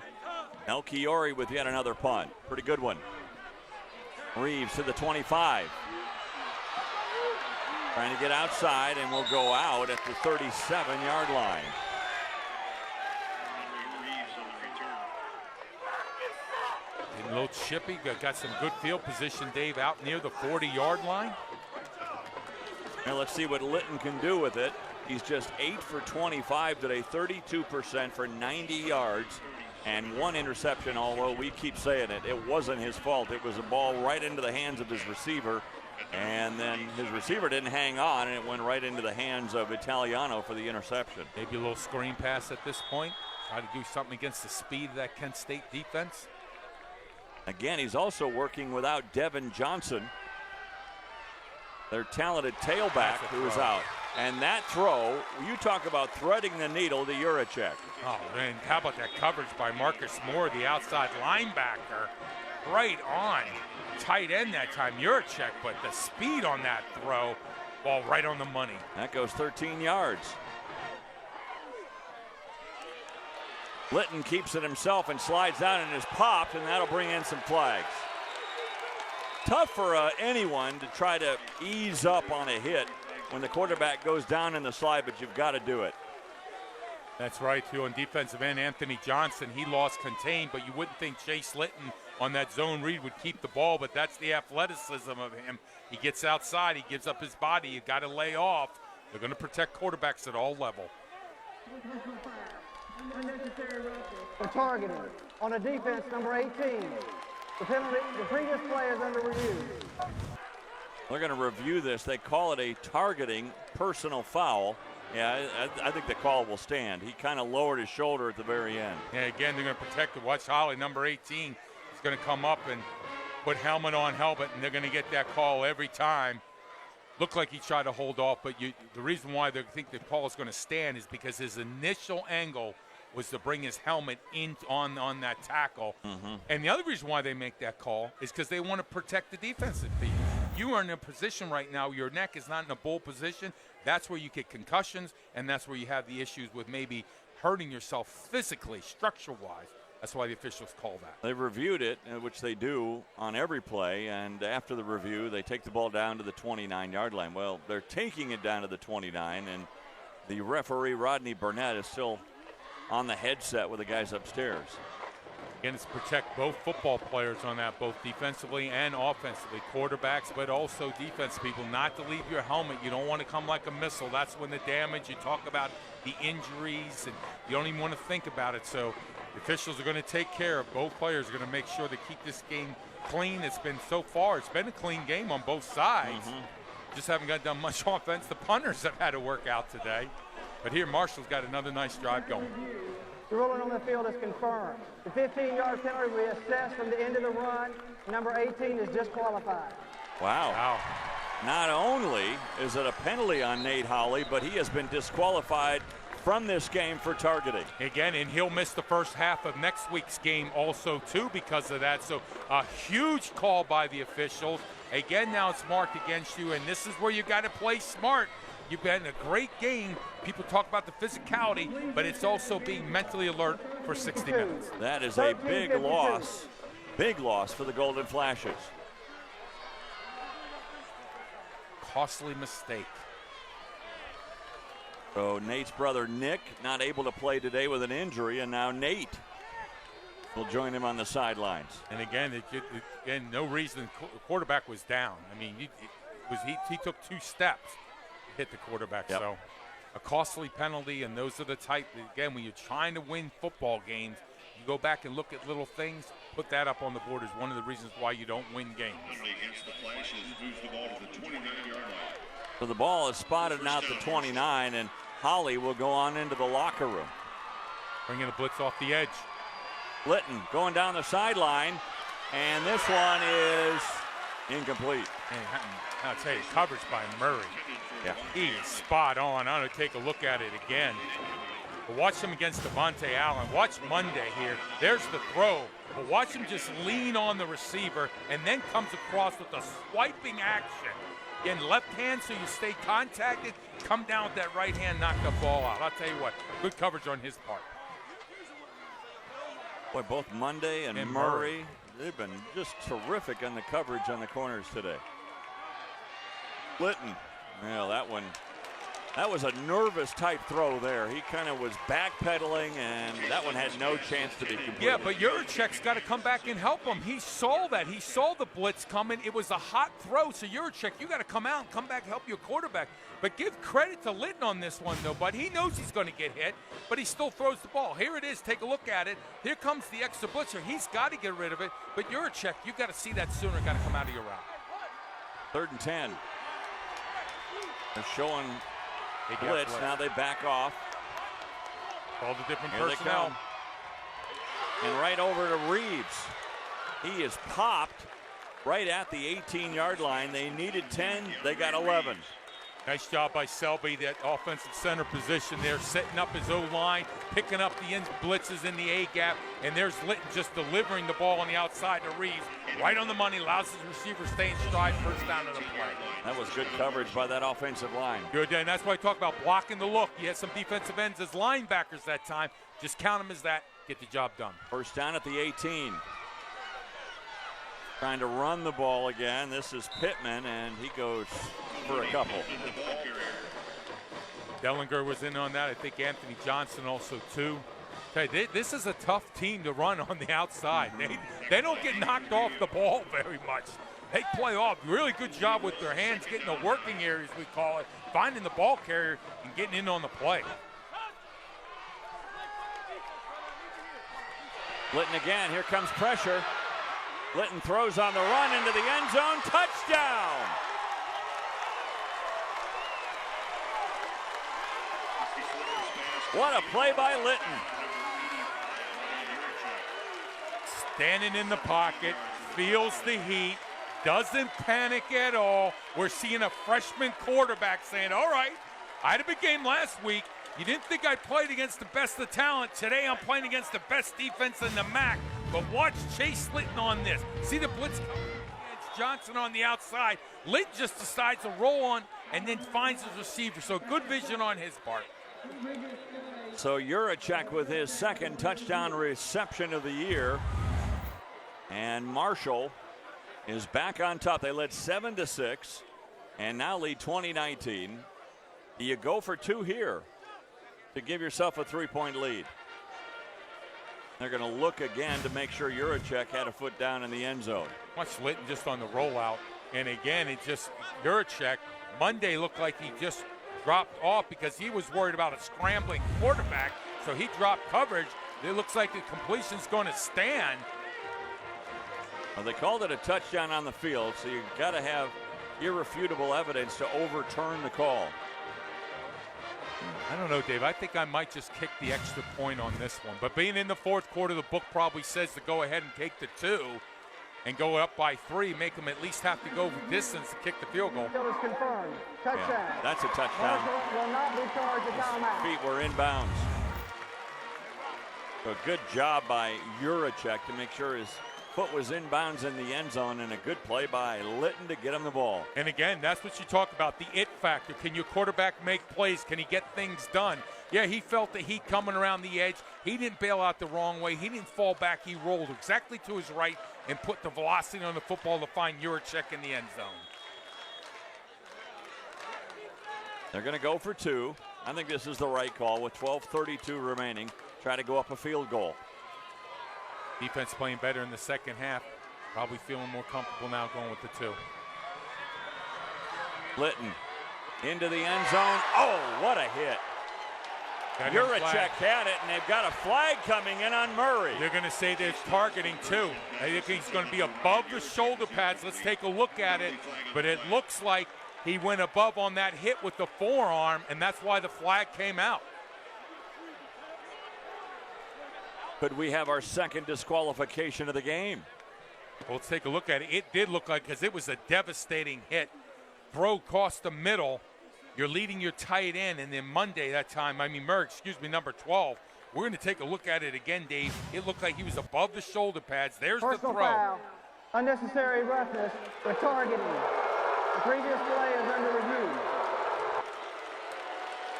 Melchiori with yet another punt. Pretty good one. Reeves to the 25. Trying to get outside, and will go out at the 37-yard line. A little chippy. Got some good field position, Dave, out near the 40-yard line. Now let's see what Litton can do with it. He's just 8 for 25 today, 32% for 90 yards. And 1 interception, although we keep saying it, it wasn't his fault. It was a ball right into the hands of his receiver, and then his receiver didn't hang on, and it went right into the hands of Italiano for the interception. Maybe a little screen pass at this point. Try to do something against the speed of that Kent State defense. Again, he's also working without Devin Johnson, their talented tailback, who's out. And that throw, you talk about threading the needle to Juracek. Oh, man, how about that coverage by Marcus Moore, the outside linebacker, right on tight end that time, Juracek, but the speed on that throw, ball right on the money. That goes 13 yards. Litton keeps it himself and slides down and is popped, and that'll bring in some flags. Tough for anyone to try to ease up on a hit when the quarterback goes down in the slide, but you've got to do it. That's right, too. On defensive end, Anthony Johnson, he lost contained, but you wouldn't think Chase Litton on that zone read would keep the ball, but that's the athleticism of him. He gets outside, he gives up his body, you got to lay off. They're going to protect quarterbacks at all levels. For targeting on a defense, number 18. The penalty, the previous play is under review. They're going to review this. They call it a targeting personal foul. Yeah, I think the call will stand. He kind of lowered his shoulder at the very end. Yeah, again, they're going to protect it. Watch Holly, number 18, is going to come up and put helmet on helmet, and they're going to get that call every time. Looked like he tried to hold off, but the reason why they think the call is going to stand is because his initial angle was to bring his helmet in on that tackle. Mm-hmm. And the other reason why they make that call is because they want to protect the defensive piece. You are in a position right now, your neck is not in a bull position. That's where you get concussions, and that's where you have the issues with maybe hurting yourself physically, structure-wise. That's why the officials call that. They reviewed it, which they do on every play, and after the review, they take the ball down to the 29-yard line. Well, they're taking it down to the 29, and the referee, Rodney Burnett, is still on the headset with the guys upstairs. Again, it's protect both football players on that, both defensively and offensively, quarterbacks, but also defense people, not to leave your helmet. You don't want to come like a missile. That's when the damage, you talk about the injuries, and you don't even want to think about it. So the officials are going to take care of both players, are going to make sure they keep this game clean. It's been so far, it's been a clean game on both sides. Mm-hmm. Just haven't got done much offense. The punters have had to work out today. But here, Marshall's got another nice drive going. The ruling on the field is confirmed. The 15-yard penalty will be assessed from the end of the run. Number 18 is disqualified. Wow. Not only is it a penalty on Nate Holley, but he has been disqualified from this game for targeting. Again, and he'll miss the first half of next week's game also, too, because of that. So a huge call by the officials. Again, now it's marked against you, and this is where you got to play smart. You've been a great game. People talk about the physicality, but it's also being mentally alert for 60 minutes. That is a big loss for the Golden Flashes. Costly mistake. So Nate's brother Nick not able to play today with an injury, and now Nate will join him on the sidelines. And again, no reason. The quarterback was down. I mean, he took 2 steps. Hit the quarterback. Yep. So a costly penalty, and those are the type, again, when you're trying to win football games, you go back and look at little things, put that up on the board is one of the reasons why you don't win games. So the ball is spotted out the 29, and Holley will go on into the locker room. Bringing the blitz off the edge. Litton going down the sideline, and this one is incomplete. And I'll tell you, coverage by Murray. Yeah. He's spot on. I'm going to take a look at it again. But watch him against Devontae Allen. Watch Monday here. There's the throw. But watch him just lean on the receiver and then comes across with a swiping action. Again, left hand so you stay contacted. Come down with that right hand, knock the ball out. I'll tell you what, good coverage on his part. Boy, both Monday and Murray, they've been just terrific on the coverage on the corners today. Litton. Well, that was a nervous type throw there. He kind of was backpedaling, and that one had no chance to be completed. Yeah, but Juracek's got to come back and help him. He saw that. He saw the blitz coming. It was a hot throw, so Juracek, you got to come out and come back and help your quarterback. But give credit to Litton on this one, though, bud. He knows he's going to get hit, but he still throws the ball. Here it is. Take a look at it. Here comes the extra blitzer. He's got to get rid of it. But Juracek, you got to see that sooner. Got to come out of your route. 3rd and 10. They're showing blitz. Now they back off. All the different Here they personnel. come. And right over to Reeves. He is popped right at the 18-yard line. They needed 10. They got 11. Nice job by Selby, that offensive center position there, setting up his O-line, picking up the blitzes in the A-gap, and there's Litton just delivering the ball on the outside to Reeves. Right on the money, allows his receiver to stay in stride, first down of the play. That was good coverage by that offensive line. Good, and that's why I talk about blocking the look. You had some defensive ends as linebackers that time. Just count them as that, get the job done. First down at the 18. Trying to run the ball again. This is Pittman, and he goes for a couple. Dellinger was in on that. I think Anthony Johnson also too. Okay, this is a tough team to run on the outside. They don't get knocked off the ball very much. They play off. Really good job with their hands, getting the working areas, we call it, finding the ball carrier and getting in on the play. Litton again. Here comes pressure. Litton throws on the run into the end zone. Touchdown! What a play by Litton. Standing in the pocket, feels the heat, doesn't panic at all. We're seeing a freshman quarterback saying, all right, I had a big game last week. You didn't think I played against the best of talent. Today I'm playing against the best defense in the MAC. But watch Chase Litton on this. See the blitz coming against Johnson on the outside. Litton just decides to roll on and then finds his receiver. So good vision on his part. So Juracek with his second touchdown reception of the year. And Marshall is back on top. They led 7-6 and now lead 20-19. You go for two here to give yourself a 3-point lead. They're going to look again to make sure Juracek had a foot down in the end zone. Watch Litton just on the rollout. And again, it just, Juracek, Monday looked like he just dropped off because he was worried about a scrambling quarterback. So he dropped coverage. It looks like the completion's going to stand. Well, they called it a touchdown on the field, so you've got to have irrefutable evidence to overturn the call. I don't know, Dave. I think I might just kick the extra point on this one. But being in the fourth quarter, the book probably says to go ahead and take the 2 and go up by 3, make them at least have to go the distance to kick the field goal. Field is confirmed. Touchdown. Yeah, that's a touchdown. Marshall will not be charged a timeout. Feet were inbounds. So good job by Juracek to make sure his foot was inbounds in the end zone, and a good play by Litton to get him the ball. And again, that's what you talk about, the it factor. Can your quarterback make plays? Can he get things done? Yeah, he felt the heat coming around the edge. He didn't bail out the wrong way. He didn't fall back. He rolled exactly to his right and put the velocity on the football to find Juracek in the end zone. They're going to go for 2. I think this is the right call with 12:32 remaining. Try to go up a field goal. Defense playing better in the second half. Probably feeling more comfortable now going with the 2. Litton into the end zone. Oh, what a hit. Juracek had it, and they've got a flag coming in on Murray. They're going to say there's targeting too. I think he's going to be above the shoulder pads. Let's take a look at it. But it looks like he went above on that hit with the forearm, and that's why the flag came out. Could we have our second disqualification of the game? Well, let's take a look at it. It did look like, because it was a devastating hit. Throw across the middle. You're leading your tight end, and then Monday that time, number 12. We're going to take a look at it again, Dave. It looked like he was above the shoulder pads. There's Personal the throw. foul, unnecessary roughness with targeting. The previous play is under review.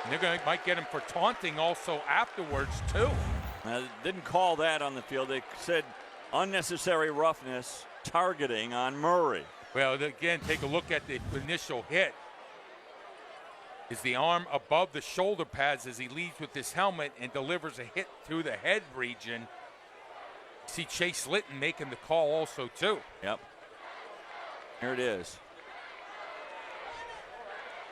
And they're might get him for taunting also afterwards, too. Didn't call that on the field. They said unnecessary roughness, targeting on Murray. Well, again, take a look at the initial hit. Is the arm above the shoulder pads as he leads with his helmet and delivers a hit through the head region. See Chase Litton making the call also, too. Yep. Here it is.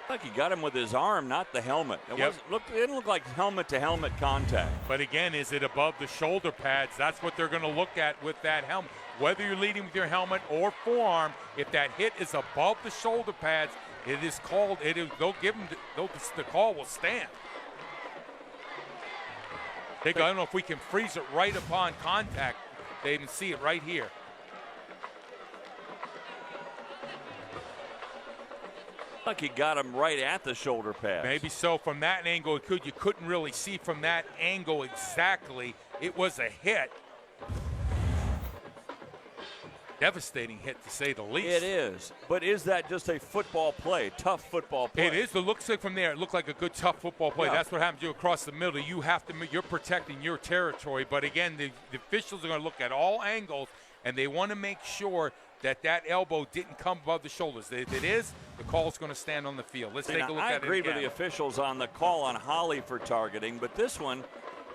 Like he got him with his arm, not the helmet. It didn't look like helmet-to-helmet contact. But again, is it above the shoulder pads? That's what they're going to look at with that helmet. Whether you're leading with your helmet or forearm, if that hit is above the shoulder pads, it is called. They'll give him. The call will stand. I don't know if we can freeze it right upon contact. They even see it right here. Like he got him right at the shoulder pads. Maybe so. From that angle, you couldn't really see from that angle exactly. It was a hit. Devastating hit, to say the least. It is. But is that just a football play, tough football play? It is. It looks like from there, it looked like a good, tough football play. Yeah. That's what happens to you across the middle. You have to, you're protecting your territory. But again, the officials are going to look at all angles, and they want to make sure that that elbow didn't come above the shoulders. If it is, the call is going to stand on the field. Let's take a look at it again. I agreed with the officials on the call on Holly for targeting, but this one,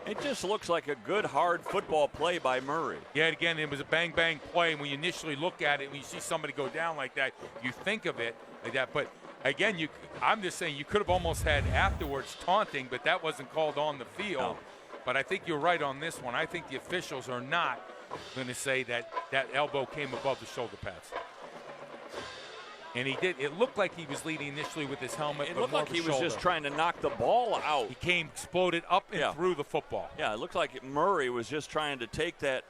it just looks like a good, hard football play by Murray. Yeah, again, it was a bang-bang play. And when you initially look at it, when you see somebody go down like that, you think of it like that. But again, I'm just saying you could have almost had afterwards taunting, but that wasn't called on the field. No. But I think you're right on this one. I think the officials are not going to say that that elbow came above the shoulder pads. And he did. It looked like he was leading initially with his helmet. It looked like he was just trying to knock the ball out. He exploded up and through the football. Yeah, it looked like Murray was just trying to take that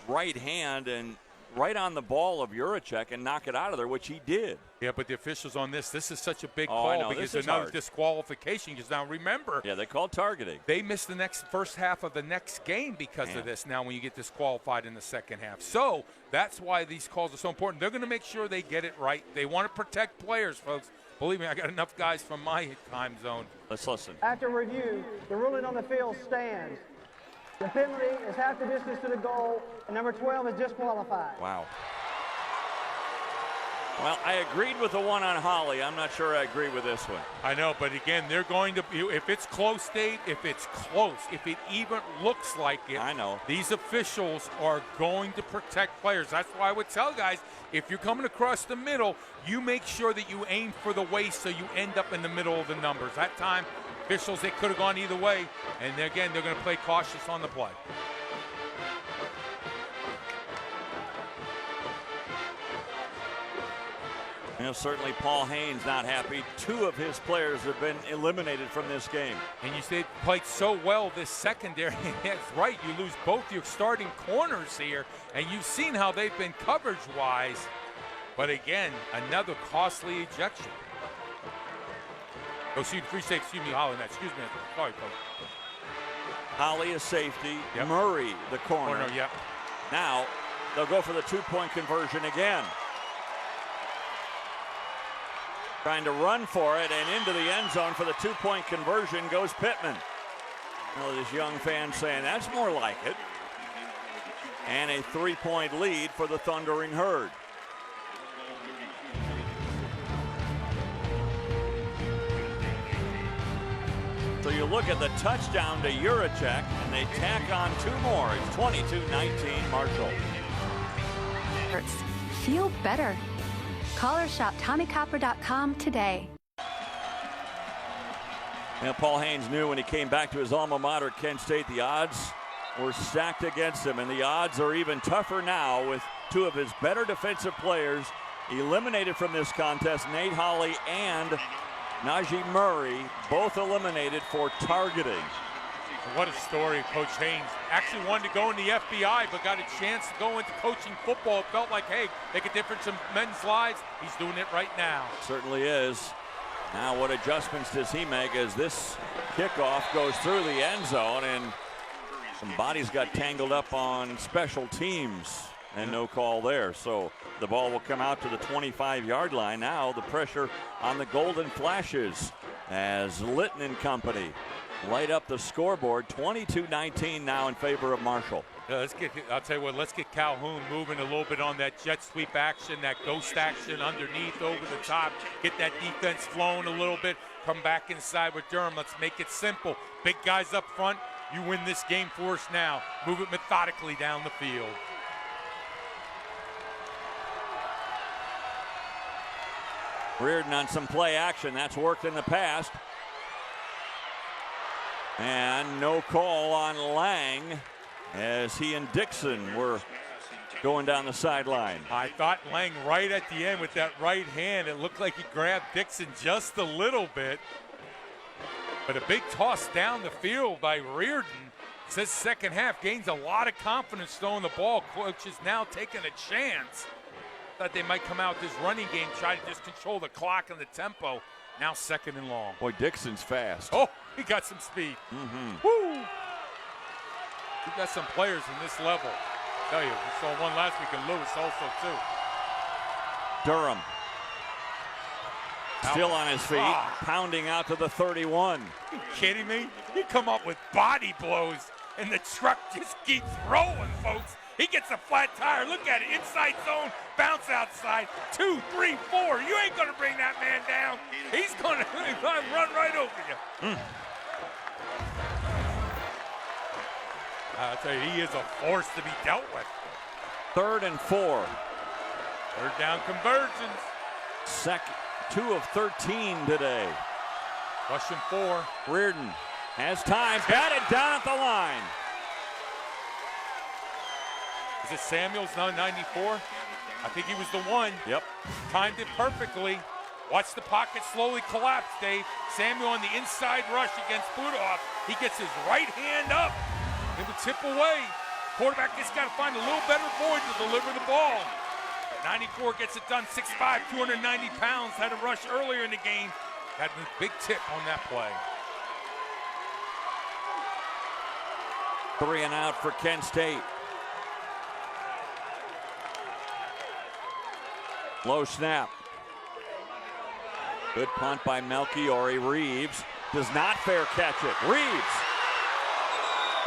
right hand and right on the ball of Juracek and knock it out of there, which he did. Yeah, but the officials on this is such a big I call know, because this is another hard. disqualification. Because now remember, Yeah, they called targeting. they missed the first half of the next game because of this now when you get disqualified in the second half. So that's why these calls are so important. They're going to make sure they get it right. They want to protect players, folks. Believe me, I got enough guys from my time zone. Let's listen. After review, the ruling on the field stands. The penalty is half the distance to the goal, and number 12 is disqualified. Wow. Well, I agreed with the one on Holly. I'm not sure I agree with this one. I know, but again, they're going to, if it's close, Dave, if it's close, if it even looks like it, I know. These officials are going to protect players. That's why I would tell guys, if you're coming across the middle, you make sure that you aim for the waist so you end up in the middle of the numbers. That time, officials, they could have gone either way, and again, they're going to play cautious on the play. You know, certainly Paul Haynes not happy. 2 of his players have been eliminated from this game. And you say played so well this secondary. That's right. You lose both your starting corners here, and you've seen how they've been coverage-wise. But again, another costly ejection. Oh, free safety. Excuse me, Holly. Excuse me. Sorry, Coach. Holly is safety. Yep. Murray the corner. Yep. Now they'll go for the 2-point conversion again. Trying to run for it, and into the end zone for the 2-point conversion goes Pittman. Well, this young fan saying that's more like it. And a 3-point lead for the Thundering Herd. So you look at the touchdown to Juracek, and they tack on 2 more. It's 22-19 Marshall. Feel better. Call or shop TommyCopper.com today. Now, Paul Haynes knew when he came back to his alma mater, Kent State, the odds were stacked against him, and the odds are even tougher now with 2 of his better defensive players eliminated from this contest. Nate Holly and Najee Murray both eliminated for targeting. What a story, Coach Haynes. Actually wanted to go in the FBI, but got a chance to go into coaching football. It felt like, hey, make a difference in men's lives. He's doing it right now. Certainly is. Now what adjustments does he make as this kickoff goes through the end zone, and some bodies got tangled up on special teams and no call there. So the ball will come out to the 25-yard line. Now the pressure on the Golden Flashes as Litton and company light up the scoreboard. 22-19 now in favor of Marshall. I'll tell you what, let's get Calhoun moving a little bit on that jet sweep action, that ghost action underneath, over the top. Get that defense flowing a little bit. Come back inside with Durham. Let's make it simple. Big guys up front. You win this game for us now. Move it methodically down the field. Reardon on some play action. That's worked in the past. And no call on Lang as he and Dixon were going down the sideline. I thought Lang right at the end with that right hand, it looked like he grabbed Dixon just a little bit. But a big toss down the field by Reardon. Says second half, gains a lot of confidence throwing the ball. Coach is now taking a chance. Thought they might come out this running game, try to just control the clock and the tempo. Now second and long. Boy, Dixon's fast. Oh, he got some speed. Woo! We got some players in this level. I tell you, we saw one last week in Lewis also too. Durham still on his feet, pounding out to the 31. You kidding me? He come up with body blows, and the truck just keeps rolling, folks. He gets a flat tire. Look at it. Inside zone, bounce outside. 2, 3, 4. You ain't going to bring that man down. He's going to run right over you. I'll tell you, he is a force to be dealt with. 3rd and 4. Third down conversions. 2 of 13 today. Russian 4. Reardon has time. Batted down at the line. Is it Samuels, now 94? I think he was the one. Yep. Timed it perfectly. Watch the pocket slowly collapse, Dave. Samuel on the inside rush against Budoff. He gets his right hand up. It would tip away. Quarterback just got to find a little better void to deliver the ball. 94 gets it done, 6'5", 290 pounds. Had a rush earlier in the game. Got a big tip on that play. 3 and out for Kent State. Low snap. Good punt by Melchiori. Reeves does not fair catch it. Reeves.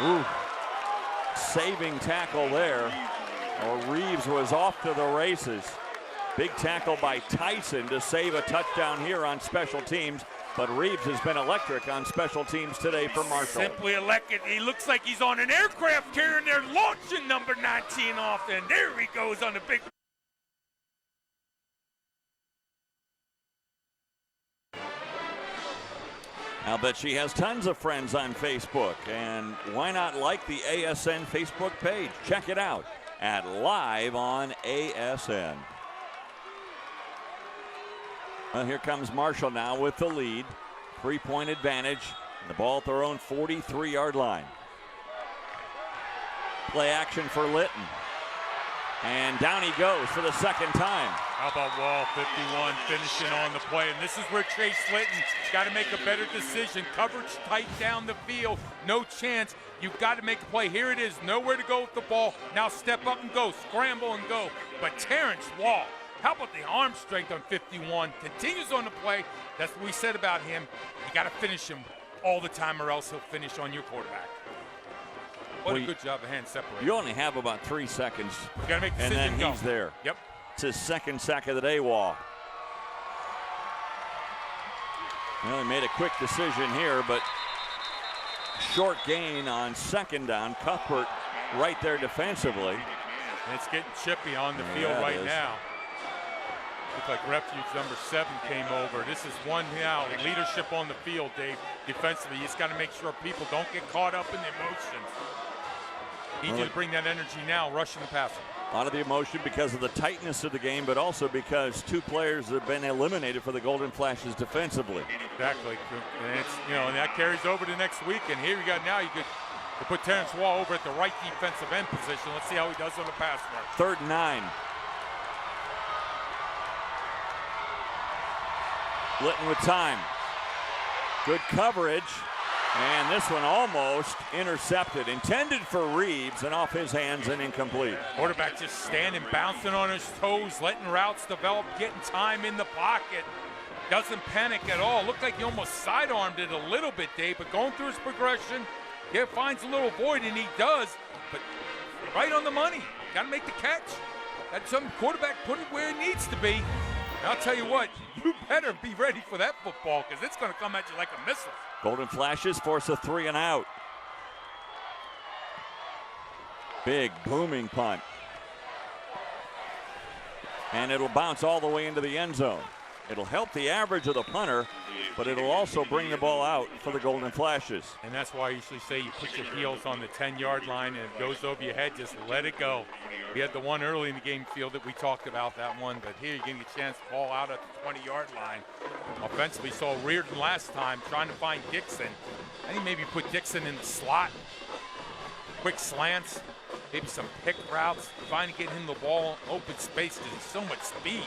Ooh. Saving tackle there. Or Reeves was off to the races. Big tackle by Tyson to save a touchdown here on special teams. But Reeves has been electric on special teams today for Marshall. Simply electric. He looks like he's on an aircraft carrier and they're launching number 19 off. And there he goes on the big. I'll bet she has tons of friends on Facebook. And why not like the ASN Facebook page? Check it out at Live on ASN. Well, here comes Marshall now with the lead. 3-point advantage. The ball at their own 43-yard line. Play action for Litton. And down he goes for the second time. How about Wall, 51, finishing on the play. And this is where Chase Litton got to make a better decision. Coverage tight down the field. No chance. You've got to make a play. Here it is. Nowhere to go with the ball. Now step up and go. Scramble and go. But Terrence Wall, how about the arm strength on 51? Continues on the play. That's what we said about him. You got to finish him all the time or else he'll finish on your quarterback. What a good job of hand separating. You only have about 3 seconds. You got to make the decision. And then he's there. Yep. It's his second sack of the day, Wall. Well, he made a quick decision here, but short gain on second down. Cuthbert right there defensively. And it's getting chippy on the field right now. Looks like refuge number 7 came over. This is one now. Leadership on the field, Dave. Defensively, you just got to make sure people don't get caught up in the emotions. Need you to bring that energy now, rushing the passer. A lot of the emotion because of the tightness of the game, but also because 2 players have been eliminated for the Golden Flashes defensively. Exactly. And it's, and that carries over to next week. And here you got now, you could put Terrence Wall over at the right defensive end position. Let's see how he does on the pass rush. 3rd and 9. Litton with time. Good coverage. And this one almost intercepted. Intended for Reeves and off his hands and incomplete. Quarterback just standing, bouncing on his toes, letting routes develop, getting time in the pocket. Doesn't panic at all. Looked like he almost sidearmed it a little bit, Dave, but going through his progression, finds a little void, and he does. But right on the money. Got to make the catch. Got some quarterback put it where it needs to be. And I'll tell you what, you better be ready for that football because it's going to come at you like a missile. Golden Flashes force a 3 and out. Big booming punt. And it'll bounce all the way into the end zone. It'll help the average of the punter, but it'll also bring the ball out for the Golden Flashes. And that's why I usually say you put your heels on the 10-yard line and it goes over your head, just let it go. We had the one early in the game field that we talked about, that one, but here you're getting a chance to ball out at the 20-yard line. Offensively, saw Reardon last time trying to find Dixon. I think maybe put Dixon in the slot. quick slants, maybe some pick routes, trying to get him the ball in open space because he's so much speed.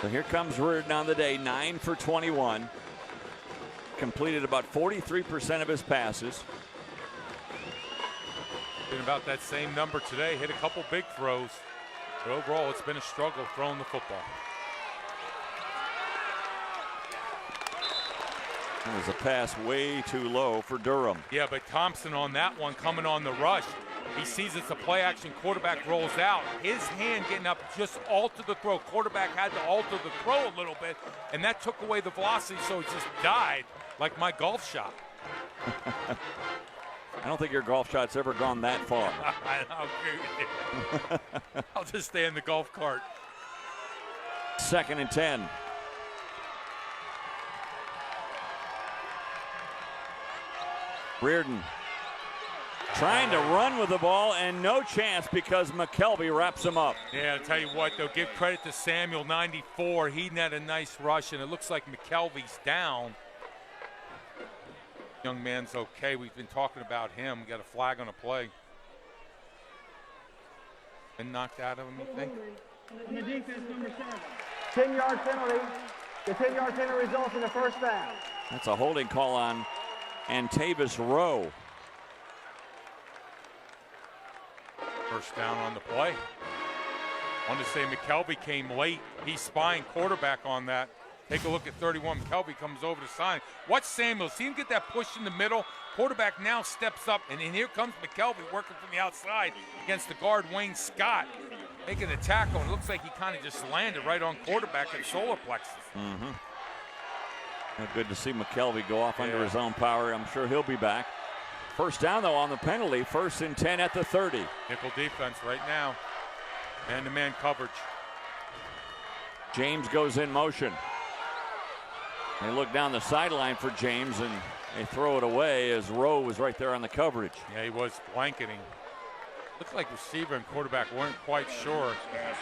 So here comes Reardon on the day, 9 for 21. Completed about 43% of his passes. Been about that same number today, hit a couple big throws. But overall, it's been a struggle throwing the football. That was a pass way too low for Durham. Yeah, but Thompson on that one coming on the rush. He sees it's a play action, quarterback rolls out. His hand getting up just altered the throw. Quarterback had to alter the throw a little bit, and that took away the velocity, so it just died like my golf shot. I don't think your golf shot's ever gone that far. I'll agree with you. I'll just stay in the golf cart. 2nd and 10. Reardon trying to run with the ball, and no chance because McKelvey wraps him up. Yeah, I'll tell you what, though, give credit to Samuel, 94. He had a nice rush, and it looks like McKelvey's down. Young man's okay. We've been talking about him. We got a flag on a play. Been knocked out of him, you think? On the defense, number 7. 10-yard penalty. The 10-yard penalty results in a first down. That's a holding call on Antavis Rowe. First down on the play. Wanted to say McKelvey came late. He's spying quarterback on that. Take a look at 31. McKelvey comes over to sign. Watch Samuel. See him get that push in the middle. Quarterback now steps up, and then here comes McKelvey working from the outside against the guard, Wayne Scott, making the tackle. And it looks like he kind of just landed right on quarterback at solar plexus. Good to see McKelvey go off under his own power. I'm sure he'll be back. First down, though, on the penalty. 1st and 10 at the 30. Nickel defense right now. Man-to-man coverage. James goes in motion. They look down the sideline for James, and they throw it away as Rowe was right there on the coverage. Yeah, he was blanketing. Looked like receiver and quarterback weren't quite sure.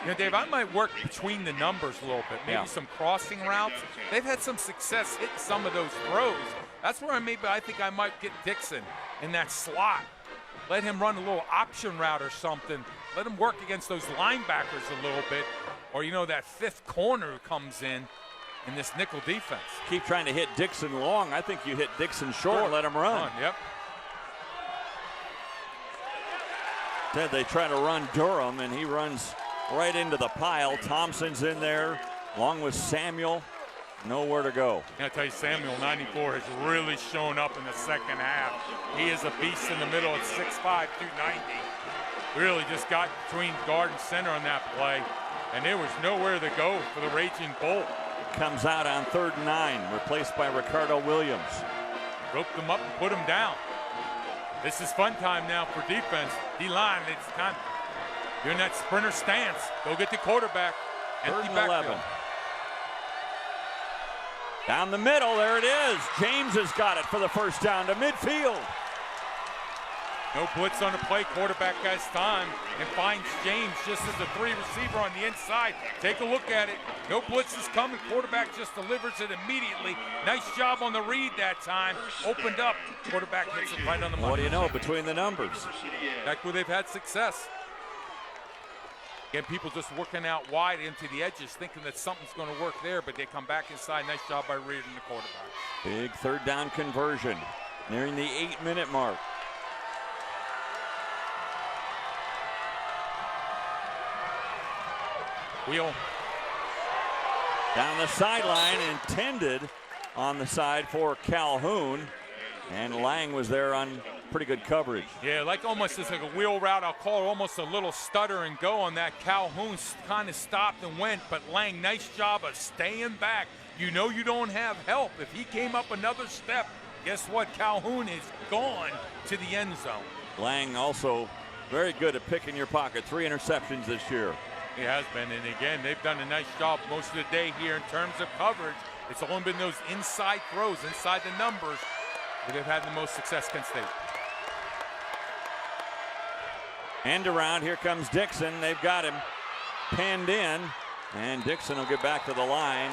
You know, Dave, I might work between the numbers a little bit. Maybe some crossing routes. They've had some success hitting some of those throws. That's where I think I might get Dixon in that slot. Let him run a little option route or something. Let him work against those linebackers a little bit. Or, you know, that 5th corner who comes in this nickel defense. Keep trying to hit Dixon long. I think you hit Dixon short and let him run. Yep. Instead, they try to run Durham, and he runs right into the pile. Thompson's in there, along with Samuel. Nowhere to go. I tell you, Samuel, 94, has really shown up in the second half. He is a beast in the middle at 6'5", 290. Really just got between guard and center on that play, and there was nowhere to go for the Raging Bull. Comes out on 3rd and 9, replaced by Ricardo Williams. Roped him up and put him down. This is fun time now for defense. D-line, it's time. You're in that sprinter stance. Go get the quarterback. 3rd and 11. Down the middle, there it is. James has got it for the first down to midfield. No blitz on the play. Quarterback has time and finds James just as a 3 receiver on the inside. Take a look at it. No blitz is coming. Quarterback just delivers it immediately. Nice job on the read that time. Opened up. Quarterback hits it right on the money. What do you know between the numbers? That's where they've had success. Again, people just working out wide into the edges, thinking that something's going to work there, but they come back inside. Nice job by Reardon, the quarterback. Big 3rd down conversion. Nearing the 8-minute mark. Wheel. Down the sideline, intended on the side for Calhoun. And Lang was there on pretty good coverage. Yeah, like almost it's like a wheel route. I'll call it almost a little stutter and go on that. Calhoun kind of stopped and went, but Lang, nice job of staying back. You know you don't have help. If he came up another step, guess what? Calhoun is gone to the end zone. Lang also very good at picking your pocket. 3 interceptions this year. He has been, and again, they've done a nice job most of the day here in terms of coverage. It's only been those inside throws, inside the numbers, where they've had the most success, Kent State. End around, here comes Dixon. They've got him penned in, and Dixon will get back to the line.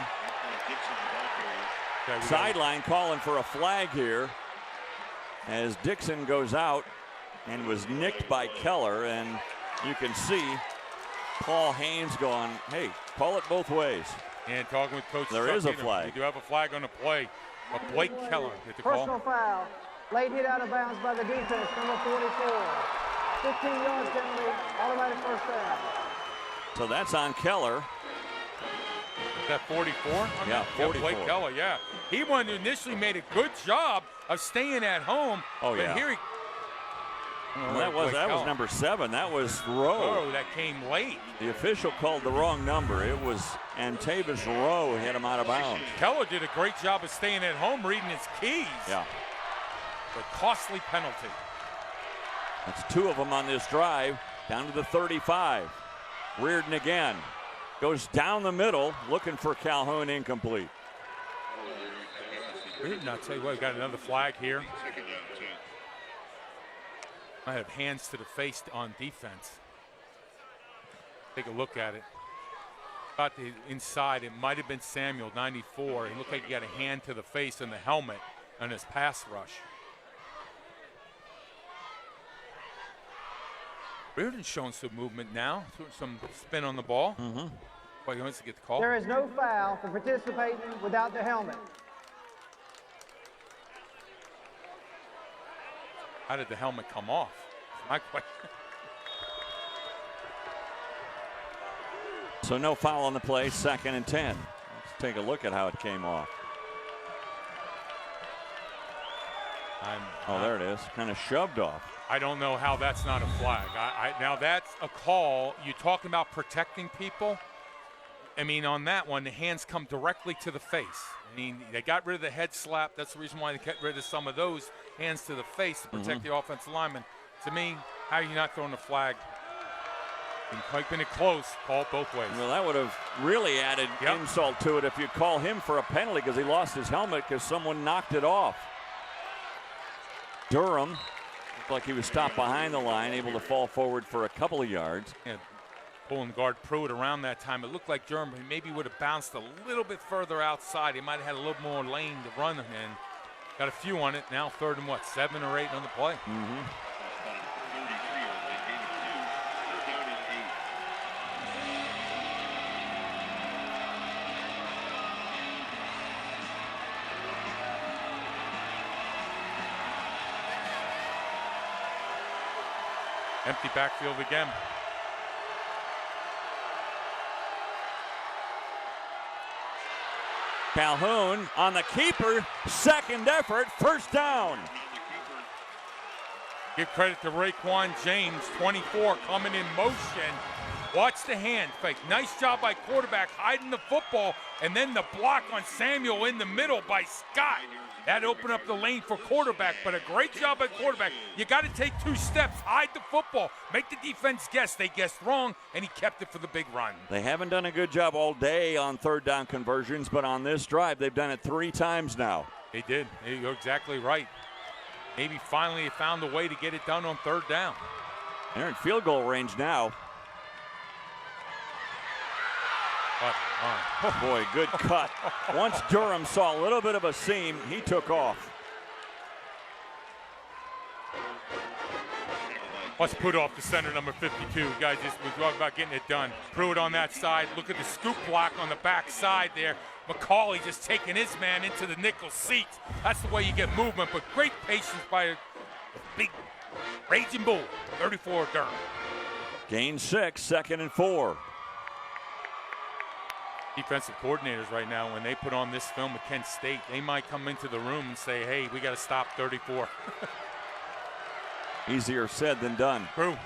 sideline calling for a flag here as Dixon goes out and was nicked by Keller, and you can see Paul Haynes going, hey, call it both ways. And talking with Coach There Chuck is a Needham, flag. We do have a flag on the play, but Blake Keller get the Personal call. foul. Late hit out of bounds by the defense, number 44. 15-yard penalty, automatic first down. So that's on Keller. Is that 44? Yeah, 44. Blake Keller, yeah. He initially made a good job of staying at home. Oh, but yeah. Here he, Well, that was number 7. That was Rowe. Oh, that came late. The official called the wrong number. It was Antavis Rowe hit him out of bounds. Keller did a great job of staying at home, reading his keys. Yeah. But costly penalty. That's 2 of them on this drive, down to the 35. Reardon again. Goes down the middle, looking for Calhoun, incomplete. Reardon, I'll tell you what, we got another flag here. I have hands to the face on defense. Take a look at it. About the inside, it might have been Samuel, 94. He looked like he got a hand to the face and the helmet on his pass rush. Reardon's showing some movement now, some spin on the ball. Mm-hmm. Well, he wants to get the call. There is no foul for participating without the helmet. How did the helmet come off? That's my question. So no foul on the play, 2nd and 10. Let's take a look at how it came off. There it is. Kind of shoved off. I don't know how that's not a flag. Now that's a call. You talking about protecting people? I mean, on that one, the hands come directly to the face. I mean, they got rid of the head slap. That's the reason why they got rid of some of those hands to the face to protect the offensive lineman. To me, how are you not throwing a flag? And keeping it close, call it both ways. Well, that would have really added insult to it if you call him for a penalty because he lost his helmet because someone knocked it off. Durham looked like he was stopped behind the line, able to fall forward for a couple of yards. Yeah, pulling guard Pruitt around that time. It looked like Durham maybe would have bounced a little bit further outside. He might have had a little more lane to run in. Got a few on it. Now 3rd and 7 or 8 on the play. Empty backfield again. Calhoun on the keeper, 2nd effort, 1st down. Give credit to Raekwon James, 24, coming in motion. Watch the hand fake. Nice job by quarterback hiding the football, and then the block on Samuel in the middle by Scott. That opened up the lane for quarterback, but a great job by quarterback. You got to take 2 steps, hide the football, make the defense guess. They guessed wrong, and he kept it for the big run. They haven't done a good job all day on 3rd down conversions, but on this drive, they've done it 3 times now. They did. You're exactly right. Maybe finally they found a way to get it done on 3rd down. They're in field goal range now. Oh boy, good cut. Once Durham saw a little bit of a seam, he took off. Let's put off the center, number 52. Guys, we're talking about getting it done. Pruitt on that side. Look at the scoop block on the back side there. McCauley just taking his man into the nickel seat. That's the way you get movement, but great patience by a big raging bull. 34 Durham. Gain 6, 2nd and 4. Defensive coordinators right now, when they put on this film with Kent State, they might come into the room and say, hey, we got to stop 34. Easier said than done. True.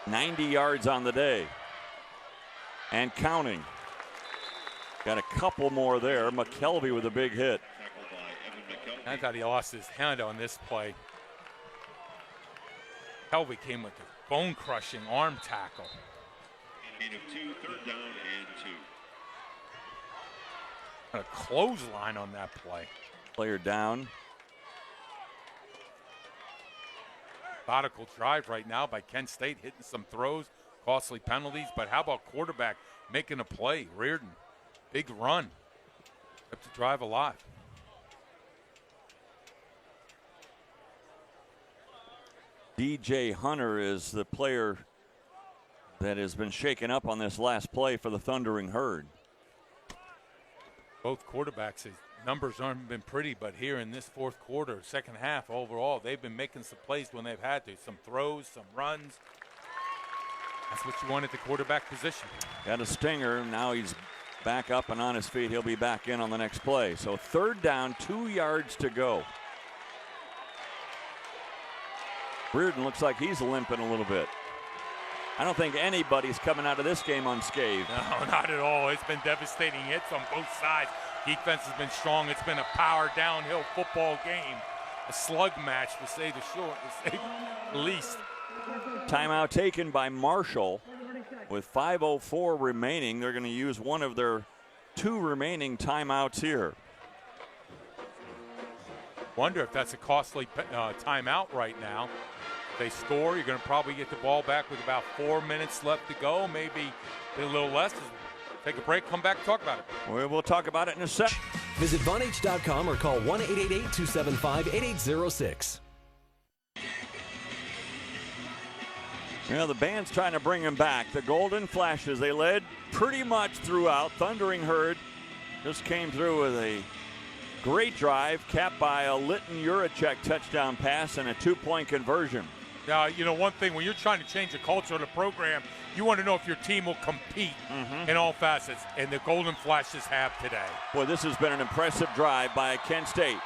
90 yards on the day. And counting. Got a couple more there. McKelvey with a big hit. I thought he lost his hand on this play. McKelvey came with a bone-crushing arm tackle. Gain of 2, 3rd down and 2. A clothesline on that play. Player down. Methodical drive right now by Kent State, hitting some throws, costly penalties. But how about quarterback making a play? Reardon, big run. Kept the drive alive. DJ Hunter is the player that has been shaken up on this last play for the Thundering Herd. Both quarterbacks, his numbers aren't been pretty, but here in this fourth quarter, second half overall, they've been making some plays when they've had to. Some throws, some runs. That's what you want at the quarterback position. Got a stinger. Now he's back up and on his feet. He'll be back in on the next play. So 3rd down, 2 yards to go. Reardon looks like he's limping a little bit. I don't think anybody's coming out of this game unscathed. No, not at all. It's been devastating hits on both sides. Defense has been strong. It's been a power downhill football game. A slug match, to say the least. Timeout taken by Marshall. With 5:04 remaining, they're going to use one of their 2 remaining timeouts here. Wonder if that's a costly timeout right now. If they score, you're going to probably get the ball back with about 4 minutes left to go, maybe a little less. Take a break, come back, talk about it. We'll talk about it in a sec. Visit vonage.com or call 1-888-275-8806. You know, the band's trying to bring him back. The Golden Flashes, they led pretty much throughout. Thundering Herd just came through with a great drive, capped by a Litton Juracek touchdown pass and a 2-point conversion. Now, you know, one thing, when you're trying to change the culture of the program, you want to know if your team will compete in all facets, and the Golden Flashes have today. Boy, this has been an impressive drive by Kent State.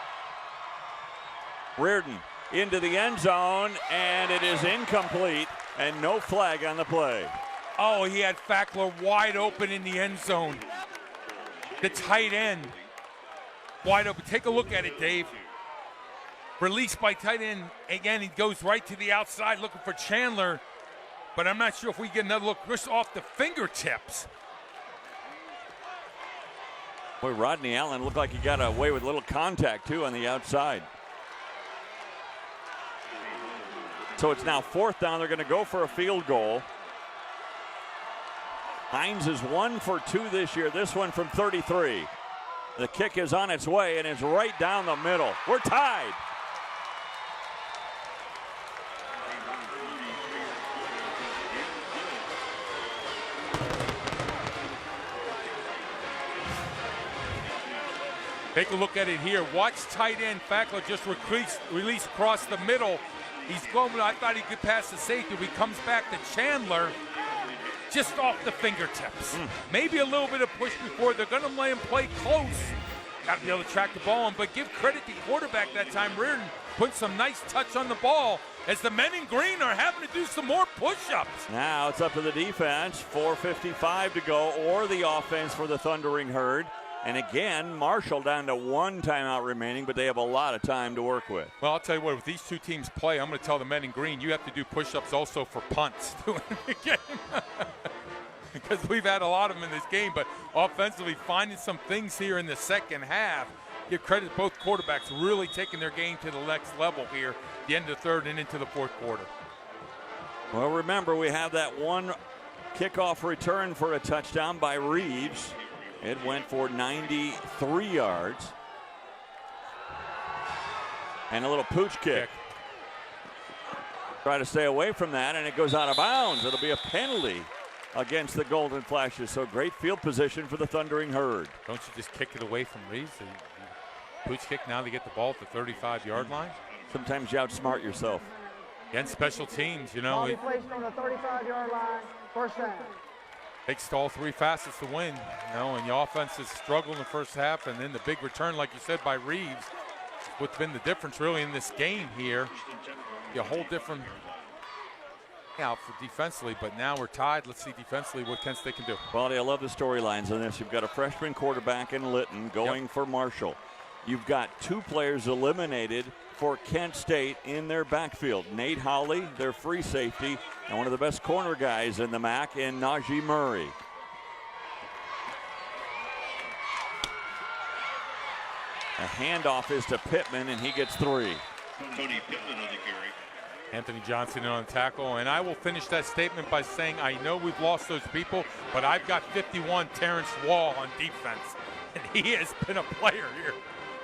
Reardon into the end zone, and it is incomplete, and no flag on the play. Oh, he had Fackler wide open in the end zone. The tight end wide open. Take a look at it, Dave. Released by tight end. Again, he goes right to the outside looking for Chandler, but I'm not sure if we get another look just off the fingertips. Boy, Rodney Allen looked like he got away with a little contact, too, on the outside. So it's now 4th down. They're going to go for a field goal. Hines is 1 for 2 this year, this one from 33. The kick is on its way, and it's right down the middle. We're tied. Take a look at it here. Watch tight end Fackler just release across the middle. He's going, I thought he could pass the safety. He comes back to Chandler just off the fingertips. Maybe a little bit of push before. They're going to let him play close. Got to be able to track the ball on, but give credit to quarterback that time. Reardon put some nice touch on the ball as the men in green are having to do some more push-ups. Now it's up to the defense. 4:55 to go, or the offense for the Thundering Herd. And again, Marshall down to 1 timeout remaining, but they have a lot of time to work with. Well, I'll tell you what, if these 2 teams play, I'm going to tell the men in green, you have to do push-ups also for punts. Because we've had a lot of them in this game, but offensively finding some things here in the second half. Give credit to both quarterbacks really taking their game to the next level here, the end of the 3rd and into the 4th quarter. Well, remember, we have that 1 kickoff return for a touchdown by Reeves. It went for 93 yards. And a little pooch kick. Try to stay away from that, and it goes out of bounds. It'll be a penalty against the Golden Flashes. So great field position for the Thundering Herd. Don't you just kick it away from Reeves? Pooch kick now to get the ball at the 35-yard line? Sometimes you outsmart yourself. Against special teams, you know. Ball placed on the 35-yard line, 1st down. Takes to all 3 facets to win, you know, and the offense has struggled in the first half, and then the big return, like you said, by Reeves, what's been the difference really in this game here. A whole different out for defensively, but now we're tied. Let's see defensively what Kent State can do. Well, I love the storylines on this. You've got a freshman quarterback in Litton going for Marshall. You've got 2 players eliminated for Kent State in their backfield. Nate Hawley, their free safety, and one of the best corner guys in the MAC in Najee Murray. A handoff is to Pittman, and he gets 3. Tony Pittman on the carry. Anthony Johnson in on tackle, and I will finish that statement by saying I know we've lost those people, but I've got 51 Terrence Wall on defense. he has been a player here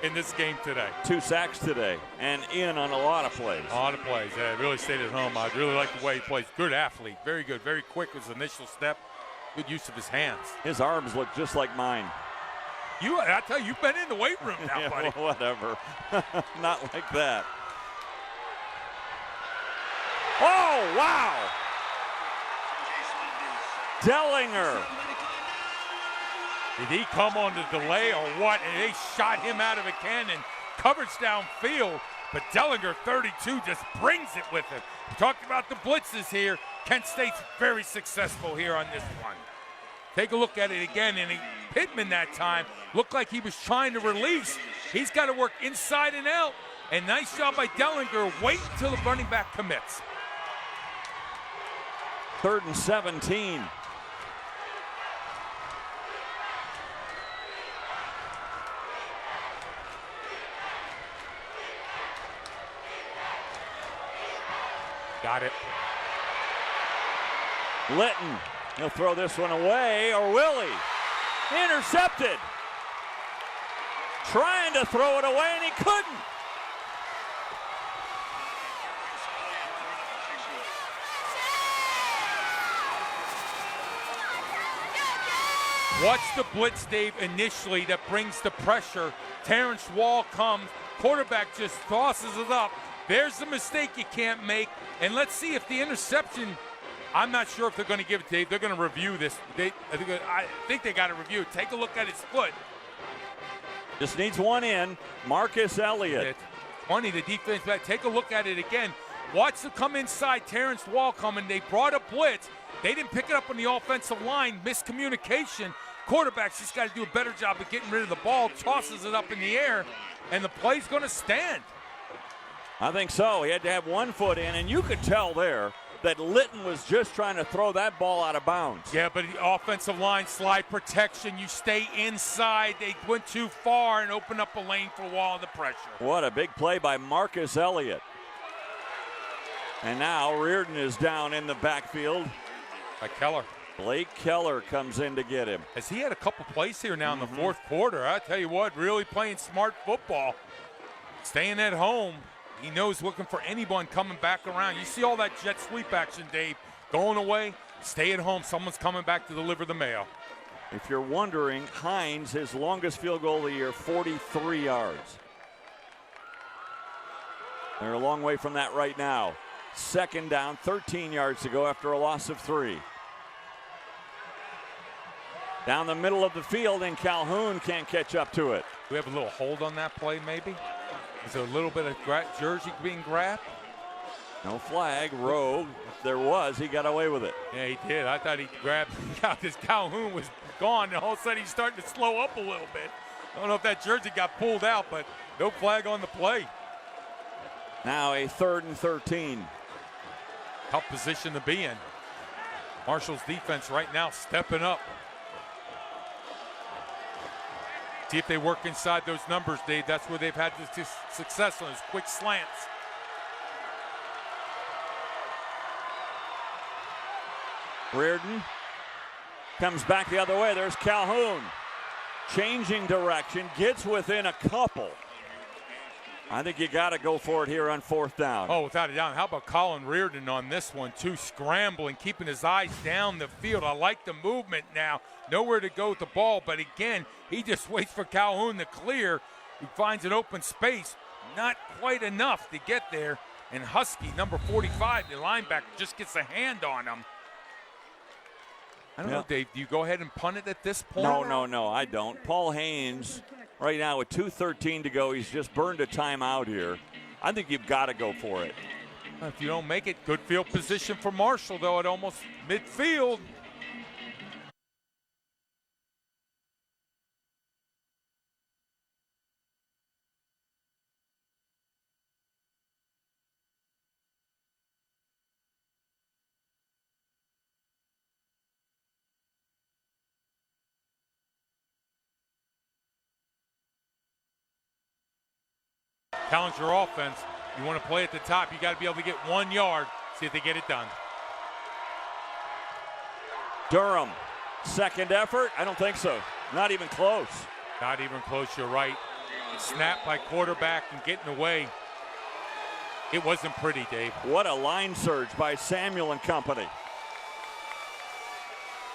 in this game today. 2 sacks today and in on a lot of plays. A lot of plays. Yeah, really stayed at home. I really like the way he plays. Good athlete. Very good. Very quick with his initial step. Good use of his hands. His arms look just like mine. I tell you, you've been in the weight room now, Yeah, buddy. well, whatever. Not like that. Oh, wow. Dellinger. Did he come on the delay or what? And they shot him out of a cannon. Coverage downfield. But Dellinger, 32, just brings it with him. We talked about the blitzes here. Kent State's very successful here on this one. Take a look at it again. And Pittman that time looked like he was trying to release. He's got to work inside and out. And nice job by Dellinger. Wait until the running back commits. 3rd and 17. Got it. Litton, he'll throw this one away, or will he? Intercepted. Trying to throw it away, and he couldn't. Watch the blitz, Dave, initially that brings the pressure. Terrence Wall comes. Quarterback just tosses it up. There's the mistake you can't make. And let's see if the interception, I'm not sure if they're going to give it, Dave. They're going to review this. I think they got to review it. Take a look at his foot. Just needs one in. Marcus Elliott. It's funny, the defense back. Take a look at it again. Watch them come inside. Terrence Wall coming. They brought a blitz. They didn't pick it up on the offensive line. Miscommunication. Quarterback's just got to do a better job of getting rid of the ball. Tosses it up in the air, and the play's going to stand. I think so. He had to have 1 foot in, and you could tell there that Litton was just trying to throw that ball out of bounds. Yeah, but the offensive line slide protection. You stay inside. They went too far and opened up a lane for Wall under pressure. What a big play by Marcus Elliott. And now Reardon is down in the backfield. By Keller. Blake Keller comes in to get him. Has he had a couple plays here now in the fourth quarter? I tell you what, really playing smart football. Staying at home. He knows looking for anyone coming back around. You see all that jet sweep action, Dave. Going away, stay at home. Someone's coming back to deliver the mail. If you're wondering, Hines, his longest field goal of the year, 43 yards. They're a long way from that right now. 2nd down, 13 yards to go after a loss of 3. Down the middle of the field, and Calhoun can't catch up to it. Do we have a little hold on that play, maybe? Is there a little bit of jersey being grabbed? No flag. Rowe, if there was, he got away with it. Yeah, he did. I thought he grabbed because Calhoun was gone, and all of a sudden he's starting to slow up a little bit. I don't know if that jersey got pulled out, but no flag on the play. Now a 3rd and 13. Tough position to be in. Marshall's defense right now stepping up. See if they work inside those numbers, Dave. That's where they've had success on those quick slants. Reardon comes back the other way. There's Calhoun. Changing direction, gets within a couple. I think you got to go for it here on 4th down. Oh, without a doubt. How about Colin Reardon on this one, too? Scrambling, keeping his eyes down the field. I like the movement now. Nowhere to go with the ball, but again, he just waits for Calhoun to clear. He finds an open space. Not quite enough to get there. And Husky, number 45, the linebacker, just gets a hand on him. I don't know, Dave. Do you go ahead and punt it at this point? No, I don't. Paul Haynes, right now with 2:13 to go, he's just burned a timeout here. I think you've got to go for it. If you don't make it, good field position for Marshall, though, at almost midfield. Challenge your offense. You want to play at the top, you got to be able to get 1 yard. See if they get it done. Durham, second effort? I don't think so. Not even close. Not even close, you're right. Snap by quarterback and getting away. It wasn't pretty, Dave. What a line surge by Samuel and company.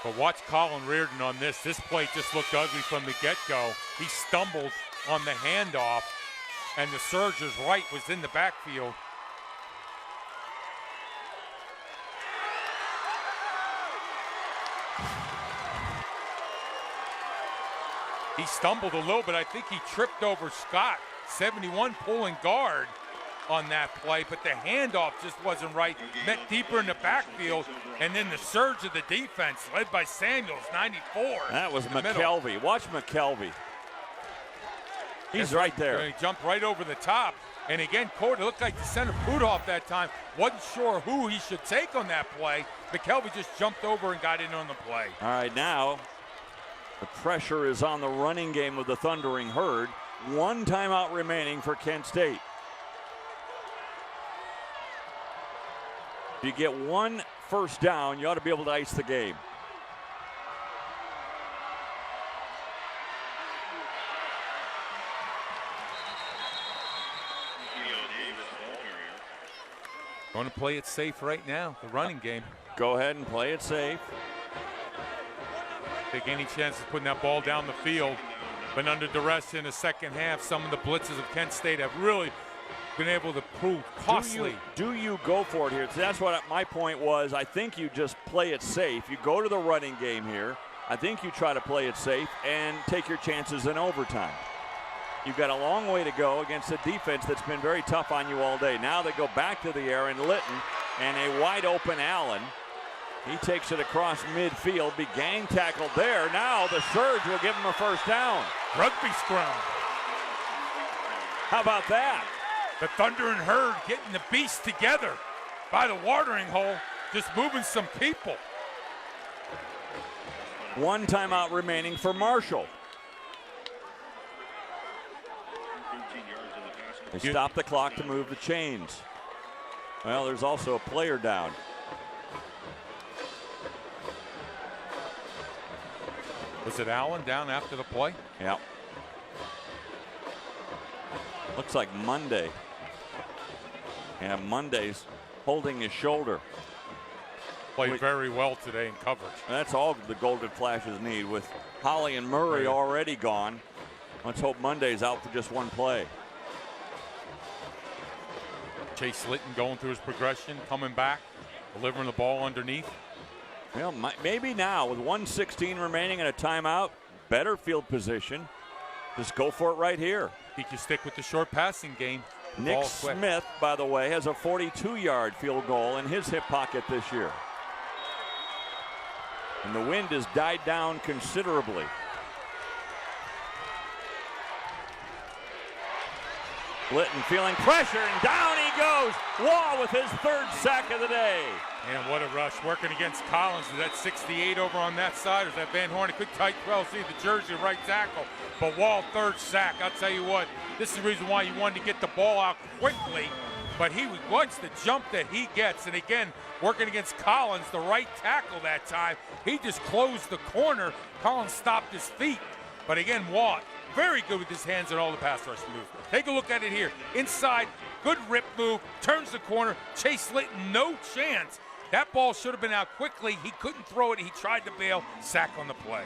But watch Colin Reardon on this. This play just looked ugly from the get-go. He stumbled on the handoff, and the surger's right was in the backfield. He stumbled a little bit. I think he tripped over Scott, 71 pulling guard on that play, but the handoff just wasn't right. Met deeper in the backfield, and then the surge of the defense led by Samuels, 94. That was McKelvey. Watch McKelvey. He's right there. He jumped right over the top. And again, Cody looked like the center Pudoff that time. Wasn't sure who he should take on that play. McKelvey just jumped over and got in on the play. All right, now the pressure is on the running game of the Thundering Herd. One timeout remaining for Kent State. If you get one first down, you ought to be able to ice the game. Going to play it safe right now, the running game. Go ahead and play it safe. Take any chance of putting that ball down the field. Been under duress in the second half. Some of the blitzes of Kent State have really been able to prove costly. Do you go for it here? So that's what my point was. I think you just play it safe. You go to the running game here. I think you try to play it safe and take your chances in overtime. You've got a long way to go against a defense that's been very tough on you all day. Now they go back to the air, and Litton and a wide open Allen. He takes it across midfield, be gang tackled there. Now the surge will give him a first down. Rugby scrum. How about that? The Thunder and Herd getting the beast together by the watering hole, just moving some people. One timeout remaining for Marshall. They stop the clock to move the chains. Well, there's also a player down. Was it Allen down after the play? Yeah. Looks like Monday. Yeah, Monday's holding his shoulder. Played very well today in coverage. That's all the Golden Flashes need. With Holly and Murray already gone, let's hope Monday's out for just one play. Chase Litton going through his progression, coming back, delivering the ball underneath. Well, maybe now with 1:16 remaining and a timeout, better field position. Just go for it right here. He can stick with the short passing game. Nick Smith, by the way, has a 42-yard field goal in his hip pocket this year. And the wind has died down considerably. Litton feeling pressure, and down he goes. Wall with his third sack of the day. And what a rush, working against Collins. Is that 68 over on that side, or is that Van Horn? It could tight 12, see the jersey right tackle. But Wall, third sack. I'll tell you what, this is the reason why you wanted to get the ball out quickly. But he wants the jump that he gets. And again, working against Collins, the right tackle that time. He just closed the corner. Collins stopped his feet. But again, Wall, very good with his hands and all the pass rush moves. Take a look at it here. Inside, good rip move, turns the corner. Chase Litton, no chance. That ball should have been out quickly. He couldn't throw it. He tried to bail. Sack on the play.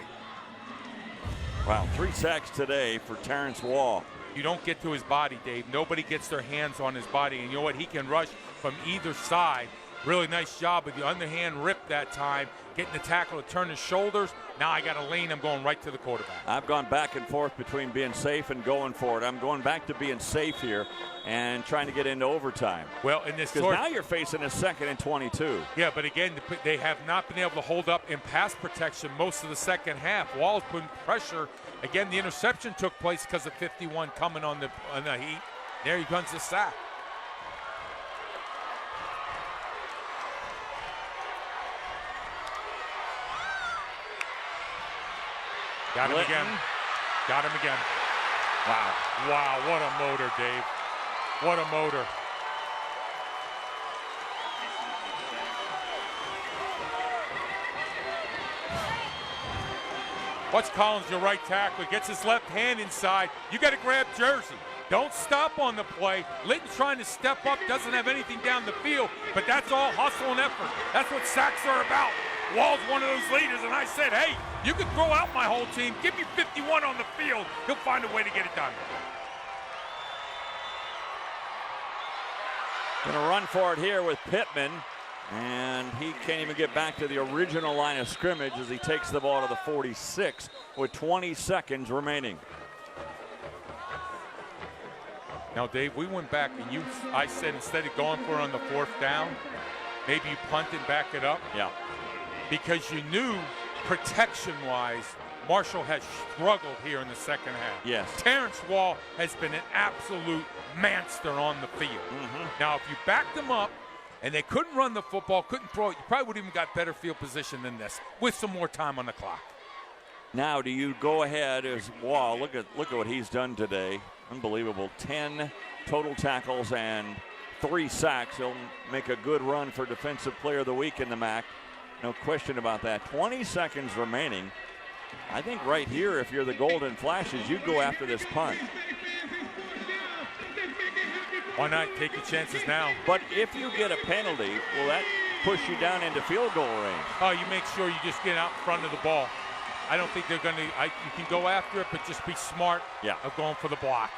Wow, 3 sacks today for Terrence Wall. You don't get to his body, Dave. Nobody gets their hands on his body. And you know what? He can rush from either side. Really nice job with the underhand rip that time. Getting the tackle to turn his shoulders. Now I got a lane. I'm going right to the quarterback. I've gone back and forth between being safe and going for it. I'm going back to being safe here and trying to get into overtime. Well, in this because now you're facing a 2nd and 22. Yeah, but again, they have not been able to hold up in pass protection most of the second half. Wall's putting pressure. Again, the interception took place because of 51 coming on the heat. There he comes the sack. Got him again. Got him again. Wow. Wow, what a motor, Dave. What a motor. Watch Collins, your right tackle. He gets his left hand inside. You got to grab Jersey. Don't stop on the play. Litton's trying to step up, doesn't have anything down the field, but that's all hustle and effort. That's what sacks are about. Wall's one of those leaders, and I said, hey, you can throw out my whole team. Give me 51 on the field. He'll find a way to get it done. Gonna run for it here with Pittman, and he can't even get back to the original line of scrimmage as he takes the ball to the 46 with 20 seconds remaining. Now, Dave, we went back and I said instead of going for it on the 4th down, maybe you punt and back it up. Yeah. Because you knew protection-wise, Marshall has struggled here in the second half. Yes. Terrence Wall has been an absolute monster on the field. Now, if you backed them up and they couldn't run the football, couldn't throw it, you probably would have even got better field position than this with some more time on the clock. Now, do you go ahead as Wall? Look at what he's done today. Unbelievable. 10 total tackles and 3 sacks. He'll make a good run for Defensive Player of the Week in the MAC. No question about that. 20 seconds remaining. I think right here, if you're the Golden Flashes, you go after this punt. Why not take your chances now? But if you get a penalty, will that push you down into field goal range? Oh, you make sure you just get out in front of the ball. I don't think they're going to. You can go after it, but just be smart of going for the block.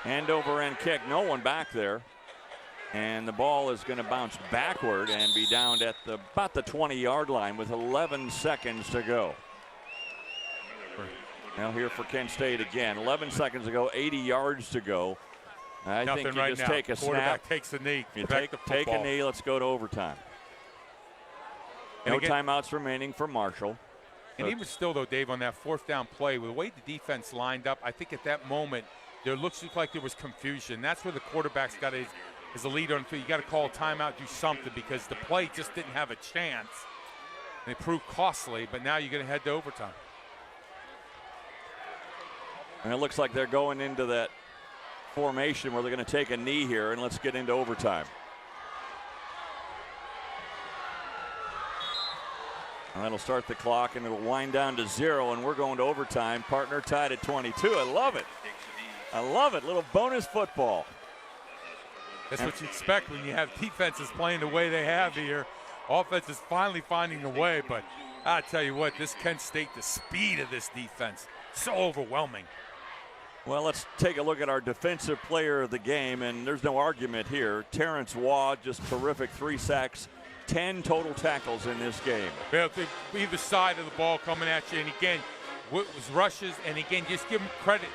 End over end kick. No one back there. And the ball is going to bounce backward and be down at about the 20-yard line with 11 seconds to go. Now here for Kent State again. 11 seconds to go, 80 yards to go. I think you right just now. take a Quarterback snap. takes a knee. You take a knee. Let's go to overtime. No timeouts remaining for Marshall. And even still, though, Dave, on that 4th down play, with the way the defense lined up, I think at that moment there looks like there was confusion. That's where the quarterback's got as a leader on the field. You got to call a timeout, do something, because the play just didn't have a chance. And it proved costly, but now you're going to head to overtime. And it looks like they're going into that formation where they're going to take a knee here, and let's get into overtime. And that'll start the clock, and it'll wind down to 0, and we're going to overtime. Partner tied at 22. I love it. I love it. Little bonus football. That's what you expect when you have defenses playing the way they have here. Offense is finally finding a way, but I tell you what, this Kent State, the speed of this defense, so overwhelming. Well, let's take a look at our defensive player of the game, and there's no argument here. Terrence Waugh, just terrific. 3 sacks, 10 total tackles in this game. Well, either side of the ball coming at you, and again, was rushes, and again, just give him credit.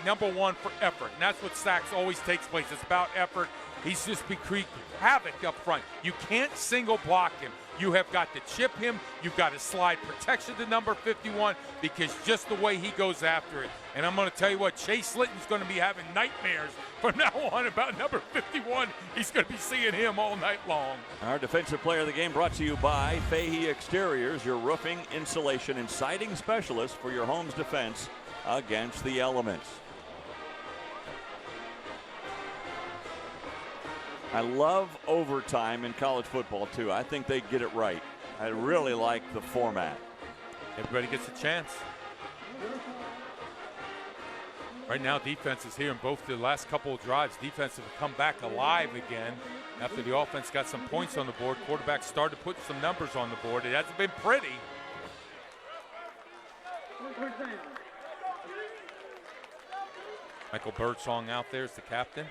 Number 1 for effort, and that's what sacks always takes place. It's about effort. He's just been creating havoc up front. You can't single block him. You have got to chip him. You've got to slide protection to number 51 because just the way he goes after it. And I'm going to tell you what, Chase Litton's going to be having nightmares from now on about number 51. He's going to be seeing him all night long. Our defensive player of the game brought to you by Fahey Exteriors, your roofing, insulation, and siding specialist for your home's defense against the elements. I love overtime in college football, too. I think they get it right. I really like the format. Everybody gets a chance. Right now, defense is here in both the last couple of drives. Defense have come back alive again after the offense got some points on the board. Quarterback started to put some numbers on the board. It hasn't been pretty. Michael Birdsong out there is the captain.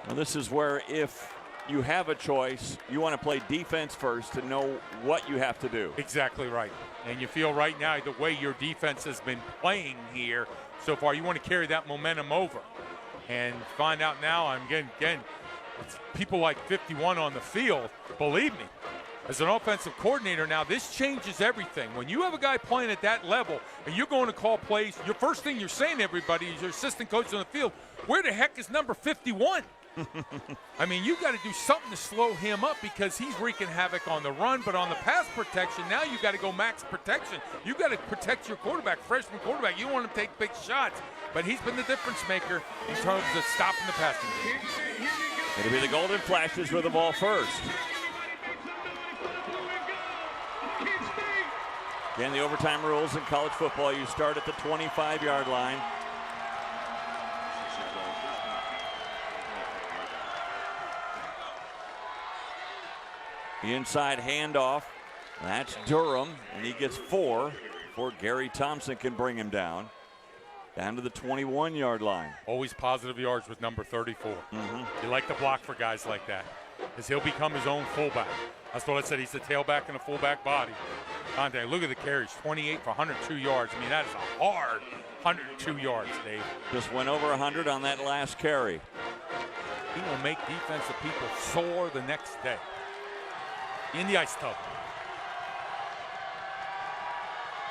Well, this is where if you have a choice, you want to play defense first to know what you have to do. Exactly right. And you feel right now the way your defense has been playing here so far, you want to carry that momentum over. And find out now, again, it's people like 51 on the field, believe me. As an offensive coordinator now, this changes everything. When you have a guy playing at that level and you're going to call plays, your first thing you're saying to everybody is your assistant coach on the field, where the heck is number 51? I mean, you got to do something to slow him up because he's wreaking havoc on the run, but on the pass protection, now you got to go max protection. You got to protect your quarterback, freshman quarterback. You want him to take big shots, but he's been the difference maker in terms of stopping the passing game. It'll be the Golden Flashes with the ball first. Again, the overtime rules in college football, you start at the 25-yard line. The inside handoff, that's Durham, and he gets 4 before Gary Thompson can bring him down. Down to the 21-yard line. Always positive yards with number 34. You like to block for guys like that because he'll become his own fullback. That's what I said. He's the tailback in a fullback body. Dante, look at the carries, 28 for 102 yards. I mean, that is a hard 102 yards, Dave. Just went over 100 on that last carry. He will make defensive people sore the next day. In the ice tub.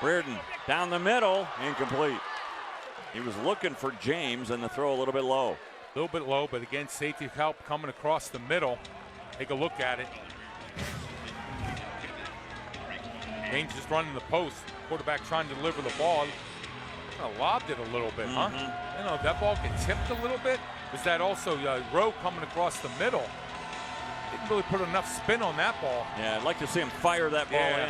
Reardon down the middle, incomplete. He was looking for James, and the throw a little bit low. A little bit low, but again, safety help coming across the middle. Take a look at it. James just running the post. Quarterback trying to deliver the ball. Kind of lobbed it a little bit, huh? You know, that ball get tipped a little bit. Was that also Rowe coming across the middle? Didn't really put enough spin on that ball. Yeah, I'd like to see him fire that ball in. I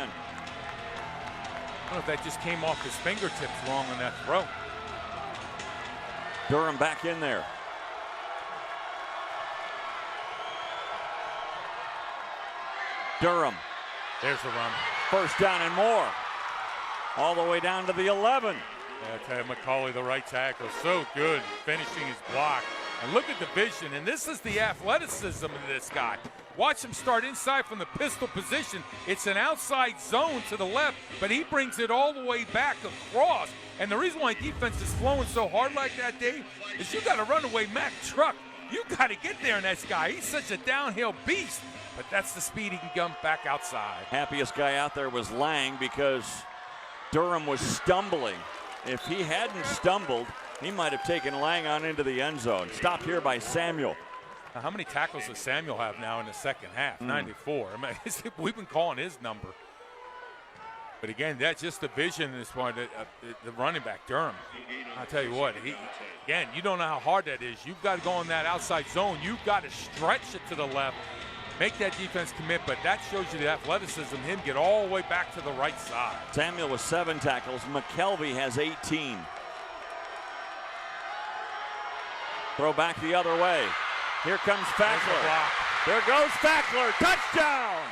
don't know if that just came off his fingertips wrong on that throw. Durham back in there. Durham. There's the run. First down and more. All the way down to the 11. Yeah, I tell you, McCauley, the right tackle, so good finishing his block. And look at the vision, and this is the athleticism of this guy. Watch him start inside from the pistol position. It's an outside zone to the left, but he brings it all the way back across. And the reason why defense is flowing so hard like that, Dave, is you got a runaway Mack truck. You got to get there in this guy. He's such a downhill beast, but that's the speed he can come back outside. Happiest guy out there was Lang because Durham was stumbling. If he hadn't stumbled, he might have taken Lang on into the end zone. Stopped here by Samuel. Now, how many tackles does Samuel have now in the second half? 94. I mean, we've been calling his number. But again, that's just the vision in this one, the running back, Durham. I'll tell you what, again, you don't know how hard that is. You've got to go in that outside zone. You've got to stretch it to the left, make that defense commit, but that shows you the athleticism, him get all the way back to the right side. Samuel with 7 tackles. McKelvey has 18. Throw back the other way. Here comes Fackler. There goes Fackler. Touchdown!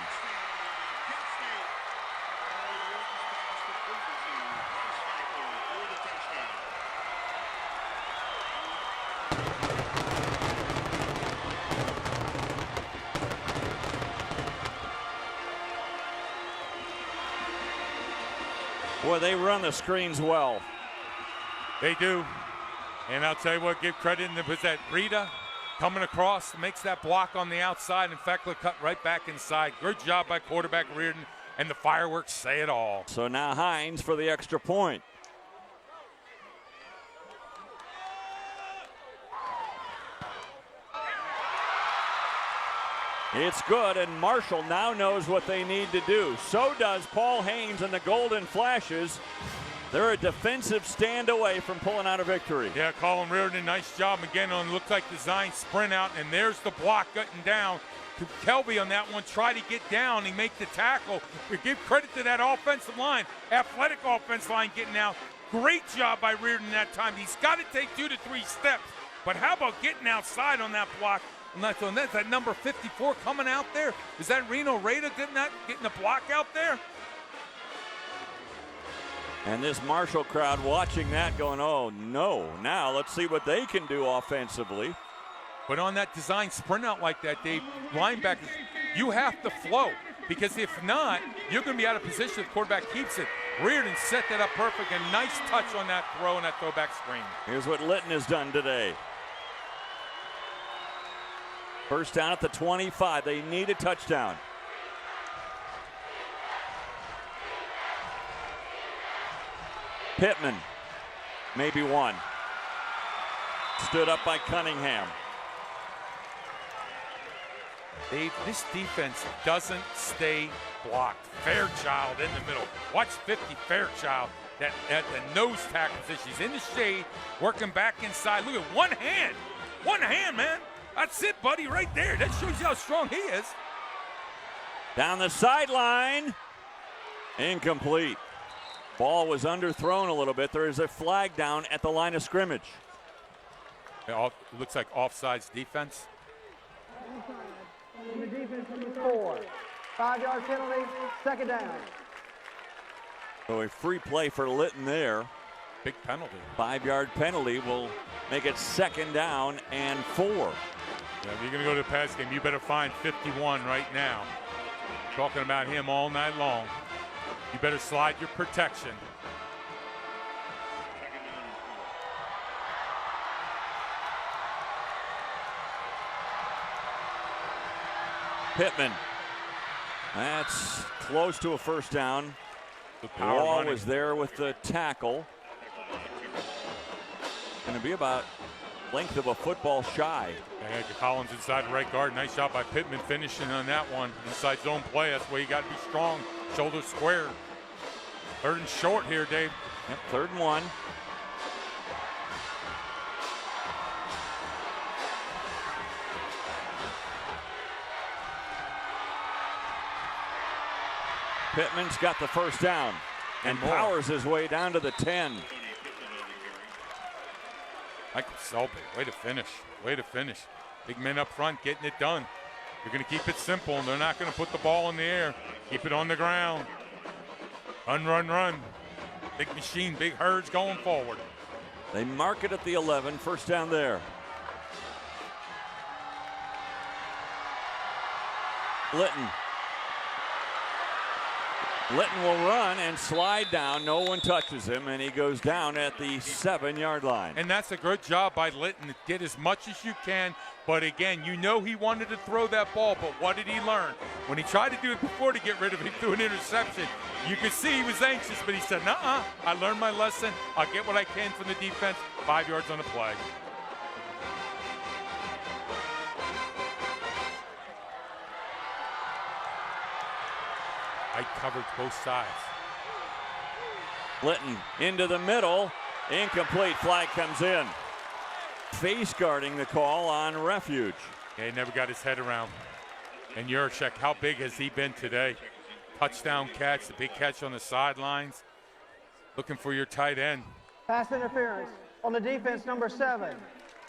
Boy, they run the screens well. They do. And I'll tell you what, give credit. Was that Rita coming across, makes that block on the outside, and Fackler cut right back inside. Good job by quarterback Reardon, and the fireworks say it all. So now Hines for the extra point. It's good, and Marshall now knows what they need to do. So does Paul Haynes and the Golden Flashes. They're a defensive stand away from pulling out a victory. Yeah, Colin Reardon, nice job again on looked like design sprint out, and there's the block getting down to Kelby on that one. Try to get down, he make the tackle. We give credit to that offensive line, athletic offensive line getting out. Great job by Reardon that time. He's got to take 2 to 3 steps, but how about getting outside on that block? And that's that number 54 coming out there. Is that Reno Rada getting the block out there? And this Marshall crowd watching that going, oh no, now let's see what they can do offensively. But on that design sprint out like that, Dave, linebackers, you have to flow. Because if not, you're going to be out of position if the quarterback keeps it. Reardon set that up perfect, and nice touch on that throw and that throwback screen. Here's what Litton has done today. First down at the 25. They need a touchdown. Pittman, maybe one. Stood up by Cunningham. Dave, this defense doesn't stay blocked. Fairchild in the middle. Watch 50 Fairchild at the nose tackle position. He's in the shade, working back inside. Look at one hand. One hand, man. That's it, buddy, right there. That shows you how strong he is. Down the sideline. Incomplete. Ball was underthrown a little bit. There is a flag down at the line of scrimmage. It looks like offsides defense. The defense number 4. 5-yard penalty, second down. So a free play for Litton there. Big penalty. 5-yard penalty will make it second down and 4. Yeah, if you're going to go to the pass game, you better find 51 right now. Talking about him all night long. You better slide your protection. Pittman. That's close to a first down. The power Wall running. was there with the tackle. Going to be about length of a football shy. And Collins inside right guard. Nice shot by Pittman finishing on that one. Inside zone play. That's where you got to be strong. Shoulder square. Third and short here, Dave. Yep, 3rd and 1. Pittman's got the first down and powers his way down to the 10. Michael Selby, way to finish. Way to finish. Big men up front getting it done. You're going to keep it simple, and they're not going to put the ball in the air. Keep it on the ground. Run, run, run. Big machine, big herds going forward. They mark it at the 11, first down there. Litton. Litton will run and slide down. No one touches him, and he goes down at the 7-yard line. And that's a good job by Litton to get as much as you can. But again, you know he wanted to throw that ball, but what did he learn? When he tried to do it before to get rid of it, he threw an interception. You could see he was anxious, but he said, nuh-uh, I learned my lesson. I'll get what I can from the defense. 5 yards on the play. Tight coverage both sides. Litton into the middle. Incomplete. Flag comes in. Face guarding the call on Refuge. Yeah, he never got his head around. And Juracek, how big has he been today? Touchdown catch, the big catch on the sidelines. Looking for your tight end. Pass interference on the defense number 7.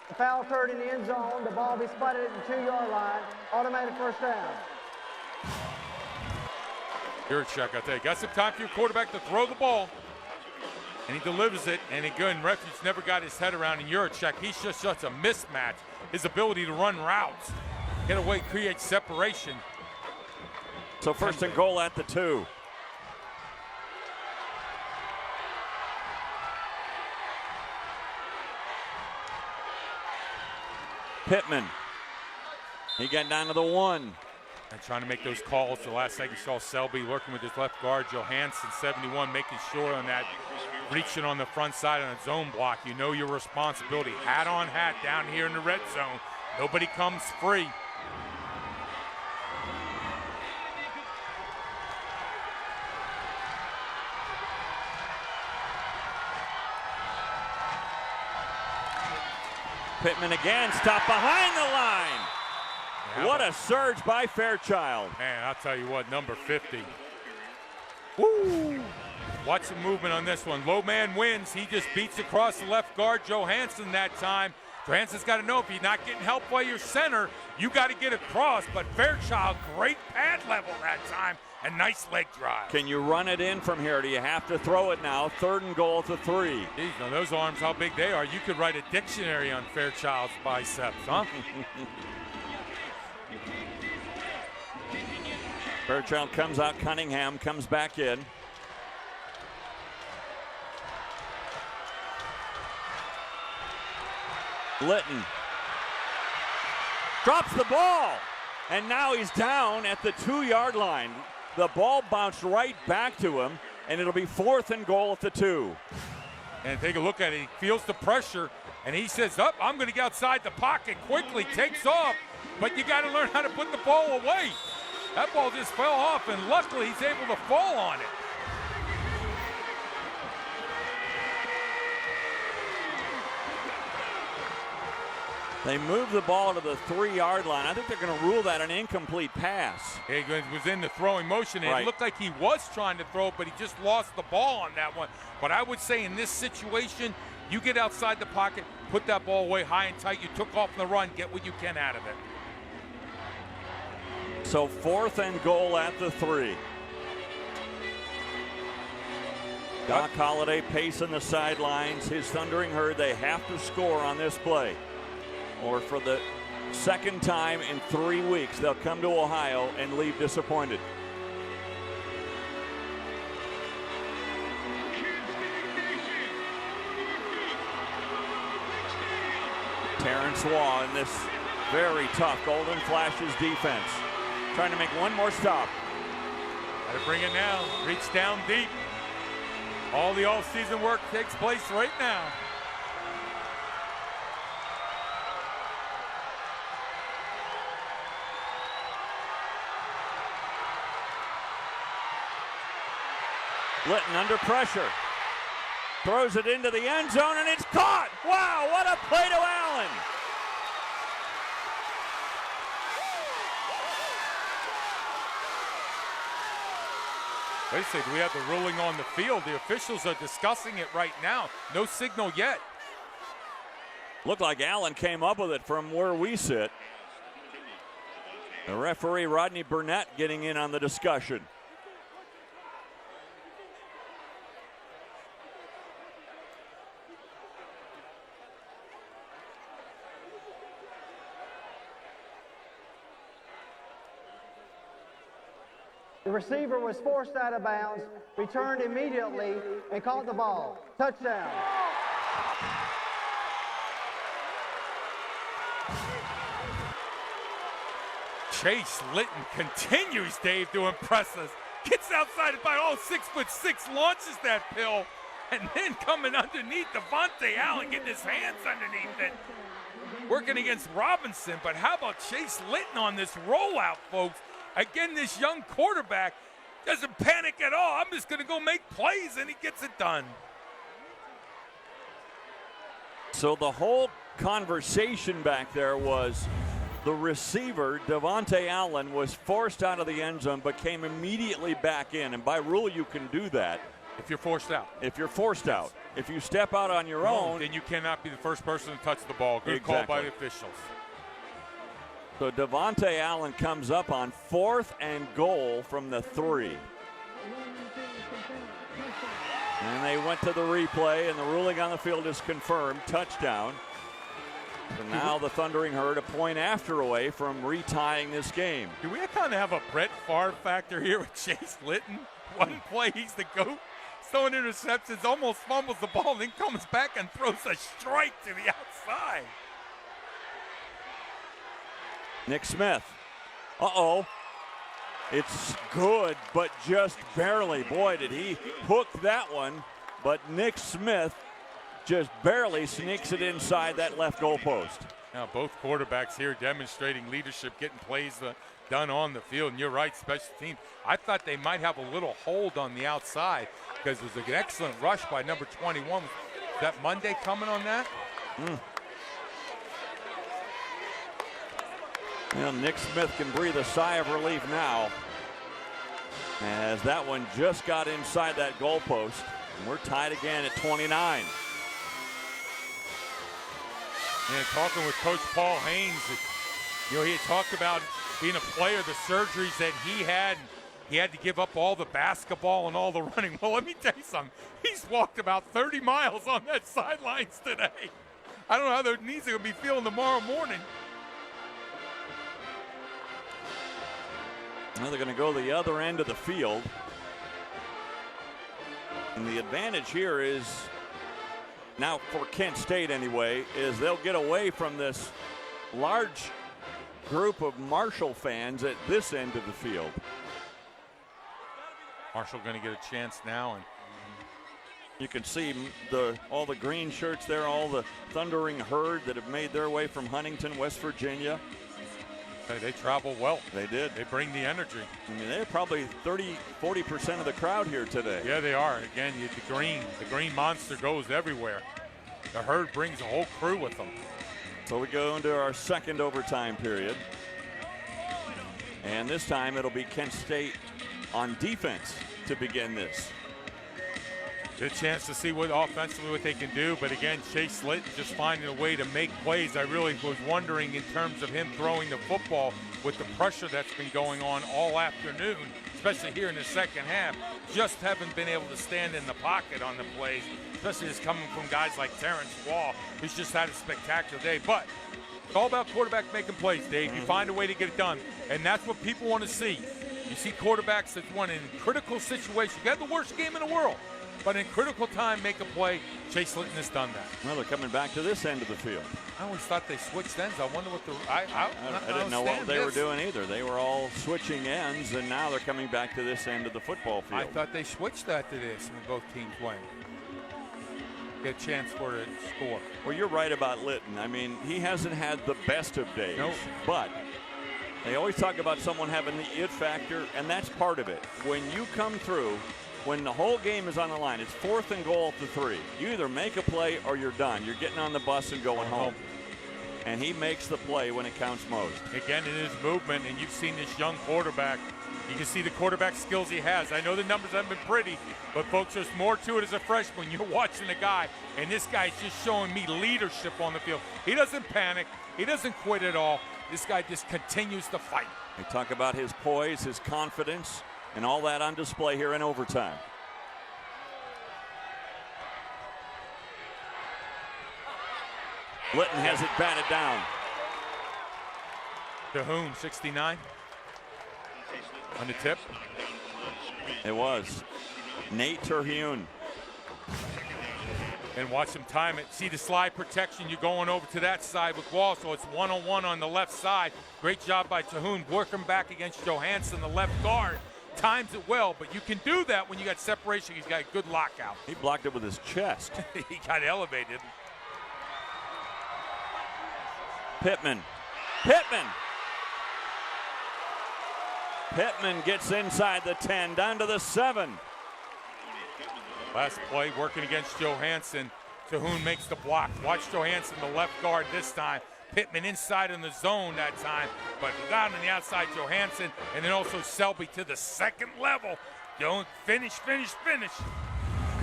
The foul occurred in the end zone. The ball be spotted at the 2-yard line. Automatic first down. Juracek, I tell you, got some time for your quarterback to throw the ball. And he delivers it, and again, Refuge never got his head around. And Juracek, he's just such a mismatch. His ability to run routes, get away, create separation. So first and goal at the 2. Pittman. He got down to the 1. And trying to make those calls. The last second, you saw Selby working with his left guard, Johansson, 71, making sure on that, reaching on the front side on a zone block. You know your responsibility. Hat on hat down here in the red zone. Nobody comes free. Pittman again, stopped behind the line. Yeah, what a surge by Fairchild. Man, I'll tell you what, number 50. Woo! Watch the movement on this one. Low man wins. He just beats across the left guard, Johansson, that time. Johansson's got to know if you're not getting help by your center, you got to get across. But Fairchild, great pad level that time, and nice leg drive. Can you run it in from here? Do you have to throw it now? 3rd and goal to 3. Geez, now those arms, how big they are. You could write a dictionary on Fairchild's biceps, huh? Fairchild comes out. Cunningham comes back in. Litton drops the ball, and now he's down at the 2-yard line. The ball bounced right back to him, and it'll be 4th and goal at the 2. And take a look at it. He feels the pressure, and he says, I'm going to get outside the pocket quickly, takes off. but you got to learn how to put the ball away. That ball just fell off, and luckily he's able to fall on it. They moved the ball to the 3-yard line. I think they're going to rule that an incomplete pass. He was in the throwing motion, and It looked like he was trying to throw it, but he just lost the ball on that one. But I would say in this situation, you get outside the pocket, put that ball away high and tight. You took off the run, get what you can out of it. So 4th and goal at the 3. Doc Holliday pacing the sidelines. His Thundering Herd, they have to score on this play, or for the second time in 3 weeks, they'll come to Ohio and leave disappointed. Terrence Waugh in this very tough Golden Flashes defense, trying to make one more stop. Got to bring it now. Reach down deep. All the all-season work takes place right now. Litton under pressure. Throws it into the end zone, and it's caught. Wow, what a play to Allen. Wait a second, we have the ruling on the field. The officials are discussing it right now. No signal yet. Looked like Allen came up with it from where we sit. The referee, Rodney Burnett, getting in on the discussion. The receiver was forced out of bounds, returned immediately, and caught the ball. Touchdown. Chase Litton continues, Dave, to impress us. Gets outside by 6'6", launches that pill, and then coming underneath, Devontae Allen getting his hands underneath it. Working against Robinson, but how about Chase Litton on this rollout, folks? Again, this young quarterback doesn't panic at all. I'm just going to go make plays, and he gets it done. So the whole conversation back there was the receiver, Devontae Allen, was forced out of the end zone but came immediately back in. And by rule, you can do that. If you're forced out. If you're forced out. If you step out on your own. Then you cannot be the first person to touch the ball. Good call by the officials. So Devontae Allen comes up on 4th and goal from the 3. And they went to the replay, and the ruling on the field is confirmed. Touchdown. So now the Thundering Herd a point after away from retying this game. Do we kind of have a Brett Favre factor here with Chase Litton? One play, he's the GOAT. Throwing interceptions, almost fumbles the ball, then comes back and throws a strike to the outside. Nick Smith. Uh-oh. It's good, but just barely. Boy, did he hook that one. But Nick Smith just barely sneaks it inside that left goal post. Now both quarterbacks here demonstrating leadership, getting plays done on the field. And you're right, special teams. I thought they might have a little hold on the outside because it was an excellent rush by number 21. Is that Monday coming on that? Well, Nick Smith can breathe a sigh of relief now, as that one just got inside that goalpost, and we're tied again at 29. And talking with Coach Paul Haynes, you know, he had talked about being a player, the surgeries that he had. He had to give up all the basketball and all the running. Well, let me tell you something. He's walked about 30 miles on that sidelines today. I don't know how their knees are going to be feeling tomorrow morning. Now they're going to go the other end of the field. And the advantage here is, now for Kent State anyway, is they'll get away from this large group of Marshall fans at this end of the field. Marshall going to get a chance now. And you can see all the green shirts there, all the Thundering Herd that have made their way from Huntington, West Virginia. They travel well. They did. They bring the energy. I mean, they're probably 30-40% of the crowd here today. Yeah, they are. Again, the green monster goes everywhere. The herd brings a whole crew with them. So we go into our second overtime period. And this time it'll be Kent State on defense to begin this. Good chance to see what offensively what they can do, but again, Chase Litton just finding a way to make plays. I really was wondering in terms of him throwing the football with the pressure that's been going on all afternoon, especially here in the second half. Just haven't been able to stand in the pocket on the plays, especially just coming from guys like Terrence Wall, who's just had a spectacular day. But it's all about quarterback making plays, Dave. You find a way to get it done, and that's what people want to see. You see quarterbacks that won in critical situations. You have the worst game in the world, but in critical time, make a play. Chase Litton has done that. Well, they're coming back to this end of the field. I always thought they switched ends. I wonder what I didn't know what they were doing either. They were all switching ends, and now they're coming back to this end of the football field. I thought they switched that to this when both teams went. Get a chance for a score. Well, you're right about Litton. I mean, he hasn't had the best of days, Nope. But they always talk about someone having the it factor, and that's part of it. When you come through, when the whole game is on the line, it's 4th and goal to 3. You either make a play or you're done. You're getting on the bus and going home. And he makes the play when it counts most. Again, in his movement, and you've seen this young quarterback. You can see the quarterback skills he has. I know the numbers haven't been pretty, but folks, there's more to it as a freshman. You're watching the guy, and this guy's just showing me leadership on the field. He doesn't panic. He doesn't quit at all. This guy just continues to fight. They talk about his poise, his confidence, and all that on display here in overtime. Litton has it batted down. Cahoon, 69. On the tip. It was Nate Terhune. And watch him time it. See the slide protection. You're going over to that side with Wall, so it's one-on-one on the left side. Great job by Terhune working back against Johansson, the left guard. Times it well, but you can do that when you got separation. He's got a good lockout. He blocked it with his chest. He got elevated. Pittman gets inside the 10, down to the 7. Last play working against Johansson. Terhune makes the block. Watch Johansson, the left guard this time. Pittman inside in the zone that time, but got on the outside Johansson, and then also Selby to the second level. Don't finish.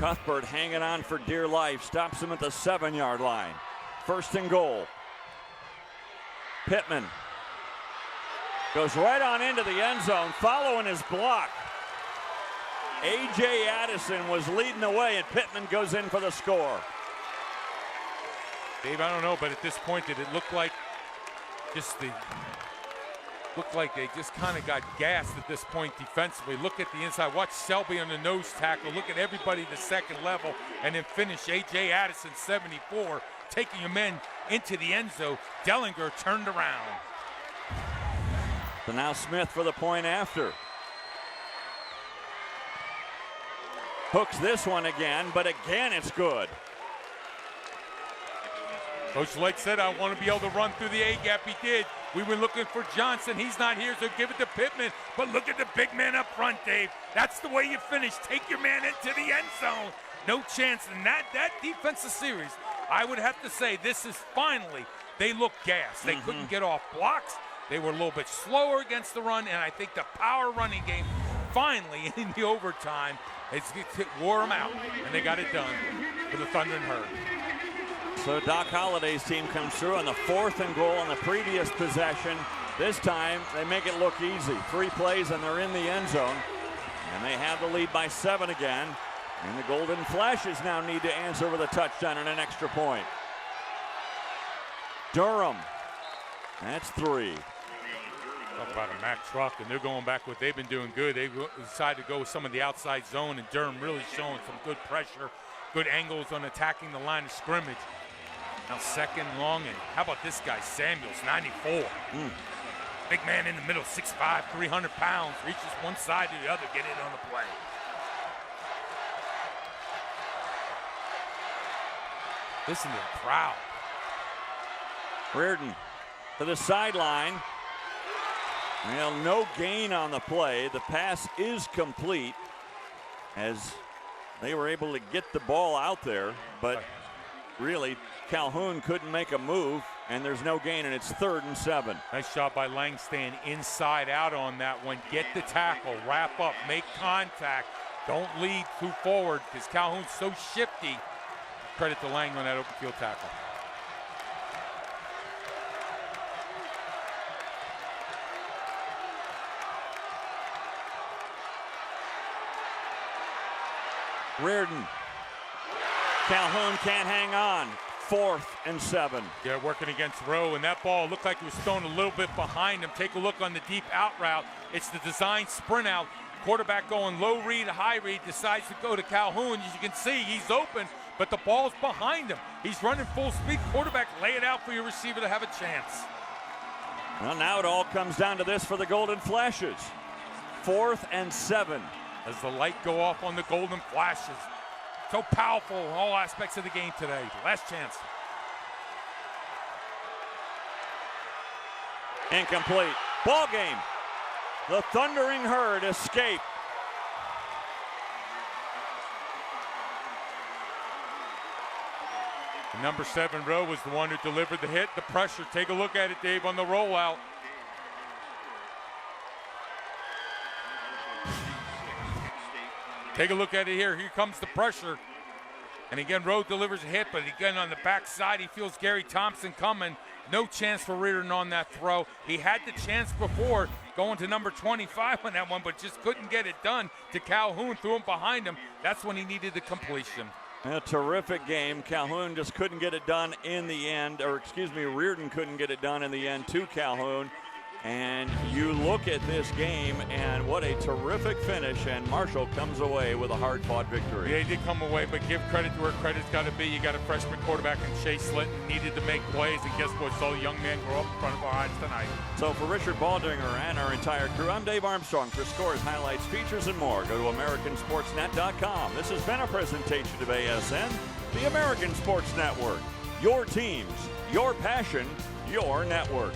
Cuthbert hanging on for dear life, stops him at the 7-yard line. 1st and goal. Pittman goes right on into the end zone, following his block. A.J. Addison was leading the way, and Pittman goes in for the score. Dave, I don't know, but at this point, did it look like they just kind of got gassed at this point defensively? Look at the inside. Watch Selby on the nose tackle. Look at everybody the second level, and then finish A.J. Addison, 74, taking your men into the end zone. Dellinger turned around. So now Smith for the point after. Hooks this one again, but again it's good. Coach Lake said, I want to be able to run through the A-gap. He did. We were looking for Johnson. He's not here, so give it to Pittman. But look at the big man up front, Dave. That's the way you finish. Take your man into the end zone. No chance in that defensive series. I would have to say this is finally, they look gassed. They couldn't get off blocks. They were a little bit slower against the run, and I think the power running game finally in the overtime, it wore them out, and they got it done for the Thunder and Herd. So Doc Holliday's team comes through on the 4th and goal on the previous possession. This time they make it look easy. 3 plays and they're in the end zone. And they have the lead by 7 again. And the Golden Flashes now need to answer with a touchdown and an extra point. Durham, that's 3. Talk about a Mack truck, and they're going back what they've been doing good. They decided to go with some of the outside zone, and Durham really showing some good pressure, good angles on attacking the line of scrimmage. Now 2nd and long, and how about this guy, Samuels, 94. Big man in the middle, 6'5", 300 pounds, reaches one side to the other, get in on the play. Listen to the crowd. Reardon to the sideline. Well, no gain on the play. The pass is complete as they were able to get the ball out there, but really Calhoun couldn't make a move, and there's no gain, and it's 3rd and 7. Nice job by Lang staying inside out on that one. Get the tackle, wrap up, make contact. Don't lead too forward because Calhoun's so shifty. Credit to Lang on that open field tackle. Reardon. Calhoun can't hang on. 4th and 7. Yeah, working against Rowe, and that ball looked like it was thrown a little bit behind him. Take a look on the deep out route. It's the design sprint out. Quarterback going low read, high read, decides to go to Calhoun. As you can see, he's open, but the ball's behind him. He's running full speed. Quarterback, lay it out for your receiver to have a chance. Well, now it all comes down to this for the Golden Flashes. 4th and 7. As the light go off on the Golden Flashes. So powerful in all aspects of the game today. Last chance. Incomplete. Ball game. The Thundering Herd escape. Number 7 Rowe was the one who delivered the hit, the pressure. Take a look at it, Dave, on the rollout. Take a look at it here. Here comes the pressure. And again, Rowe delivers a hit, but again on the backside, he feels Gary Thompson coming. No chance for Reardon on that throw. He had the chance before going to number 25 on that one, but just couldn't get it done to Calhoun, threw him behind him. That's when he needed the completion. A terrific game. Calhoun just couldn't get it done in the end, or excuse me, Reardon couldn't get it done in the end to Calhoun. And you look at this game, and what a terrific finish, and Marshall comes away with a hard-fought victory. Yeah, he did come away, but give credit to where credit's got to be. You got a freshman quarterback in Chase Litton, needed to make plays, and guess what? Saw a young man grow up in front of our eyes tonight. So for Richard Baldinger and our entire crew, I'm Dave Armstrong. For scores, highlights, features, and more, go to AmericanSportsNet.com. This has been a presentation of ASN, the American Sports Network. Your teams, your passion, your network.